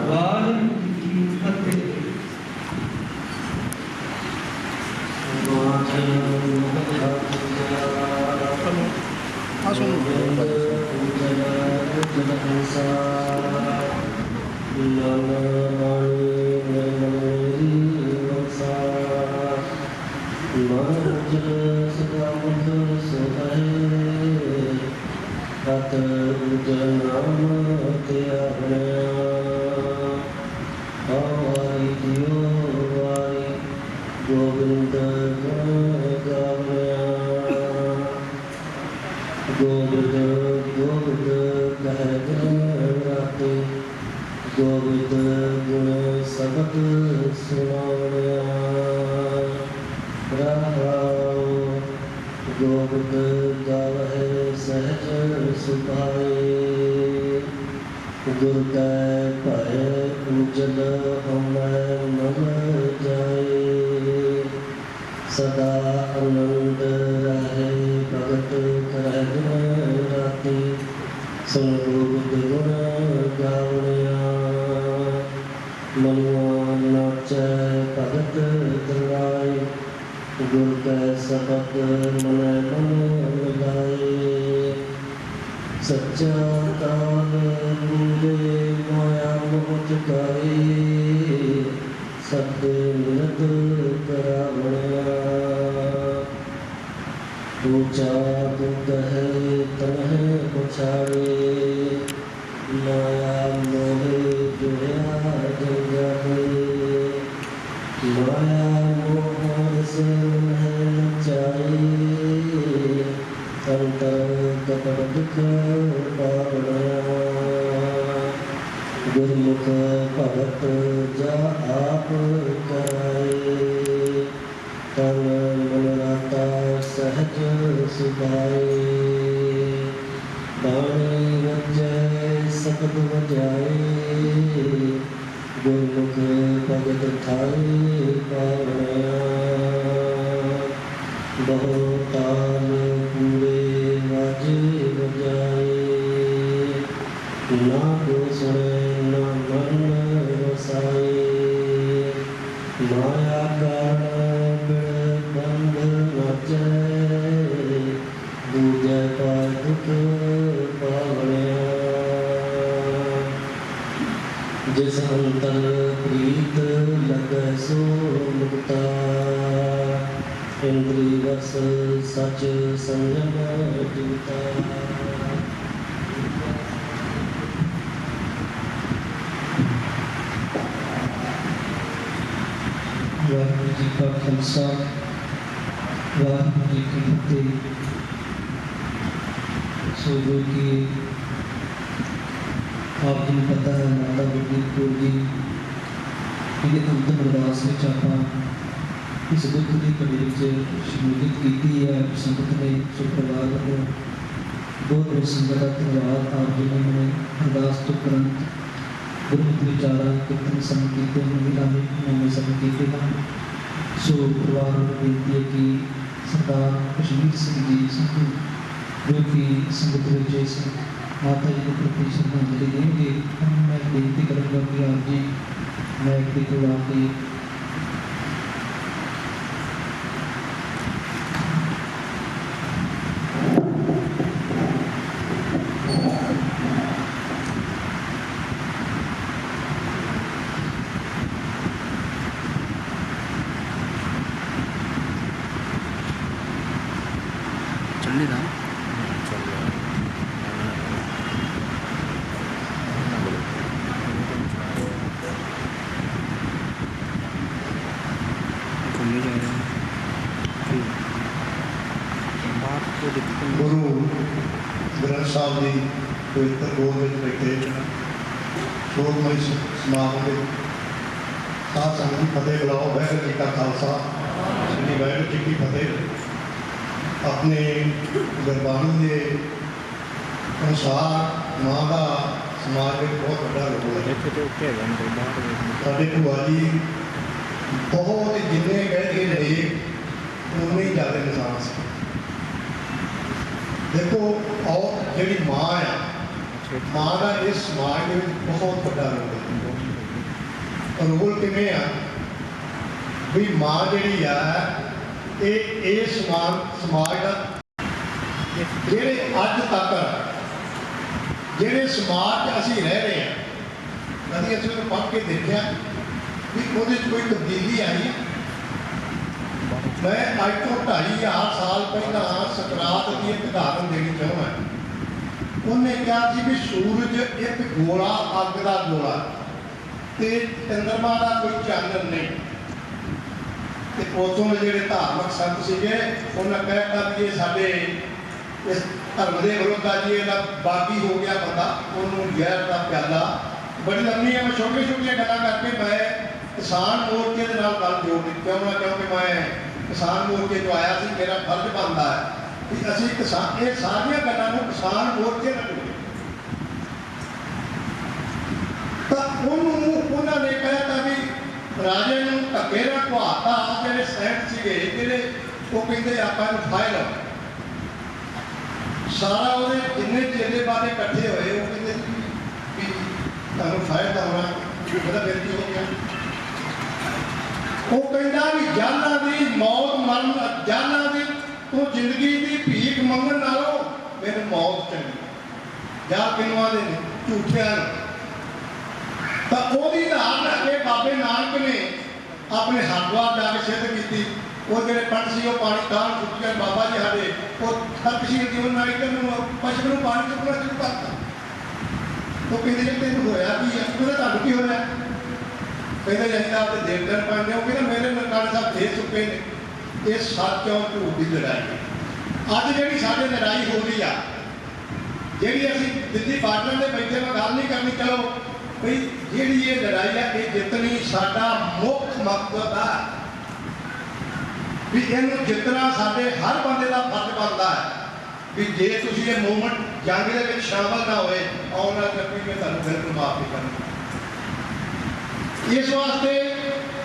वाहिगुरू जी की फतेह Rata ujanam tiya Awai diyo wai Govinda gavya Govinda Govinda kahte Govinda guna sabat sunaya Rahao Govinda gavhe सहज सुभाए गुर कै भय उजल हमें मन जाए सदा आनंद रहे भगत करह दिन राति सुन गोविंद गुण गावणिया मनुआ नाचै भगत दराए गुर कै सबक मन मन लगाए सच्चा काल पूरे माया मोह गाए सत्य निरत करावणिया ऊंचा दुख है तनह पछाड़े माया मोहे जुड़िया जंजाए माया मोह से नचाए अंतर कपट दुख पावणया गुरमुख भगत जा आप कराए तन मन राता सहज सुभाए बाणी वजय सकत बजाए गुरमुख भगत थाई पावणया बहु ताल पूरे वाजे बजाए ना को सुने ना मन वसाए माया कारण ਇੰਦਰੀ ਵਸ ਸਚ ਸੰਜਮ ਜੁਤਾ। ਵਾਹਿਗੁਰੂ ਜੀ ਕਾ ਖਾਲਸਾ ਵਾਹਿਗੁਰੂ ਜੀ ਕੀ ਫਤਿਹ। ਸੋ ਜੋ ਕਿ ਆਪ ਜੀ ਨੂੰ ਪਤਾ ਹੈ, ਮਾਤਾ ਗੁਰਦੀਪ ਕੌਰ ਜੀ ਇਹਦੇ ਅੰਤਿਮ ਅਰਦਾਸ ਵਿੱਚ ਆਪਾਂ ਇਸ ਦੁੱਖ ਦੀ ਘੜੀ ਵਿੱਚ ਸ਼ਮੂਲੀਅਤ ਕੀਤੀ ਹੈ ਸੰਗਤ ਨੇ। ਸੋ ਪਰਿਵਾਰ ਵੱਲੋਂ ਬਹੁਤ ਬਹੁਤ ਸੰਗਤ ਦਾ ਧੰਨਵਾਦ। ਆਪ ਜੀ ਨੇ ਮੈਨੂੰ ਅਰਦਾਸ ਤੋਂ ਤੁਰੰਤ ਗੁਰਮਤਿ ਵਿਚਾਰਾਂ ਕੀਰਤਨ ਸਮੇਂ ਕੀਤੇ ਮੈਂ ਸਮੇਂ ਕੀਤੇ ਹਨ। ਸੋ ਪਰਿਵਾਰ ਨੂੰ ਬੇਨਤੀ ਹੈ ਕਿ ਸਰਦਾਰ ਕਸ਼ਮੀਰ ਸਿੰਘ ਜੀ ਸੰਧੂ ਜੋ ਕਿ ਸੰਗਤ ਵਿੱਚ ਇਸ ਮਾਤਾ ਜੀ ਦੇ ਪ੍ਰਤੀ ਸ਼ਰਧਾਂਜਲੀ ਦੇਣਗੇ, ਮੈਂ ਬੇਨਤੀ ਕਰਾਂਗਾ ਕਿ ਆਪ ਜੀ ਮੈਂ ਇੱਕ ਕੋਲ ਆ ਕੇ चल नहीं रहा घूमने जा रहे हैं बात को दिक्कत नहीं। गुरु ग्रंथ साहब जी पवित्र गोद में बैठे शोकमय समागम में साथ संगत की फतेह बुलाओ। वाहिगुरू जी का खालसा श्री वाहिगुरू जी की फतेह। अपने गुरबाणी के अनुसार मां का समाज में बहुत बड़ा रोल है। साढ़े भूआ जी बहुत जिन्ने कह के नेक उन्ने ही ज़्यादा इंसान से। देखो और जी माँ है, माँ का इस समाज में बहुत बड़ा रोल है। रोल किमें आ भी माँ जी है ये समाज का जेड़े अज तक जेड़े समाज असी रह रहे हैं, कभी असं उन्हें पढ़ के देखा भी वो कोई तब्दीली आई। मैं अज तो 2500 साल पहला सकरात की एक उदाहरण देनी चाहूँगा। उन्हें कहा कि भी सूरज एक गोला, अग का गोला, तो चंद्रमा का कोई चानन नहीं। उतों के जोड़े धार्मिक संत से उन्हें कहता भी ये साढ़े इस धर्म के विरोध का जी यह बागी हो गया बंदा, उन्होंने जहर का प्याला। बड़ी लंबी है, मैं छोटी छोटी गल्लां करके मैं किसान मोर्चे के नाल गल जोड़ दी। क्यों ना क्योंकि मैं किसान मोर्चे जो आया सी, मेरा फर्ज बनता है कि असी किसान ये सारिया गल्लां नूं किसान मोर्चे नाल जोड़े। तो उन्होंने कहता भी राजे धक्के ना घुआता जो सैंट से जोड़े वो कहते आप फाइल सारा वो जिन्ने चेले बारे इकट्ठे हुए वो कहते भी तुम फाइल होना फिर की हो गया। वो कहता भी जाना की मौत मरण जाना की तू जिंदगी की भीख मंगन नालों मेरे मौत चंगी जा किनू आते झूठिया। तो वही धारण अगे बाबे नानक ने अपने हरिद्वार जाके सिद्ध की। वो जो पंड से पानी कान चुकिया बाबा जी साढ़े वो हरकशील जीवन नाली पशु में पानी चुकना शुरू करता। तो कहते जी तेन होया की है, कहते तुम की होया, कहते जी आप देवदन पाने हो कहते मेरे ननकाने साहब दे चुके हैं। ये सच और झूठ की लड़ाई है। अज जी साढ़े लड़ाई हो रही है जी असी दिल्ली बार्डर के बैठे में गल नहीं करनी। चलो भाई जी ये लड़ाई है ये जितनी साडा मुख्य मकसद है भी इनू जितना साडे हर बंदे का फर्ज बनता है भी जे तुसीं ये मूवमेंट जंग के शामिल ना होए आने वाले समय में तुहानूं बिल्कुल माफ नहीं करना। इस वास्ते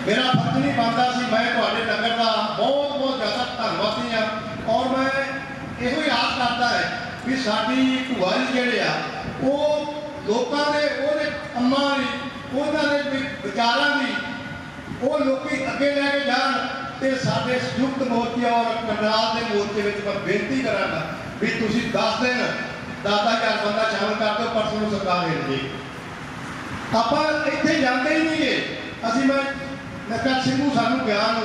मेरा फर्ज नहीं बनता सी। मैं तुहाडे नगर का बहुत बहुत ज़्यादा धन्नवादी हाँ और मैं यो आस करता है भी साडी भूआ जी जिहड़े आ वो लोगों के वो कमां की उन्होंने विचारों की वो लोग अगे लैके जान तो साढ़े संयुक्त मोर्चे और करनाल के मोर्चे में मैं बेनती कराँगा भी तुम 10 दिन 10,000 बंदा शामिल कर दो परसों सरकार दे दी। आप इतने जाते ही नहीं है। असी मैं नक्का सिंधु सानू ज्ञान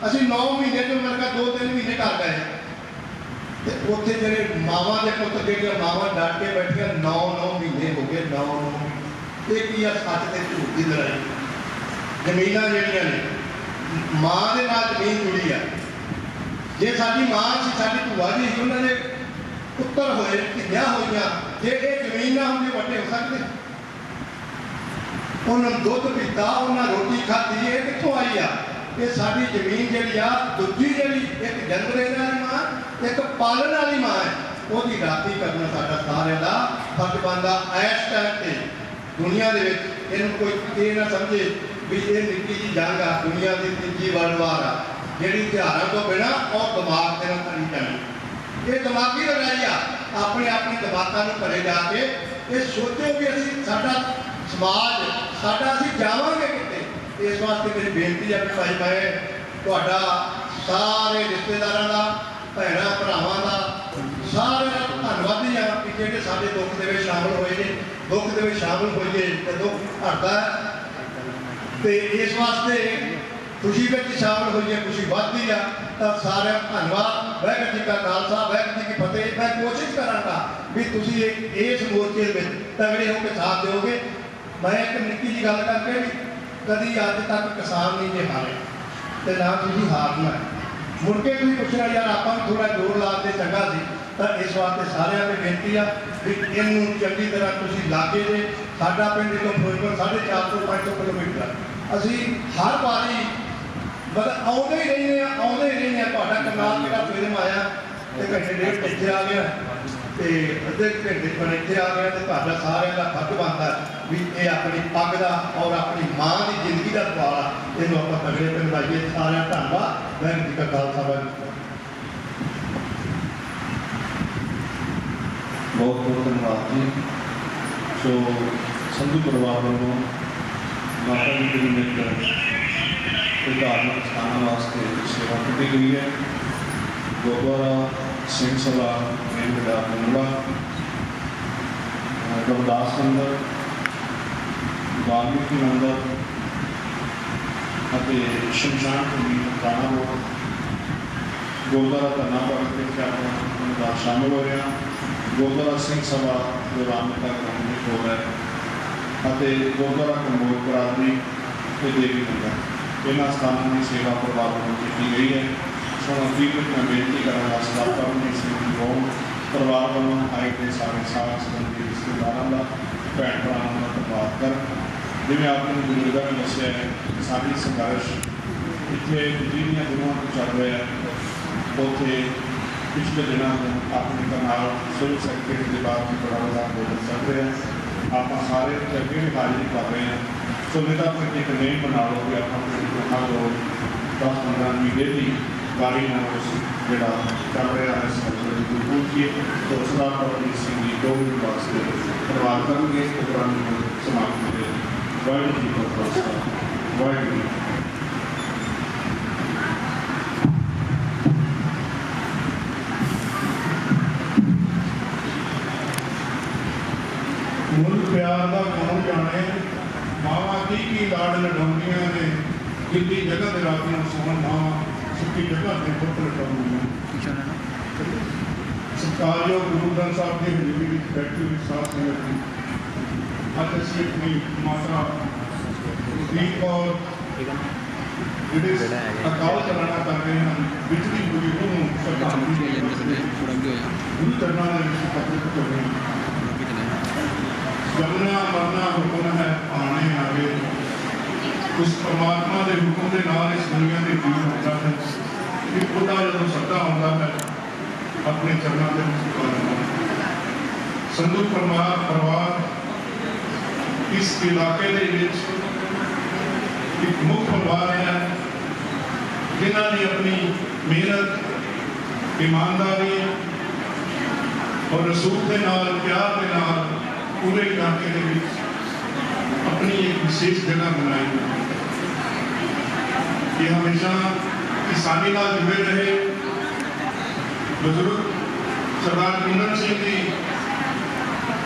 ਅਸੀਂ 9 ਮਹੀਨੇ ਤੋਂ ਮੇਰੇ ਕੋਲ 2-3 ਮਹੀਨੇ ਘਰ ਗਏ ਤੇ ਉੱਥੇ ਜਿਹੜੇ ਮਾਵਾਂ ਦੇ ਪੁੱਤ ਜਿਹੜੀਆਂ ਮਾਵਾਂ ਡਾਂਟ ਕੇ ਬੈਠੀਆਂ 9 ਮਹੀਨੇ ਹੋ ਗਏ 9 ਇਹ ਕੀ ਆ ਸੱਚ ਤੇ ਝੂਠ ਦੀ ਲੜਾਈ। ਜ਼ਮੀਨਾਂ ਜਿਹੜੀਆਂ ਨੇ ਮਾਂ ਦੇ ਨਾਲ ਜ਼ਮੀਨ ਜੁੜੀ ਆ। ਜੇ ਸਾਡੀ ਮਾਂ ਸੀ ਸਾਡੀ ਭੂਆ ਜੀ ਸੀ ਉਹਨਾਂ ਦੇ ਪੁੱਤਰ ਹੋਏ ਧੀਆਂ ਹੋਈਆਂ ਜੇ ਇਹ ਜ਼ਮੀਨ ਨਾ ਹੁੰਦੀ ਵੱਡੇ ਹੋ ਸਕਦੇ। ਉਹਨਾਂ ਦੁੱਧ ਪੀਤਾ ਉਹਨਾਂ ਰੋਟੀ ਖਾਧੀ ਇਹ ਕਿੱਥੋਂ ਆਈ ਆ? ਇਹ ਸਾਡੀ ਜ਼ਮੀਨ ਜਿਹੜੀ ਆ ਦੂਜੀ ਜਿਹੜੀ ਇੱਕ ਜਨਮ ਦੇਣ ਵਾਲੀ ਮਾਂ ਇੱਕ ਪਾਲਣ ਵਾਲੀ ਮਾਂ ਹੈ ਉਹਦੀ ਰਾਖੀ ਕਰਨਾ ਸਾਡਾ ਸਾਰਿਆਂ ਦਾ ਫਰਜ਼ ਬਣਦਾ। ਇਸ ਟਾਈਮ ਤੇ ਦੁਨੀਆ ਦੇ ਵਿੱਚ ਇਹਨੂੰ ਕੋਈ ਇਹ ਨਾ ਸਮਝੇ ਵੀ ਇਹ ਨਿੱਕੀ ਜਿਹੀ ਜੰਗ ਆ ਦੁਨੀਆ ਦੀ ਤੀਜੀ ਵਰਲਡ ਵਾਰ ਆ ਜਿਹੜੀ ਹਥਿਆਰਾਂ ਤੋਂ ਬਿਨਾਂ ਔਰ ਦਿਮਾਗ ਦੇ ਨਾਲ ਕਰੀ ਜਾਣੀ। ਇਹ ਦਿਮਾਗੀ ਲੜਾਈ ਆ। ਆਪਣੇ ਦਿਮਾਗਾਂ ਨੂੰ ਘਰੇ ਜਾ ਕੇ ਇਹ ਸੋਚੋ ਵੀ ਅਸੀਂ ਸਾਡਾ ਸਮਾਜ ਸਾਡਾ ਅਸੀਂ ਜਾਵਾਂਗੇ ਕਿਤੇ। ਇਸ ਵਾਸਤੇ ਮੇਰੀ ਬੇਨਤੀ ਹੈ ਭਾਈ ਮੈਂ ਤੁਹਾਡਾ ਸਾਰੇ ਰਿਸ਼ਤੇਦਾਰਾਂ ਦਾ ਭੈਣਾਂ ਭਰਾਵਾਂ ਦਾ ਸਾਰਿਆਂ ਦਾ ਧੰਨਵਾਦੀ ਹਾਂ ਕਿ ਜਿਹੜੇ ਸਾਡੇ ਦੁੱਖ ਦੇ ਵਿੱਚ ਸ਼ਾਮਲ ਹੋਏ ਨੇ। ਦੁੱਖ ਦੇ ਵਿੱਚ ਸ਼ਾਮਲ ਹੋਈਏ ਤੇ ਦੁੱਖ ਹਟਦਾ ਤੇ ਇਸ ਵਾਸਤੇ ਖੁਸ਼ੀ ਵਿੱਚ ਸ਼ਾਮਲ ਹੋਈਏ ਖੁਸ਼ੀ ਵੱਧਦੀ ਆ। ਤਾਂ ਸਾਰਿਆਂ ਦਾ ਧੰਨਵਾਦ। ਵਾਹਿਗੁਰੂ ਜੀ ਕਾ ਖਾਲਸਾ ਵਾਹਿਗੁਰੂ ਜੀ ਕੀ ਫਤਿਹ। ਮੈਂ ਕੋਸ਼ਿਸ਼ ਕਰਾਂਗਾ ਵੀ ਤੁਸੀਂ ਇਸ ਮੋਰਚੇ ਵਿੱਚ ਤਗੜੇ ਹੋ ਕੇ ਸਾਥ ਦਿਓਗੇ। ਮੈਂ ਇੱਕ ਨਿੱਕੀ ਜਿਹੀ ਗੱਲ ਕਰਕੇ ਵੀ ਕਦੀ ਅੱਜ ਤੱਕ ਕਿਸਾਨ ਨਹੀਂ ਜੇ ਹਾਰੇ ਤੇ ਨਾ ਤੁਸੀਂ ਹਾਰਨਾ। ਮੁੜ ਕੇ ਤੁਸੀਂ ਪੁੱਛਣਾ ਯਾਰ ਆਪਾਂ ਵੀ ਥੋੜਾ ਜ਼ੋਰ ਲਾ ਕੇ ਚੰਗਾ ਸੀ। ਤਾਂ ਇਸ ਵਾਸਤੇ ਸਾਰਿਆਂ ਨੂੰ ਬੇਨਤੀ ਆ ਵੀ ਇਹਨੂੰ ਚੰਗੀ ਤਰ੍ਹਾਂ ਤੁਸੀਂ ਲਾਗੇ ਦੇ ਸਾਡਾ ਪਿੰਡ ਤੋਂ ਫਿਰੋਜ਼ਪੁਰ 450 ਤੋਂ 500 ਕਿਲੋਮੀਟਰ ਅਸੀਂ ਹਰ ਵਾਰੀ ਮਤਲਬ ਆਉਂਦੇ ਹੀ ਰਹਿੰਦੇ ਆ। ਤੁਹਾਡਾ ਕਰਨਾਲ ਜਿਹੜਾ ਫਿਲਮ ਆਇਆ ਤੇ ਘੰਟੇ ਡੇਢ ਇੱਥੇ ਆ ਗਿਆ ਤੇ ਅੱਧੇ ਘੰਟੇ ਪਰ ਇੱਥੇ ਆ ਗਿਆ ਤੇ ਤੁਹਾਡਾ ਸਾਰਿਆਂ ਦਾ ਫਰਜ਼ ਬਣਦਾ ਵੀ ਇਹ ਆਪਣੀ ਪੱਗ ਦਾ ਔਰ ਆਪਣੀ ਮਾਂ ਦੀ ਜ਼ਿੰਦਗੀ ਦਾ ਸਵਾਲ ਆ। ਇਹਨੂੰ ਆਪਾਂ ਤਗੜੇ ਬਣਾਈਏ। ਸਾਰਿਆਂ ਦਾ ਧੰਨਵਾਦ। ਵਾਹਿਗੁਰੂ ਜੀ ਕਾ ਖਾਲਸਾ ਵਾਹਿਗੁਰੂ। बहुत बहुत धन्यवाद जी। सो संधू परिवार वालों माता जी के निमित्त धार्मिक स्थानों वास्ते सेवा की गई है। गुरुद्वारा सिंह सभा मेन गड़ा मुंगला गुरदास मंदिर वाल्मीकि मंदिर शमशान भूमि राणा रोड गुरुद्वारा धरना पार्क अपना शामिल हो रहे हैं। गुरुद्वारा सिंह सभा जो रामता ग्राउंड में हो रहा है गुरुद्वारा कमोद बरादरी के देवी मंदिर इन्होंने स्थानों की सेवा परिवार को की गई है। सो अखीर में मैं बेनती करा सरकार सिंह गौर परिवार वालों आए थे सारे साथ संबंधी रिश्तेदारों का भैन भरावां का धन्यवाद कर जिमें आपने बुजुर्गों ने दसिया है सारी संघर्ष इतने जिन्होंने गुरुओं को चल रहा है उत्थे पिछले दिनों में अपने करनाल सिविल सैकटरी के बाद भी बड़ा बड़ा आंदोलन चल रहा है। आप सारे अगे भी हाजिरी कर रहे हैं। सो नहीं तो फिर एक नेम बना लो कि आप जो 10-15 महीने की गाड़ी ना जोड़ा चल रहा है दूर किए तो सरदार परमजीत सिंह जी 2 मिनट वास्ते धन्यवाद करेंगे प्रोग्राम को समाप्त करें। वाहिगुरू जी का खालसा वाहिगुरू जी। मुल प्यार का कौन जाने मावा की लाड़ लड़ाउंदियां ने गिल्ली जगह ते रात नूं सोहन मावा सुखी जगह ते पुत लड़ाउंदियां। सत्कारयोग गुरु ग्रंथ साहब की हजूरी विच बैठी हुई साथ संगत जी अज असीं अपनी माता दीप कौर जिहड़े अकाल चलाना कर रहे हैं बिजली पूरी नूं श्रद्धांजलि गुरु चरणां दे विच अर्पित कर रहे हैं। जमना मरना हुक्म है आने आगे उस परमात्मा के हुक्म के नाल इस दुनिया के जीव होता है कि खुदा जो सदा होता है अपने चरणों के संधू परिवार इस इलाके के एक मुख्य परिवार है जिन्होंने अपनी मेहनत ईमानदारी और रसूख के नाल प्यार के नाल पूरे इलाके के अपनी एक विशेष जगह बनाई। ये हमेशा किसानी नाल जुड़े रहे। बुजुर्ग सरदार कुंदन सिंह जी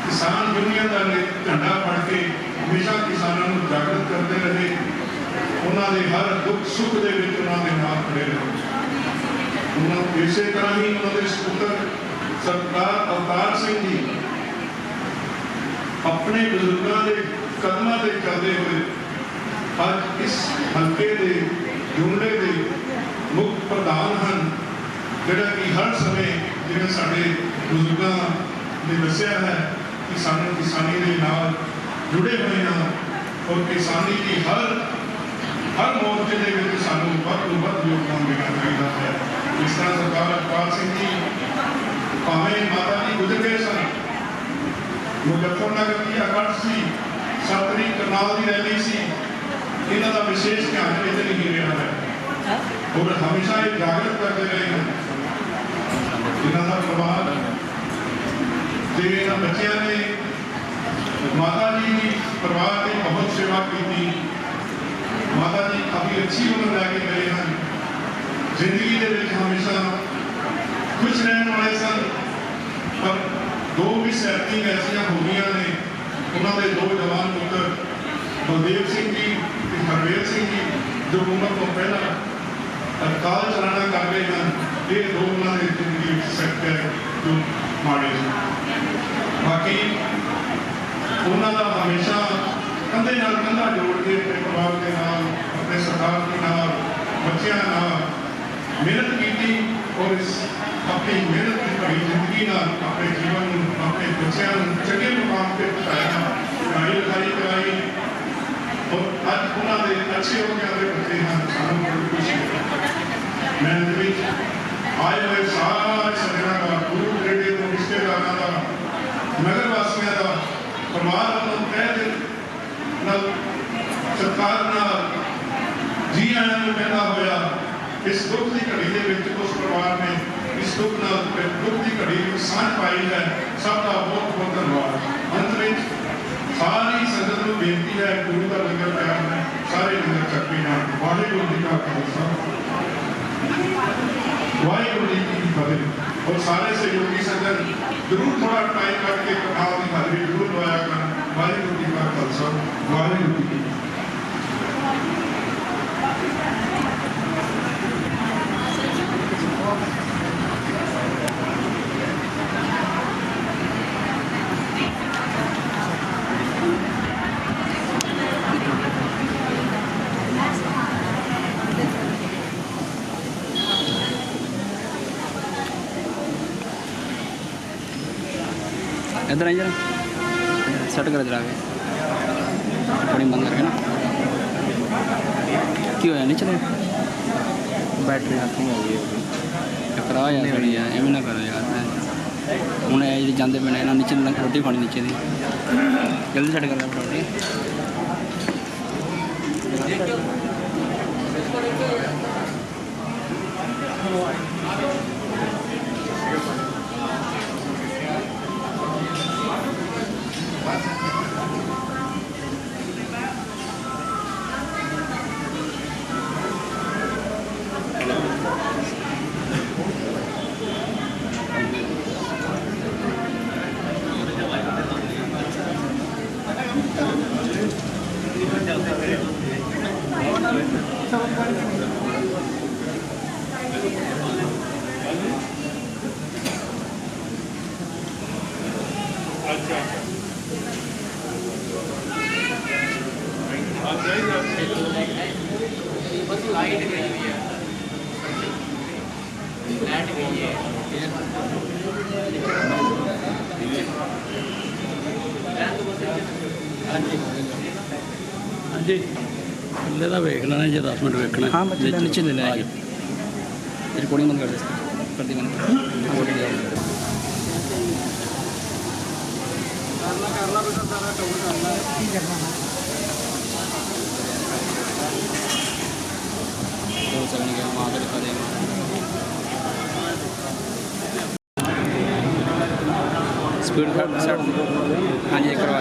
किसान दुनिया का झंडा फड़ के हमेशा किसानों को जागृत करते रहे ਉਹਨਾਂ ਦੇ ਹਰ ਦੁੱਖ ਸੁੱਖ ਦੇ ਵਿੱਚ ਉਹਨਾਂ ਦੇ ਨਾਲ ਖੜੇ ਰਹੋ। ਉਹਨਾਂ ਇਸੇ ਤਰ੍ਹਾਂ ਹੀ ਉਹਨਾਂ ਦੇ ਸਪੁੱਤਰ ਸਰਦਾਰ ਅਵਤਾਰ ਸਿੰਘ ਜੀ ਆਪਣੇ ਬਜ਼ੁਰਗਾਂ ਦੇ ਕਦਮਾਂ ਤੇ ਚੱਲਦੇ ਹੋਏ ਅੱਜ ਇਸ ਹਲਕੇ ਦੇ ਜੁਮਲੇ ਦੇ ਮੁੱਖ ਪ੍ਰਧਾਨ ਹਨ, ਜਿਹੜਾ ਕਿ ਹਰ ਸਮੇਂ ਜਿਵੇਂ ਸਾਡੇ ਬਜ਼ੁਰਗਾਂ ਨੇ ਦੱਸਿਆ ਹੈ ਕਿ ਸਾਨੂੰ ਕਿਸਾਨੀ ਦੇ ਨਾਲ ਜੁੜੇ ਹੋਏ ਹਾਂ ਔਰ ਕਿਸਾਨੀ ਦੀ ਹਰ ਮੋਰਚੇ ਦੇ ਵਿੱਚ ਸਾਨੂੰ ਵੱਧ ਤੋਂ ਵੱਧ ਯੋਗਦਾਨ ਦੇਣਾ ਚਾਹੀਦਾ ਹੈ। ਇਸ ਤਰ੍ਹਾਂ ਸਰਦਾਰ ਅਵਤਾਰ ਸਿੰਘ ਜੀ ਭਾਵੇਂ ਮਾਤਾ ਜੀ ਗੁਜ਼ਰ ਗਏ ਸਨ, ਮੁਜ਼ੱਫਰਨਗਰ ਦੀ ਅਕੜ ਸੀ, 7 ਤਰੀਕ ਕਰਨਾਲ ਦੀ ਰੈਲੀ ਸੀ, ਇਹਨਾਂ ਦਾ ਵਿਸ਼ੇਸ਼ ਧਿਆਨ ਇੱਥੇ ਨਹੀਂ ਰਿਹਾ ਹੈ ਔਰ ਹਮੇਸ਼ਾ ਇਹ ਜਾਗਰਤ ਕਰਦੇ ਰਹੇ ਹਨ। ਇਹਨਾਂ ਦਾ ਪਰਿਵਾਰ ਤੇ ਇਹਨਾਂ ਬੱਚਿਆਂ ਨੇ ਮਾਤਾ ਜੀ ਦੀ ਪਰਿਵਾਰ ਦੀ ਬਹੁਤ ਸੇਵਾ ਕੀਤੀ। ਮਾਤਾ ਜੀ ਕਾਫੀ ਅੱਛੀ ਉਮਰ ਲੈ ਕੇ ਗਏ ਹਨ, ਜ਼ਿੰਦਗੀ ਦੇ ਵਿੱਚ ਹਮੇਸ਼ਾ ਖੁਸ਼ ਰਹਿਣ ਵਾਲੇ ਸਨ, ਪਰ 2 ਮਿਸਹੈਪਿੰਗ ਐਸੀਆਂ ਹੋ ਗਈਆਂ ਨੇ। ਉਹਨਾਂ ਦੇ 2 ਜਵਾਨ ਪੁੱਤਰ ਬਲਦੇਵ ਸਿੰਘ ਜੀ ਤੇ ਹਰਵੇਲ ਸਿੰਘ ਜੀ ਜੋ ਉਮਰ ਤੋਂ ਪਹਿਲਾਂ ਅਕਾਲ ਚਲਾਣਾ ਕਰ ਗਏ ਹਨ, ਇਹ 2 ਉਹਨਾਂ ਦੇ ਜ਼ਿੰਦਗੀ ਵਿੱਚ ਸੈਕਟਰ ਜੋ ਮਾੜੇ ਸੀ। ਬਾਕੀ ਉਹਨਾਂ ਦਾ ਹਮੇਸ਼ਾ ਕੰਧੇ ਨਾਲ ਕੰਧਾ ਜੋੜ ਕੇ ਆਪਣੇ ਪਰਿਵਾਰ ਦੇ ਨਾਲ, ਆਪਣੇ ਸਰਕਾਰ ਦੇ ਨਾਲ, ਬੱਚਿਆਂ ਨਾਲ ਮਿਹਨਤ ਕੀਤੀ ਔਰ ਇਸ ਆਪਣੀ ਮਿਹਨਤ ਦੀ ਭਰੀ ਜ਼ਿੰਦਗੀ ਨਾਲ ਆਪਣੇ ਜੀਵਨ ਨੂੰ, ਆਪਣੇ ਬੱਚਿਆਂ ਨੂੰ ਚੰਗੇ ਮੁਕਾਮ ਤੇ ਪਹੁੰਚਾਇਆ, ਪੜ੍ਹਾਈ ਲਿਖਾਈ ਕਰਾਈ ਔਰ ਅੱਜ ਉਹਨਾਂ ਦੇ ਅੱਛੇ ਅਹੁਦਿਆਂ ਦੇ ਬੱਚੇ ਹਨ। ਸਾਨੂੰ ਬੜੀ ਖੁਸ਼ੀ ਹੈ। ਮੈਂ ਇਹਦੇ ਵਿੱਚ ਆਏ ਹੋਏ ਸਾਰੇ ਸੱਜਣਾਂ ਦਾ, ਦੂਰ ਨੇੜੇ ਤੋਂ ਰਿਸ਼ਤੇਦਾਰਾਂ ਦਾ, ਨਗਰ ਵਾਸੀਆਂ ਦਾ ਪਰਿਵਾਰ ਵੱਲੋਂ ਤਹਿ ਦਿਲ ਨਾਲ ਸਰਕਾਰ ਨਾਲ ਜੀ ਆਇਆਂ ਨੂੰ ਕਹਿੰਦਾ ਹੋਇਆ ਇਸ ਦੁੱਖ ਦੀ ਘੜੀ ਦੇ ਵਿੱਚ ਉਸ ਪਰਿਵਾਰ ਨੇ ਇਸ ਦੁੱਖ ਦੀ ਘੜੀ ਵਿੱਚ ਸਾਂਝ ਪਾਈ ਹੈ। ਸਭ ਦਾ ਬਹੁਤ ਬਹੁਤ ਧੰਨਵਾਦ। ਅੰਤ ਵਿੱਚ ਸਾਰੀ ਸੰਗਤ ਨੂੰ ਬੇਨਤੀ ਹੈ, ਗੁਰੂ ਦਾ ਲੰਗਰ ਪਿਆਰ ਹੈ, ਸਾਰੇ ਲੰਗਰ ਚੱਕੀ ਨਾਲ। ਵਾਹਿਗੁਰੂ ਜੀ ਕਾ ਖਾਲਸਾ, ਵਾਹਿਗੁਰੂ ਜੀ ਕੀ ਫਤਿਹ। ਔਰ ਸਾਰੇ ਸਹਿਯੋਗੀ ਸੱਜਣ ਜ਼ਰੂਰ ਥੋੜਾ ਟਾਈਮ ਕੱਢ ਕੇ ਕਥਾ ਦੀ ਹਾਜ਼ਰੀ ਜ਼ਰੂਰ ਲਵਾਇਆ ਕਰਨ। ਵਾਹਿਗੁਰੂ ਜੀ ਕਾ ਖਾਲਸਾ, ਵਾਹਿਗੁਰੂ ਜੀ ਕੀ ਫਤਿਹ। इधर आई जरा सेट कर जरा थोड़ी बंद करके ना की होया नहीं चले बैटरी खत्म हो गई टकरा यार थोड़ी यार एवं ना करो यार हूँ जी जाते पे ना नीचे रोटी खानी नीचे दी जल्दी सेट कर रोटी जी थल्ले का वेख लेना जो 10 मिनट वेखना। हाँ बच्चे नीचे ले लें रिकॉर्डिंग बंद कर दी बंद स्पीड सेट हाँ जी करवा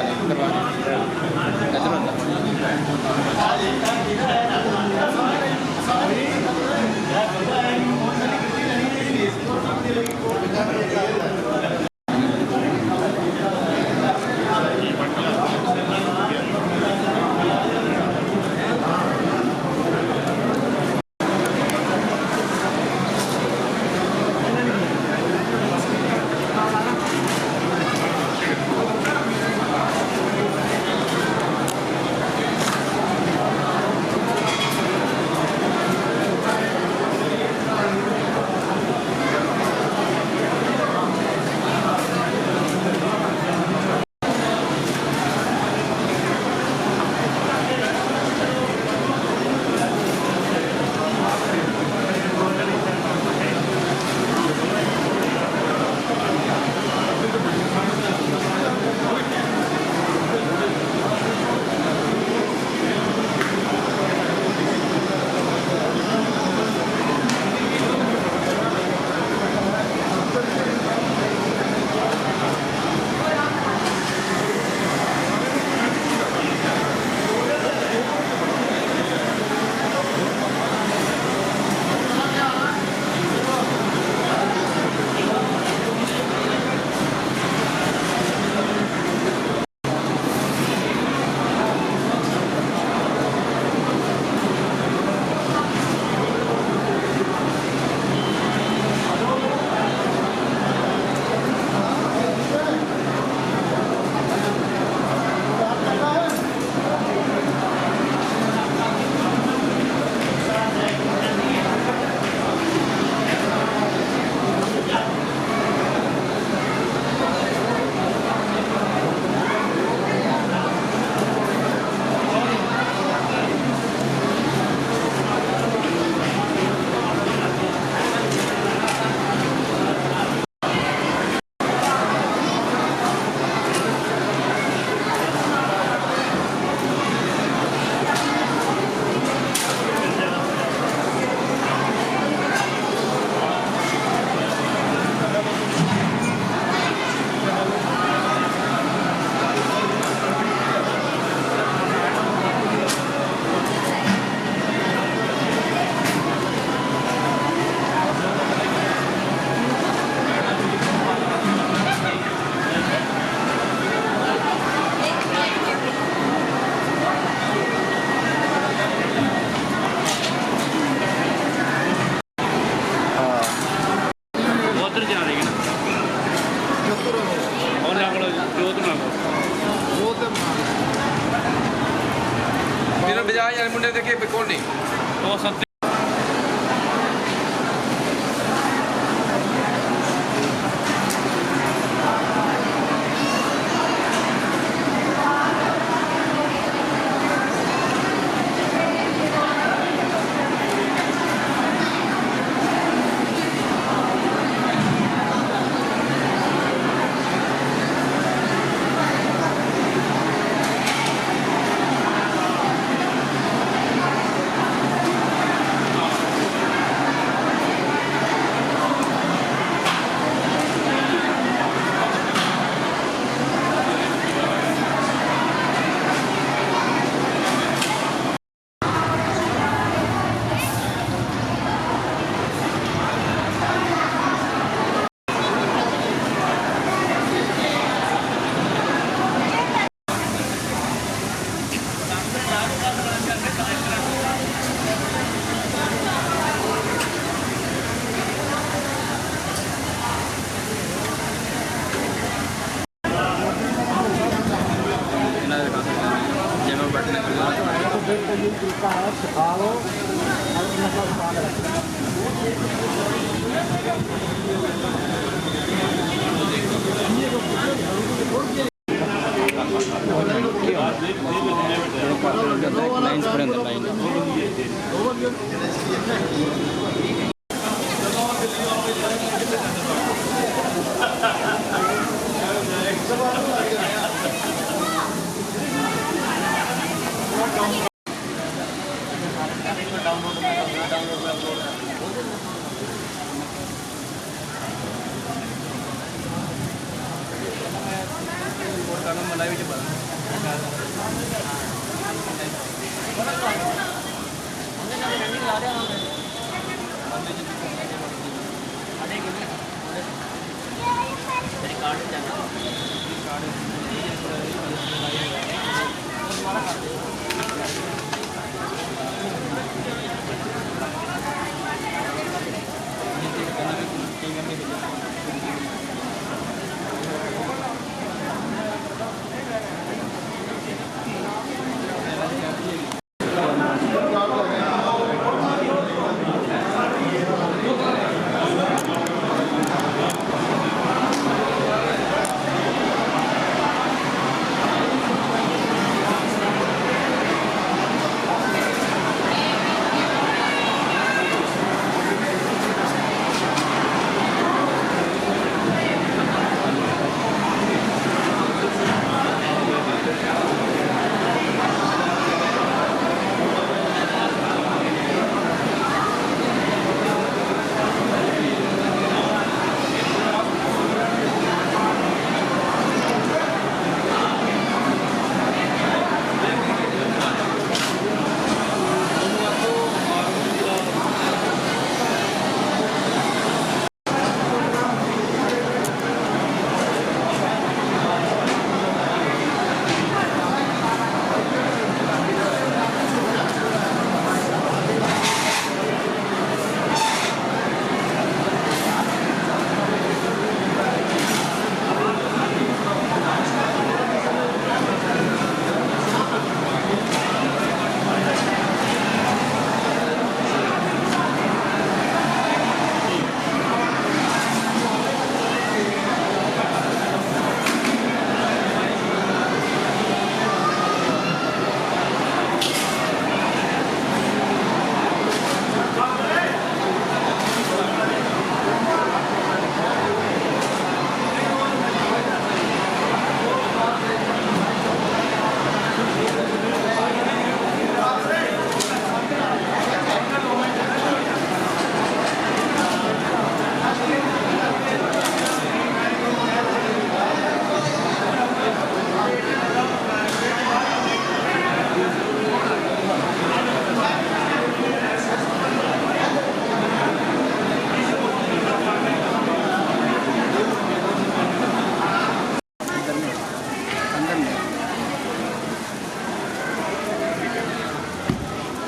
लाइन्स पड़े अंदर लाइन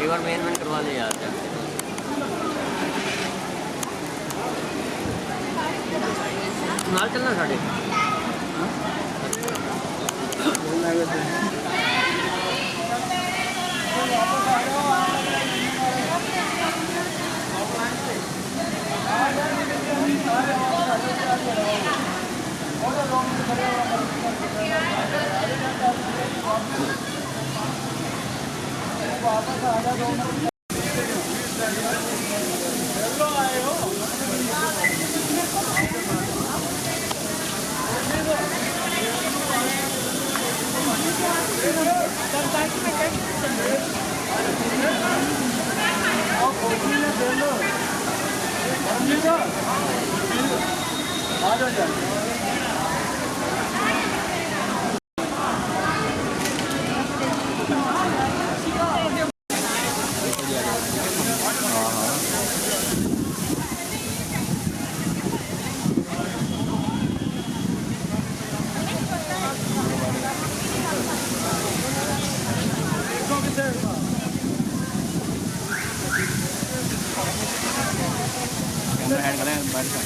एक बार मेन करवा ले यार नाल चलना साढ़े हैंड करें बैठ